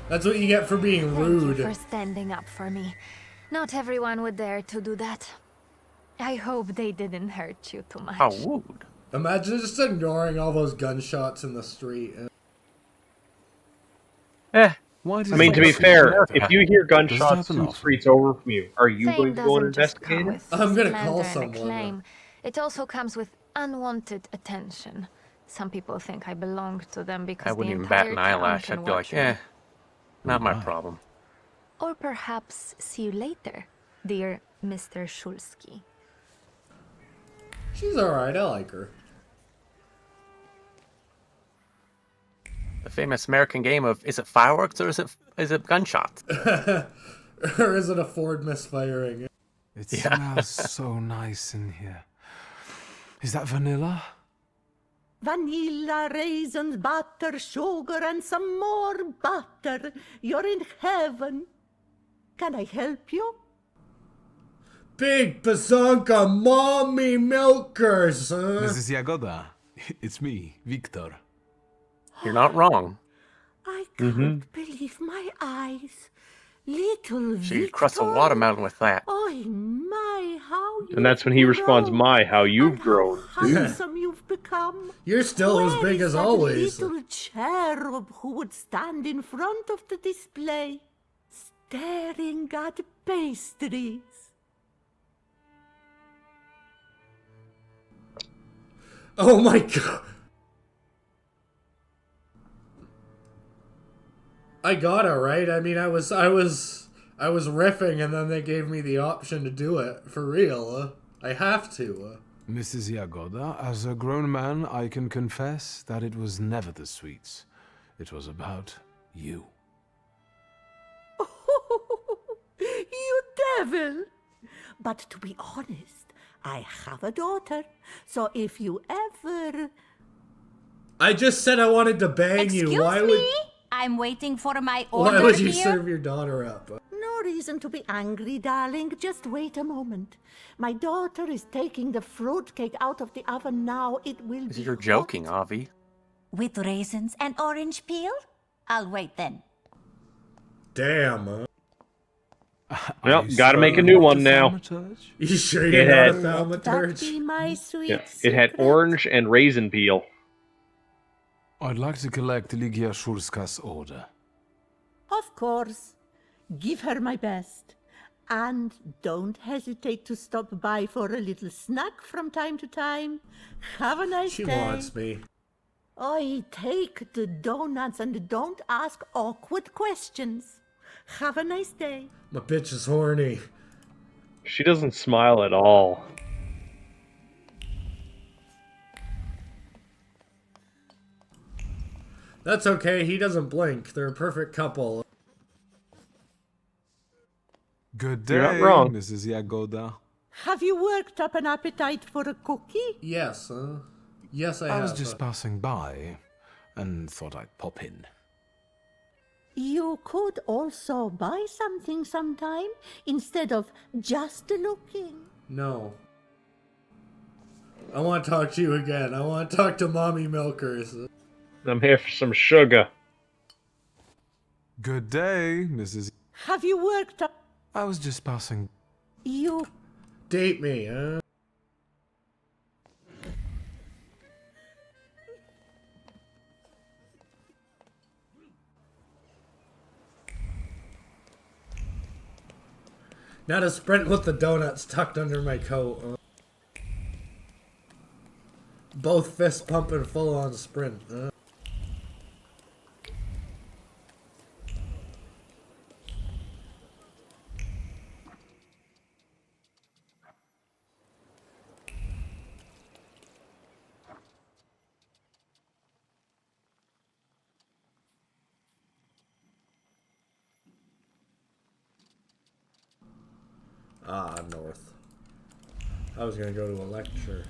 That's what you get for being rude. Thank you for standing up for me. Not everyone would dare to do that. I hope they didn't hurt you too much. How rude. Imagine just ignoring all those gunshots in the street. I mean, to be fair, if you hear gunshots 2 streets over from you, are you Fame going to go and doesn't just investigate come it? with I'm gonna splendor call and someone. acclaim. It also comes with unwanted attention. Some people think I belong to them because I wouldn't the even bat entire an town eyelash. can I'd be watch like, me. not my problem. Or perhaps see you later, dear Mr. Szulski. She's alright, I like her. The famous American game of, is it fireworks or is it gunshots? Or is it a Ford misfiring? It smells so nice in here. Is that vanilla? Vanilla, raisins, butter, sugar, and some more butter. You're in heaven. Can I help you? Big Bazonka mommy milkers, huh? Mrs. Jagoda, it's me, Wiktor. You're not wrong. I can't believe my eyes. Little She Victor. crushed a watermelon with that. Oh my, how And that's when he responds, "My, how you've grown." handsome you've become. You're still as Where big is as that always. little cherub who would stand in front of the display? staring at pastries. Oh my god! I got it, right? I mean, I was riffing, and then they gave me the option to do it for real. I have to. Mrs. Yagoda, as a grown man, I can confess that it was never the sweets. It was about you. You devil! But to be honest, I have a daughter, so if you ever... I just said I wanted to bang Excuse you. Why me? would... I'm waiting for my order Why would you here. serve your daughter up? No reason to be angry, darling. Just wait a moment. My daughter is taking the fruitcake out of the oven now. It will be You're joking, Avi. With raisins and orange peel? I'll wait then. Damn. Well, gotta make a new one now. You sure you're not a thaumaturge? That be my sweet Yeah, it had orange and raisin peel. I'd like to collect Ligia Shulska's order. Of course. Give her my best. And don't hesitate to stop by for a little snack from time to time. Have a nice She day. wants me. I take the donuts and don't ask awkward questions. Have a nice day. My bitch is horny. She doesn't smile at all. That's okay, he doesn't blink. They're a perfect couple. Good day, You're not wrong. Mrs. Yagoda. Have you worked up an appetite for a cookie? Yes, yes I have. I was just passing by and thought I'd pop in. You could also buy something sometime instead of just looking. No. I want to talk to you again. I want to talk to Mommy Milkers. I'm here for some sugar. Good day, Mrs. Have you worked up... I was just passing. You... Date me, huh? Now to sprint with the donuts tucked under my coat. Both fists pumping full on sprint. North. I was gonna go to a lecture.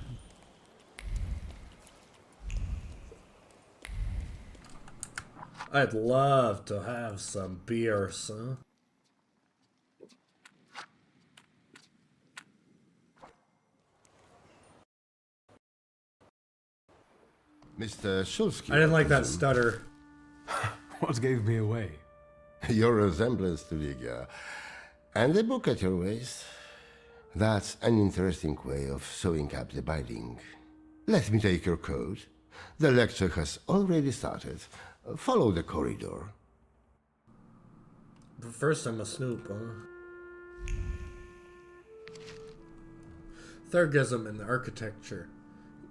I'd love to have some beer, son. Mr. Shulsky. I didn't like that stutter. What gave me away? Your resemblance to Ligia. And the book at your waist. That's an interesting way of sewing up the binding. Let me take your coat. The lecture has already started. Follow the corridor. But first I'm a snoop, huh? Turgism in the architecture.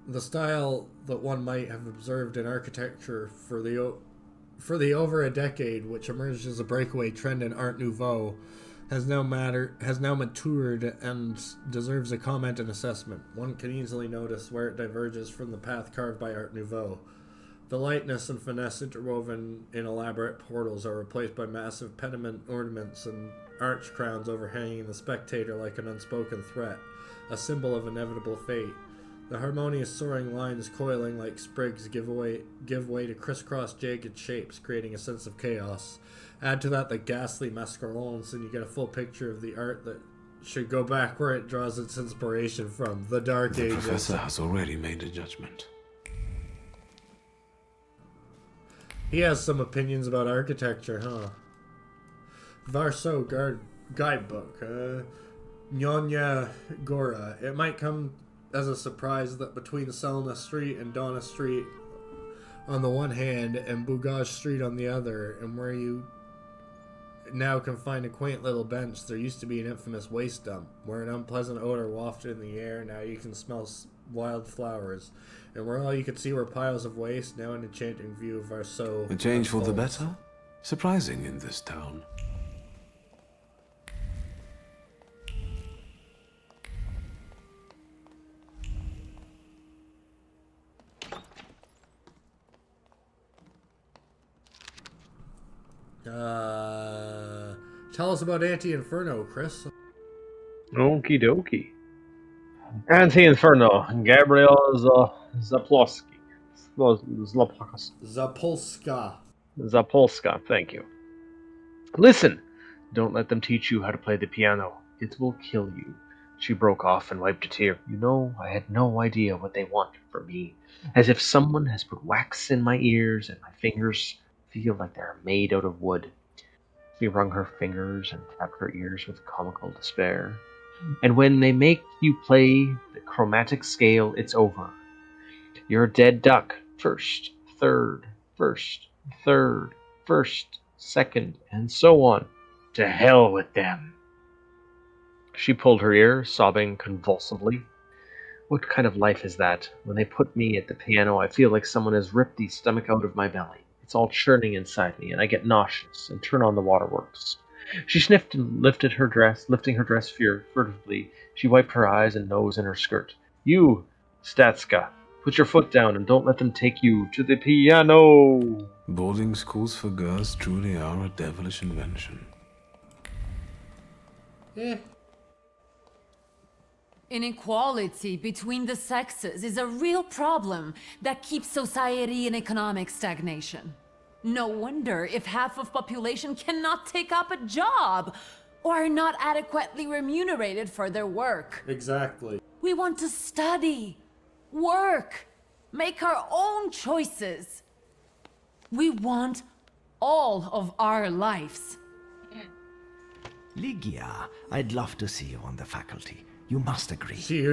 The style that one might have observed in architecture for the over a decade, which emerged as a breakaway trend in Art Nouveau, has now matured and deserves a comment and assessment. One can easily notice where it diverges from the path carved by Art Nouveau. The lightness and finesse interwoven in elaborate portals are replaced by massive pediment ornaments and arch crowns overhanging the spectator like an unspoken threat, a symbol of inevitable fate. The harmonious soaring lines coiling like sprigs give way to crisscross jagged shapes, creating a sense of chaos. Add to that the ghastly mascarons, and you get a full picture of the art that should go back where it draws its inspiration from, the Dark The Ages. professor has already made a judgment. He has some opinions about architecture, huh? Varso Guidebook, Nyonya Gora. It might come as a surprise that between Selna Street and Donna Street on the one hand and Bugaj Street on the other, and where you now can find a quaint little bench, there used to be an infamous waste dump, where an unpleasant odor wafted in the air. Now you can smell wild flowers. And where all you could see were piles of waste, now an enchanting view of our so... A change for the unfolds. better? Surprising in this town. Tell us about Anti-Inferno, Chris. Okie dokie. Anti-Inferno, Gabriel Zaplowski. Zapolska. Zapolska, thank you. Listen! Don't let them teach you how to play the piano. It will kill you. She broke off and wiped a tear. You know, I had no idea what they wanted from me. As if someone has put wax in my ears and my fingers feel like they're made out of wood. She wrung her fingers and tapped her ears with comical despair. And when they make you play the chromatic scale, it's over. You're a dead duck. First, third, first, third, first, second, and so on. To hell with them. She pulled her ear, sobbing convulsively. What kind of life is that? When they put me at the piano, I feel like someone has ripped the stomach out of my belly. It's all churning inside me, and I get nauseous and turn on the waterworks. She sniffed and lifting her dress furtively. She wiped her eyes and nose in her skirt. You, Statska, put your foot down and don't let them take you to the piano. Boarding schools for girls truly are a devilish invention. Eh. Inequality between the sexes is a real problem that keeps society in economic stagnation. No wonder if half of population cannot take up a job or are not adequately remunerated for their work. Exactly. We want to study, work, make our own choices. We want all of our lives. Lygia, I'd love to see you on the faculty. You must agree. She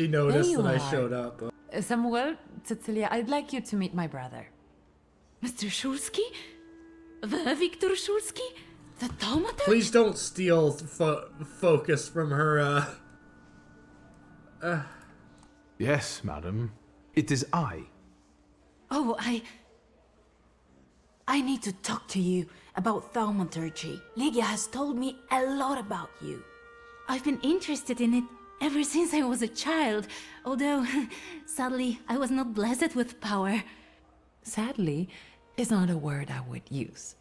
noticed that I showed up. Samuel, Cecilia, I'd like you to meet my brother. Mr. Szulski? Victor Szulski? The Trauma-Turgist? Please don't steal focus from her, Yes, madam. It is I. Oh, I need to talk to you about thaumaturgy. Lygia has told me a lot about you. I've been interested in it ever since I was a child, although, sadly, I was not blessed with power. Sadly is not a word I would use.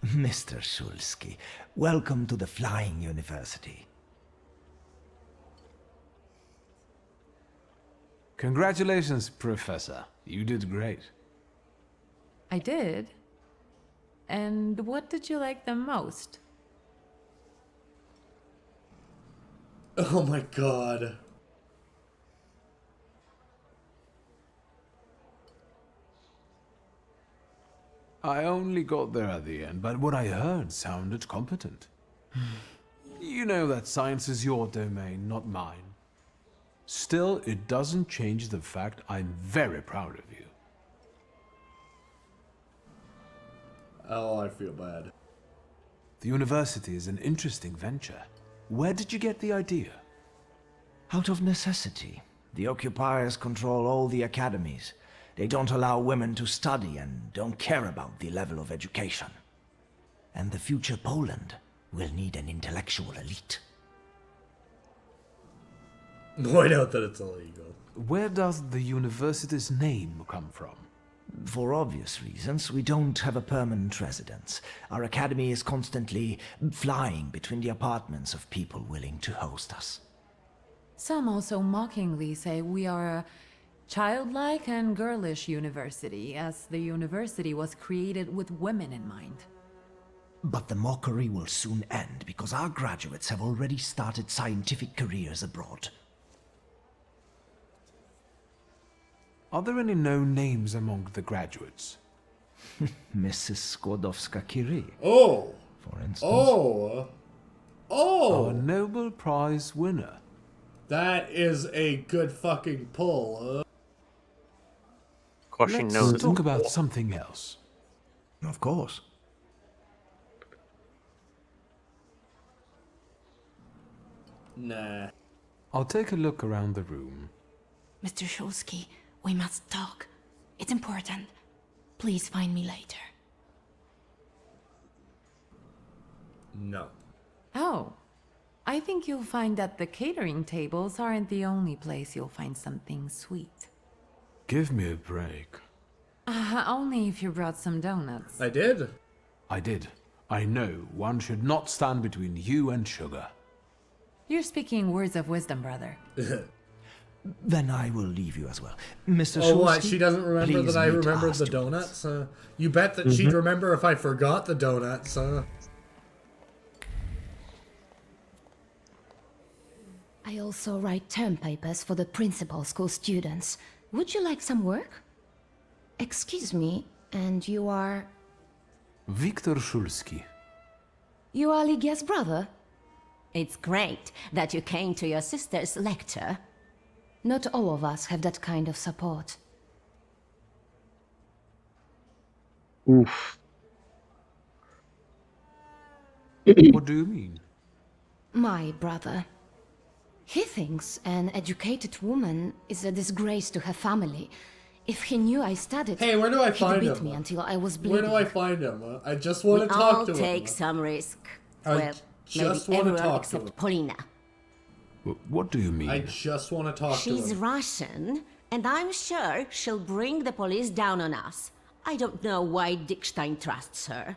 Mr. Szulski, welcome to the Flying University. Congratulations, Professor. You did great. I did? And what did you like the most? Oh my god. I only got there at the end, but what I heard sounded competent. You know that science is your domain, not mine. Still, it doesn't change the fact I'm very proud of you. Oh, I feel bad. The university is an interesting venture. Where did you get the idea? Out of necessity. The occupiers control all the academies. They don't allow women to study and don't care about the level of education. And the future Poland will need an intellectual elite. Point out that it's illegal. Where does the university's name come from? For obvious reasons, we don't have a permanent residence. Our academy is constantly flying between the apartments of people willing to host us. Some also mockingly say we are a childlike and girlish university, as the university was created with women in mind. But the mockery will soon end because our graduates have already started scientific careers abroad. Are there any known names among the graduates? Mrs. Skłodowska-Curie. Oh! For instance. Oh! Oh! Our Nobel Prize winner. That is a good fucking pull. Let's talk about something else. Of course. Nah. I'll take a look around the room. Mr. Shulsky, we must talk. It's important. Please find me later. No. Oh, I think you'll find that the catering tables aren't the only place you'll find something sweet. Give me a break. Only if you brought some donuts. I did. I did. I know one should not stand between you and sugar. You're speaking words of wisdom, brother. Then I will leave you as well. Mr. Oh, what? Shulsky, She doesn't remember please that I meet remembered the afterwards. donuts? You bet that she'd remember if I forgot the donuts, I also write term papers for the principal school students. Would you like some work? Excuse me, and you are... Viktor Shulsky. You are Lygia's brother? It's great that you came to your sister's lecture. Not all of us have that kind of support. Oof. What do you mean? My brother. He thinks an educated woman is a disgrace to her family. If he knew I studied, Hey, where do I he'd find beat him? me until I was bleeding. Where do I find him? I just We want to talk all to him. take some risk. I Well, just maybe wanna everyone talk to him. except Polina. What do you mean? I just want to talk to She's him. Russian, and I'm sure she'll bring the police down on us. I don't know why Dickstein trusts her.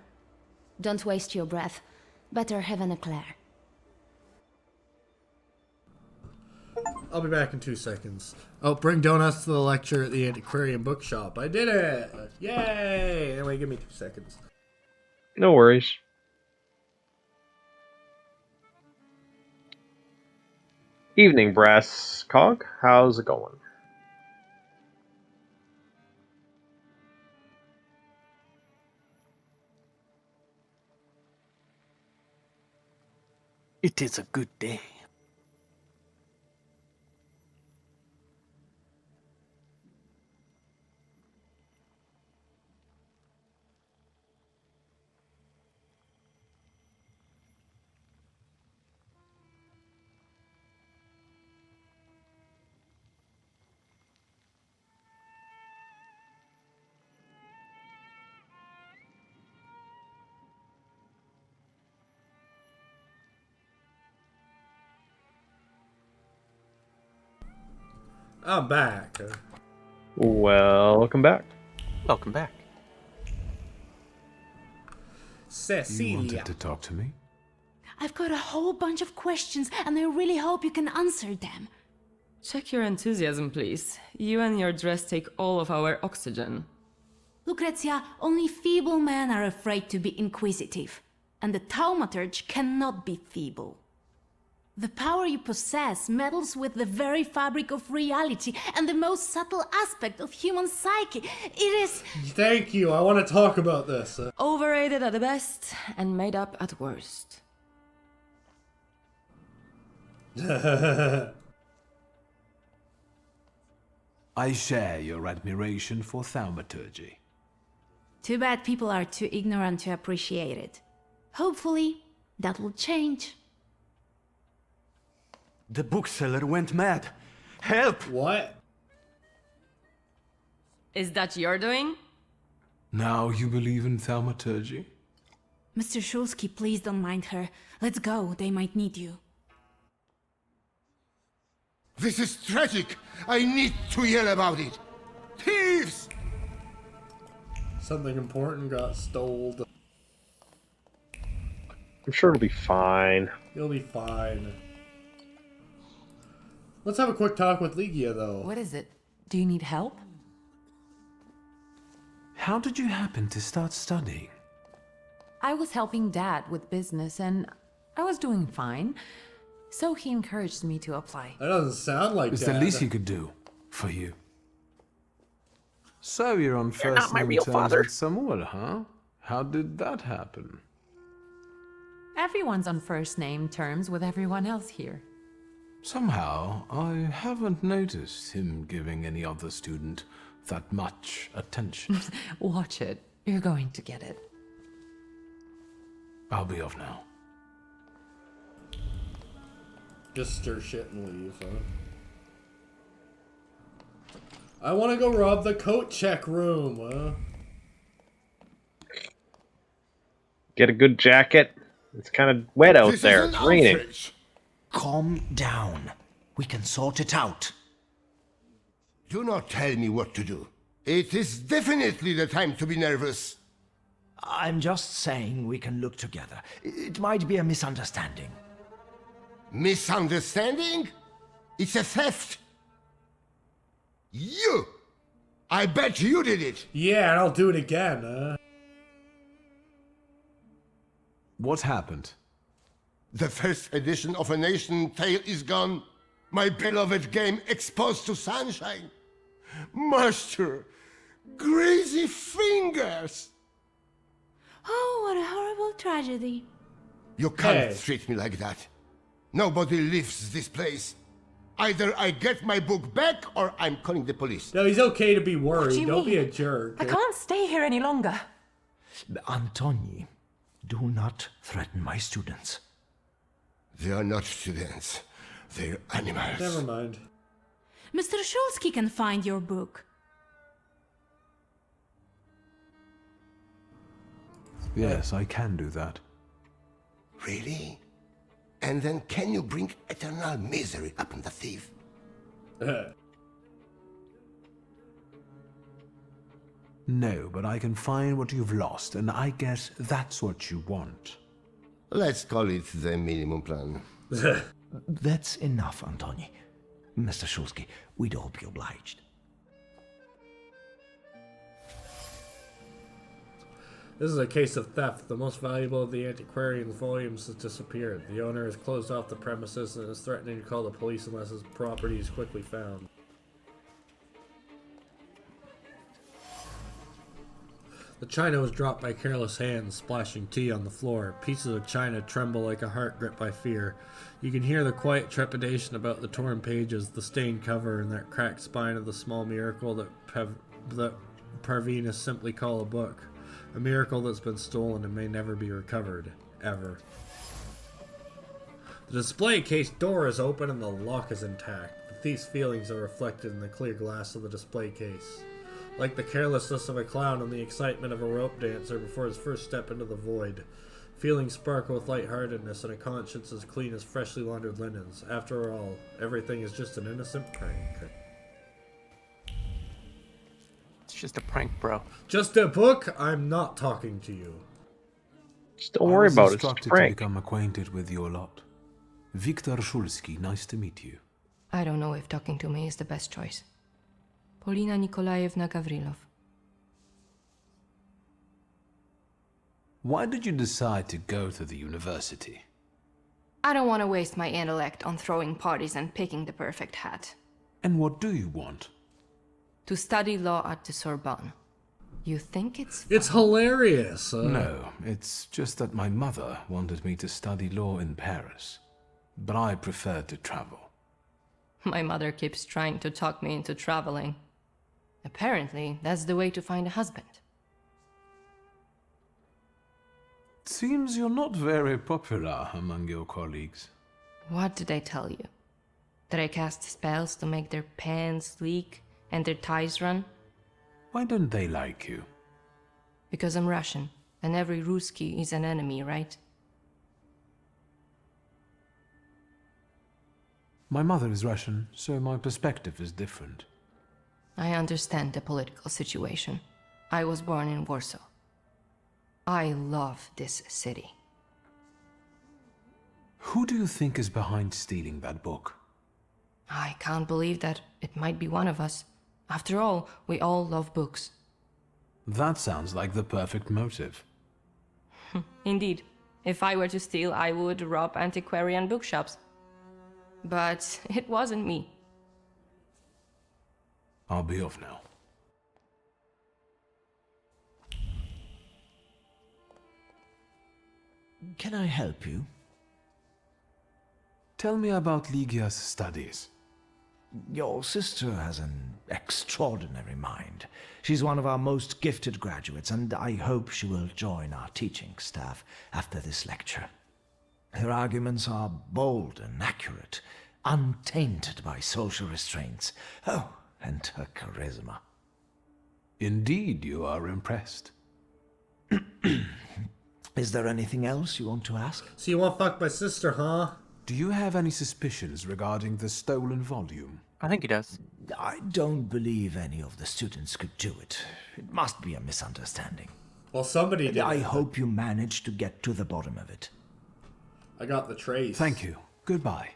Don't waste your breath. Better have an eclair. I'll be back in 2 seconds. Oh, bring donuts to the lecture at the antiquarian bookshop. I did it! Yay! Anyway, give me 2 seconds. No worries. Evening, Brass Cog. How's it going? It is a good day. I'm back. Welcome back. Welcome back. Cecilia. You wanted to talk to me? I've got a whole bunch of questions, and I really hope you can answer them. Check your enthusiasm, please. You and your dress take all of our oxygen. Lucrezia, only feeble men are afraid to be inquisitive, and the Thaumaturge cannot be feeble. The power you possess meddles with the very fabric of reality and the most subtle aspect of human psyche. It is... Thank you. I want to talk about this. Overrated at the best and made up at worst. I share your admiration for thaumaturgy. Too bad people are too ignorant to appreciate it. Hopefully, that will change. The bookseller went mad. Help! What? Is that your doing? Now you believe in thaumaturgy? Mr. Shulsky, please don't mind her. Let's go, they might need you. This is tragic. I need to yell about it. Thieves! Something important got stole. I'm sure it'll be fine. You'll be fine. Let's have a quick talk with Lygia, though. What is it? Do you need help? How did you happen to start studying? I was helping Dad with business and I was doing fine. So he encouraged me to apply. That doesn't sound like It's Dad. the least he could do for you. So you're on You're first not my name real terms father. with Samuel, huh? How did that happen? Everyone's on first name terms with everyone else here. Somehow, I haven't noticed him giving any other student that much attention. Watch it. You're going to get it. I'll be off now. Just stir shit and leave, huh? I want to go rob the coat check room, huh? Get a good jacket. It's kind of wet out there. It's raining. Calm down. We can sort it out. Do not tell me what to do. It is definitely the time to be nervous. I'm just saying we can look together. It might be a misunderstanding. Misunderstanding? It's a theft. You! I bet you did it! Yeah, and I'll do it again, huh? What happened? The first edition of A Nation Tale is gone. My beloved game exposed to sunshine. Master, greasy fingers! Oh, what a horrible tragedy. You can't treat me like that. Nobody leaves this place. Either I get my book back or I'm calling the police. No, he's okay to be worried. What do you Don't be mean? a jerk. I can't stay here any longer. Antoni, do not threaten my students. They are not students. They're animals. Never mind. Mr. Shulsky can find your book. Yes, I can do that. Really? And then can you bring eternal misery upon the thief? No, but I can find what you've lost, and I guess that's what you want. Let's call it the minimum plan. That's enough, Antoni. Mr. Shulsky, we'd all be obliged. This is a case of theft. The most valuable of the antiquarian volumes has disappeared. The owner has closed off the premises and is threatening to call the police unless his property is quickly found. The china was dropped by careless hands, splashing tea on the floor. Pieces of china tremble like a heart gripped by fear. You can hear the quiet trepidation about the torn pages, the stained cover, and that cracked spine of the small miracle that Parvinas simply call a book. A miracle that's been stolen and may never be recovered. Ever. The display case door is open and the lock is intact. The thief's feelings are reflected in the clear glass of the display case. Like the carelessness of a clown and the excitement of a rope dancer before his first step into the void. Feelings sparkle with lightheartedness and a conscience as clean as freshly laundered linens. After all, everything is just an innocent prank. It's just a prank, bro. Just a book? I'm not talking to you. Just don't worry about it. It's a instructed to prank. become acquainted with your lot. Viktor Shulsky, nice to meet you. I don't know if talking to me is the best choice. Polina Nikolaevna Gavrilov. Why did you decide to go to the university? I don't want to waste my intellect on throwing parties and picking the perfect hat. And what do you want? To study law at the Sorbonne. You think it's fun? It's hilarious. No, it's just that my mother wanted me to study law in Paris. But I preferred to travel. My mother keeps trying to talk me into traveling. Apparently, that's the way to find a husband. Seems you're not very popular among your colleagues. What did I tell you? That I cast spells to make their pants leak and their ties run? Why don't they like you? Because I'm Russian, and every Ruski is an enemy, right? My mother is Russian, so my perspective is different. I understand the political situation. I was born in Warsaw. I love this city. Who do you think is behind stealing that book? I can't believe that it might be one of us. After all, we all love books. That sounds like the perfect motive. Indeed. If I were to steal, I would rob antiquarian bookshops. But it wasn't me. I'll be off now. Can I help you? Tell me about Ligia's studies. Your sister has an extraordinary mind. She's one of our most gifted graduates, and I hope she will join our teaching staff after this lecture. Her arguments are bold and accurate, untainted by social restraints. Oh, and her charisma. Indeed, you are impressed. Is there anything else you want to ask? So you want to fuck my sister, huh? Do you have any suspicions regarding the stolen volume? I think he does. I don't believe any of the students could do it. It must be a misunderstanding. Well, somebody did. I hope you managed to get to the bottom of it. I got the trace. Thank you. Goodbye.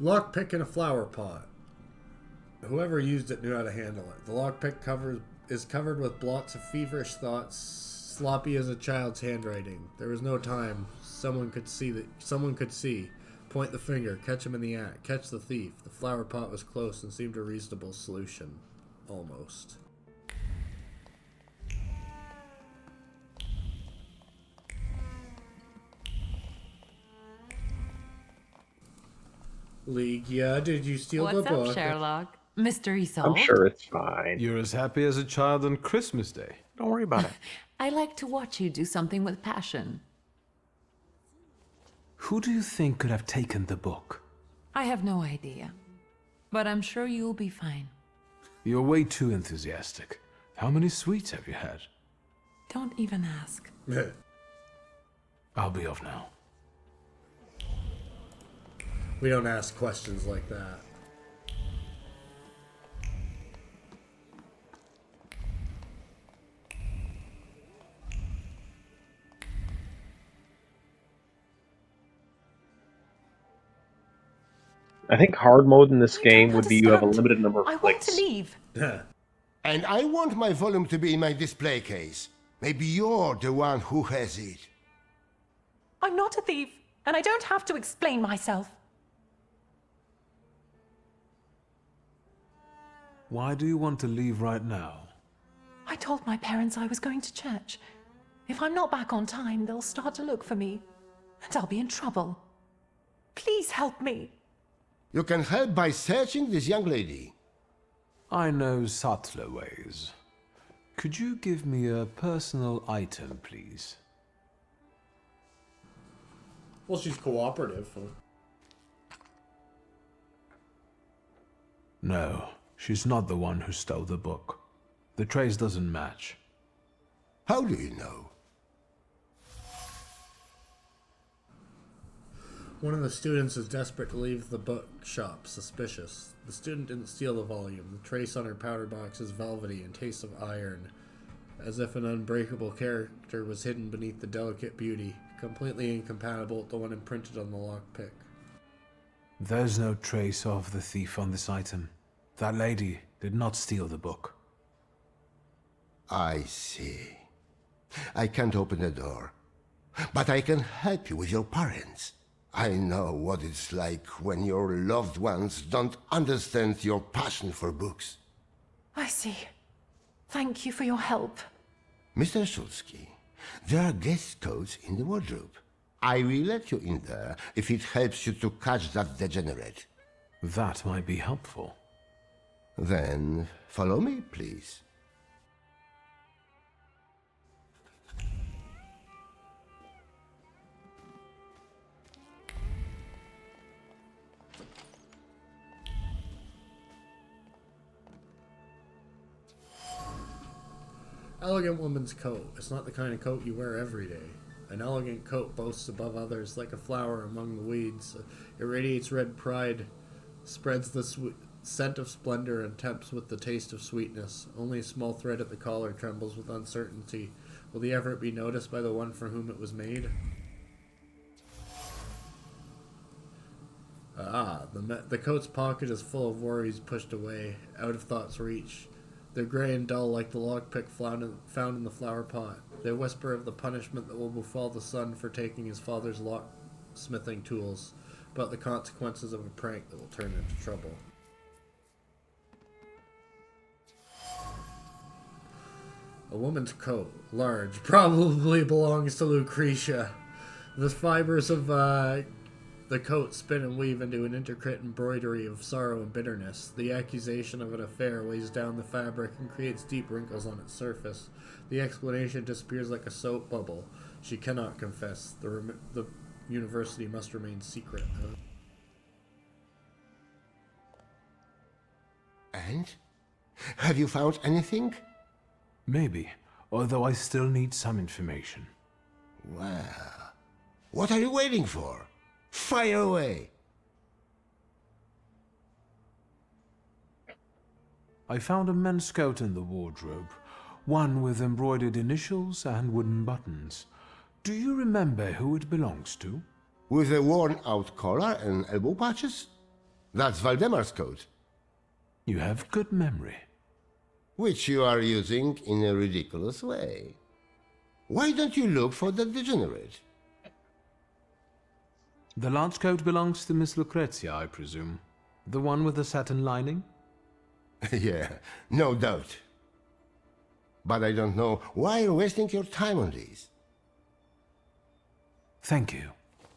Lockpick in a flower pot. Whoever used it knew how to handle it. The lockpick is covered with blots of feverish thoughts, sloppy as a child's handwriting. There was no time. Someone could see. Point the finger. Catch him in the act. Catch the thief. The flower pot was close and seemed a reasonable solution. Almost. Legia, did you steal the book? What's up, Sherlock? Mystery solved? I'm sure it's fine. You're as happy as a child on Christmas Day. Don't worry about it. I like to watch you do something with passion. Who do you think could have taken the book? I have no idea. But I'm sure you'll be fine. You're way too enthusiastic. How many sweets have you had? Don't even ask. I'll be off now. We don't ask questions like that. I think hard mode in this game would be you have a limited number of I want clicks. to leave. And I want my volume to be in my display case. Maybe you're the one who has it. I'm not a thief, and I don't have to explain myself. Why do you want to leave right now? I told my parents I was going to church. If I'm not back on time, they'll start to look for me, and I'll be in trouble. Please help me. You can help by searching this young lady. I know subtler ways. Could you give me a personal item, please? Well, she's cooperative. No, she's not the one who stole the book. The trace doesn't match. How do you know? One of the students is desperate to leave the bookshop, suspicious. The student didn't steal the volume. The trace on her powder box is velvety and tastes of iron, as if an unbreakable character was hidden beneath the delicate beauty, completely incompatible with the one imprinted on the lockpick. There's no trace of the thief on this item. That lady did not steal the book. I see. I can't open the door, but I can help you with your parents. I know what it's like when your loved ones don't understand your passion for books. I see. Thank you for your help. Mr. Shulsky, there are guest coats in the wardrobe. I will let you in there if it helps you to catch that degenerate. That might be helpful. Then follow me, please. Elegant woman's coat. It's not the kind of coat you wear every day. An elegant coat boasts above others like a flower among the weeds. It radiates red pride, spreads the scent of splendor, and tempts with the taste of sweetness. Only a small thread at the collar trembles with uncertainty. Will the effort be noticed by the one for whom it was made? The coat's pocket is full of worries pushed away, out of thought's reach. They're gray and dull like the lockpick found in the flower pot. They whisper of the punishment that will befall the son for taking his father's locksmithing tools, about the consequences of a prank that will turn into trouble. A woman's coat, large, probably belongs to Lucretia. The fibers of the coat spin and weave into an intricate embroidery of sorrow and bitterness. The accusation of an affair weighs down the fabric and creates deep wrinkles on its surface. The explanation disappears like a soap bubble. She cannot confess. The university must remain secret. And? Have you found anything? Maybe, although I still need some information. Well, what are you waiting for? Fire away! I found a men's coat in the wardrobe, one with embroidered initials and wooden buttons. Do you remember who it belongs to? With a worn-out collar and elbow patches? That's Valdemar's coat. You have good memory. Which you are using in a ridiculous way. Why don't you look for the degenerate? The lance coat belongs to Miss Lucrezia, I presume. The one with the satin lining? Yeah, no doubt. But I don't know why you're wasting your time on these. Thank you.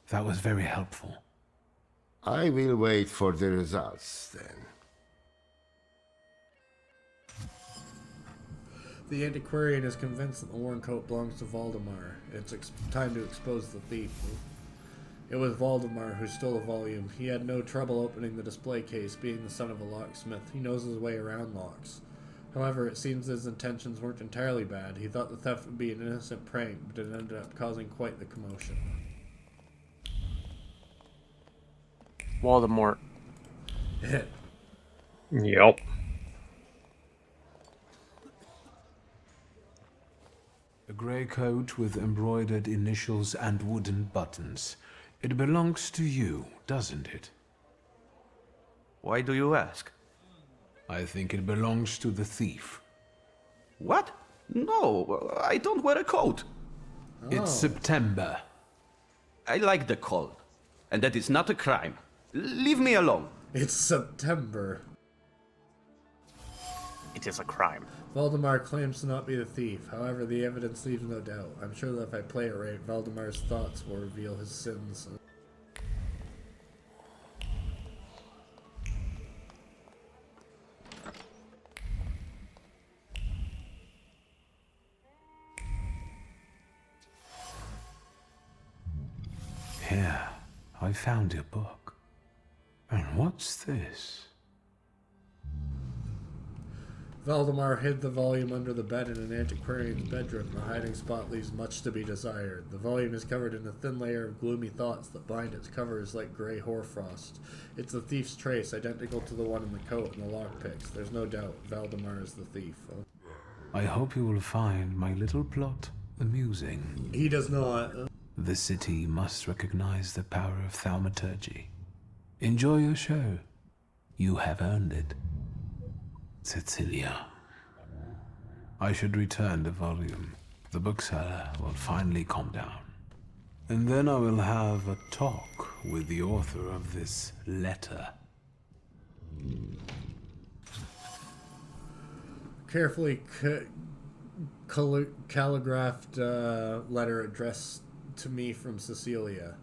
That was very helpful. I will wait for the results, then. The antiquarian is convinced that the worn coat belongs to Valdemar. It's time to expose the thief. It was Valdemar who stole the volume. He had no trouble opening the display case, being the son of a locksmith. He knows his way around locks. However, it seems his intentions weren't entirely bad. He thought the theft would be an innocent prank, but it ended up causing quite the commotion. Voldemort. Yep. A grey coat with embroidered initials and wooden buttons. It belongs to you, doesn't it? Why do you ask? I think it belongs to the thief. What? No, I don't wear a coat. It's September. I like the cold, and that is not a crime. Leave me alone. It's September. It is a crime. Valdemar claims to not be the thief. However, the evidence leaves no doubt. I'm sure that if I play it right, Valdemar's thoughts will reveal his sins. Here, I found your book. And what's this? Valdemar hid the volume under the bed in an antiquarian's bedroom. The hiding spot leaves much to be desired. The volume is covered in a thin layer of gloomy thoughts that bind its covers like grey hoarfrost. It's the thief's trace, identical to the one in the coat and the lockpicks. There's no doubt Valdemar is the thief. I hope you will find my little plot amusing. He does not. The city must recognize the power of thaumaturgy. Enjoy your show. You have earned it. Cecilia. I should return the volume. The bookseller will finally calm down. And then I will have a talk with the author of this letter. Carefully calligraphed letter addressed to me from Cecilia.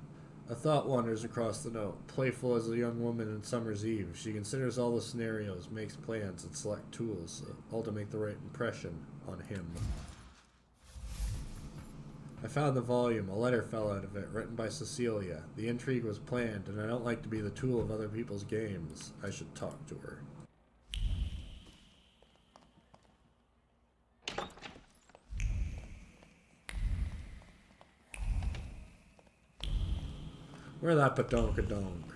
A thought wanders across the note. Playful as a young woman in summer's eve, she considers all the scenarios, makes plans, and select tools, all to make the right impression on him. I found the volume. A letter fell out of it, written by Cecilia. The intrigue was planned, and I don't like to be the tool of other people's games. I should talk to her. Where that badonka-donk?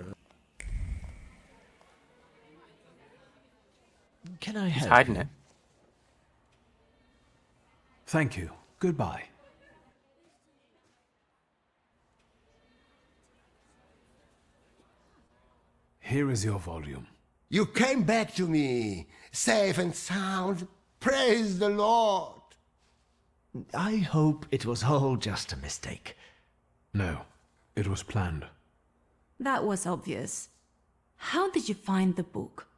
Can I help? He's hiding it. Thank you. Goodbye. Here is your volume. You came back to me, safe and sound. Praise the Lord. I hope it was all just a mistake. No, it was planned. That was obvious. How did you find the book?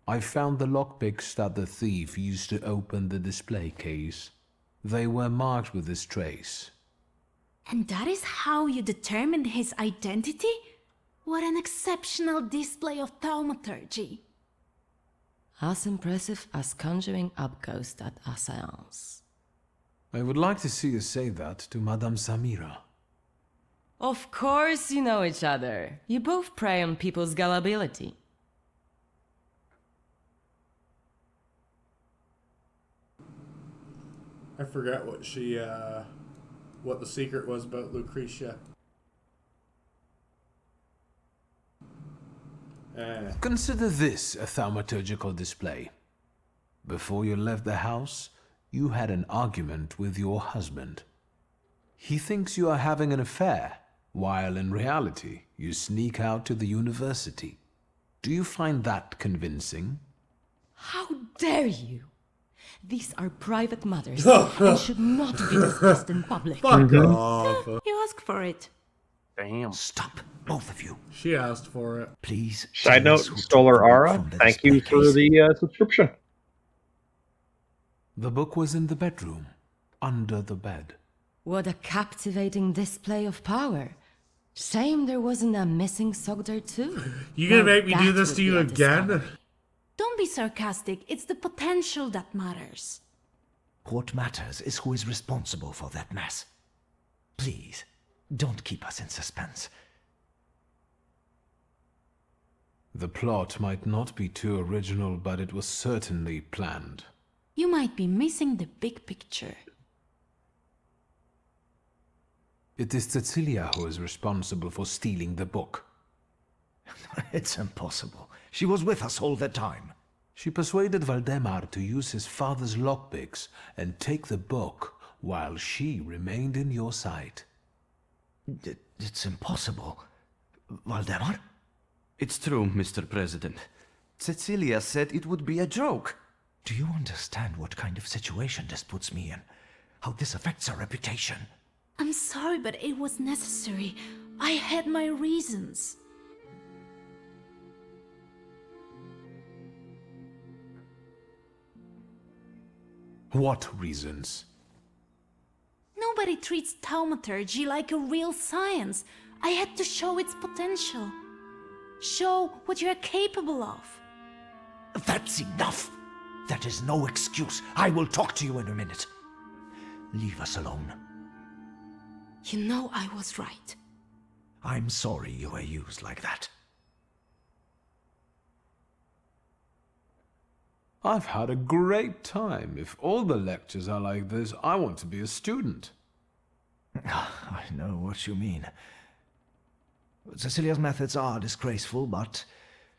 I found the lockpicks that the thief used to open the display case. They were marked with this trace. And that is how you determined his identity? What an exceptional display of thaumaturgy. As impressive as conjuring up ghosts at a seance. I would like to see you say that to Madame Samira. Of course you know each other. You both prey on people's gullibility. I forgot what what the secret was about Lucretia. Consider this a thaumaturgical display. Before you left the house, you had an argument with your husband. He thinks you are having an affair, while in reality, you sneak out to the university. Do you find that convincing? How dare you? These are private matters and should not be discussed in public. Fuck off. You asked for it. Damn. Stop, both of you. She asked for it. Please. Side note, Stolar Ara, thank you for the subscription. The book was in the bedroom, under the bed. What a captivating display of power. Shame there wasn't a missing sock there too. You gonna Now make me do that this would to be you a again? discovery. Don't be sarcastic. It's the potential that matters. What matters is who is responsible for that mess. Please, don't keep us in suspense. The plot might not be too original, but it was certainly planned. You might be missing the big picture. It is Cecilia who is responsible for stealing the book. It's impossible. She was with us all the time. She persuaded Valdemar to use his father's lockpicks and take the book while she remained in your sight. It's impossible. Valdemar? It's true, Mr. President. Cecilia said it would be a joke. Do you understand what kind of situation this puts me in? How this affects our reputation? I'm sorry, but it was necessary. I had my reasons. What reasons? Nobody treats thaumaturgy like a real science. I had to show its potential. Show what you're capable of. That's enough! That is no excuse. I will talk to you in a minute. Leave us alone. You know I was right. I'm sorry you were used like that. I've had a great time. If all the lectures are like this, I want to be a student. I know what you mean. Cecilia's methods are disgraceful, but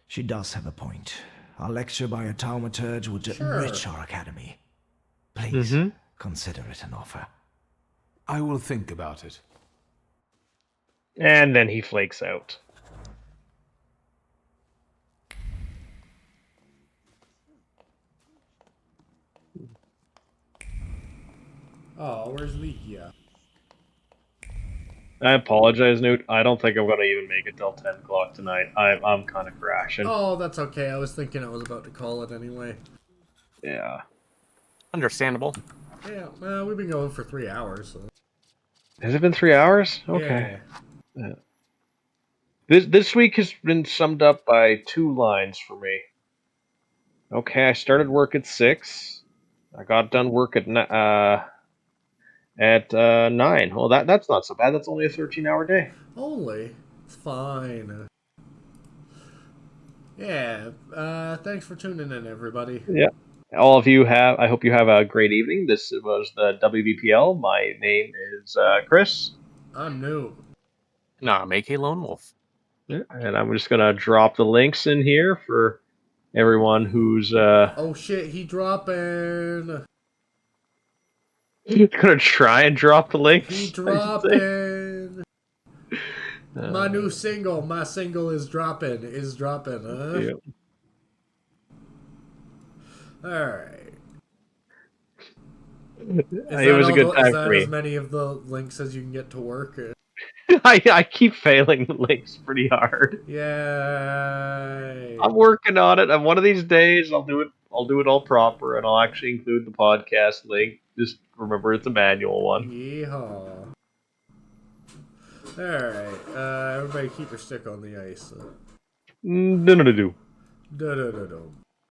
she does have a point. A lecture by a thaumaturge would enrich our academy. Please, consider it an offer. I will think about it. And then he flakes out. Oh, where's Legia? I apologize, Noot. I don't think I'm going to even make it till 10 o'clock tonight. I'm kind of crashing. Oh, that's okay. I was thinking I was about to call it anyway. Yeah. Understandable. Yeah, well, we've been going for 3 hours. So. Has it been 3 hours? Okay. Yeah. This week has been summed up by 2 lines for me. Okay, I started work at 6. I got done work at 9. Well, that's not so bad. That's only a 13-hour day. Only? It's fine. Yeah, thanks for tuning in, everybody. Yeah. All of you I hope you have a great evening. This was the WVPL. My name is Chris. I'm Noot. No, I'm AK Lonewolf. Yeah, and I'm just going to drop the links in here for everyone who's... Oh shit, he dropping... gonna try and drop the links. He dropping... My new single. My single is dropping. Huh? Yep. Alright. It was a good time for me. As many of the links as you can get to work? I keep failing the links pretty hard. Yay! I'm working on it, and one of these days I'll do it. I'll do it all proper, and I'll actually include the podcast link. Just remember, it's a manual one. Yeehaw! All right, everybody, keep your stick on the ice. No. No.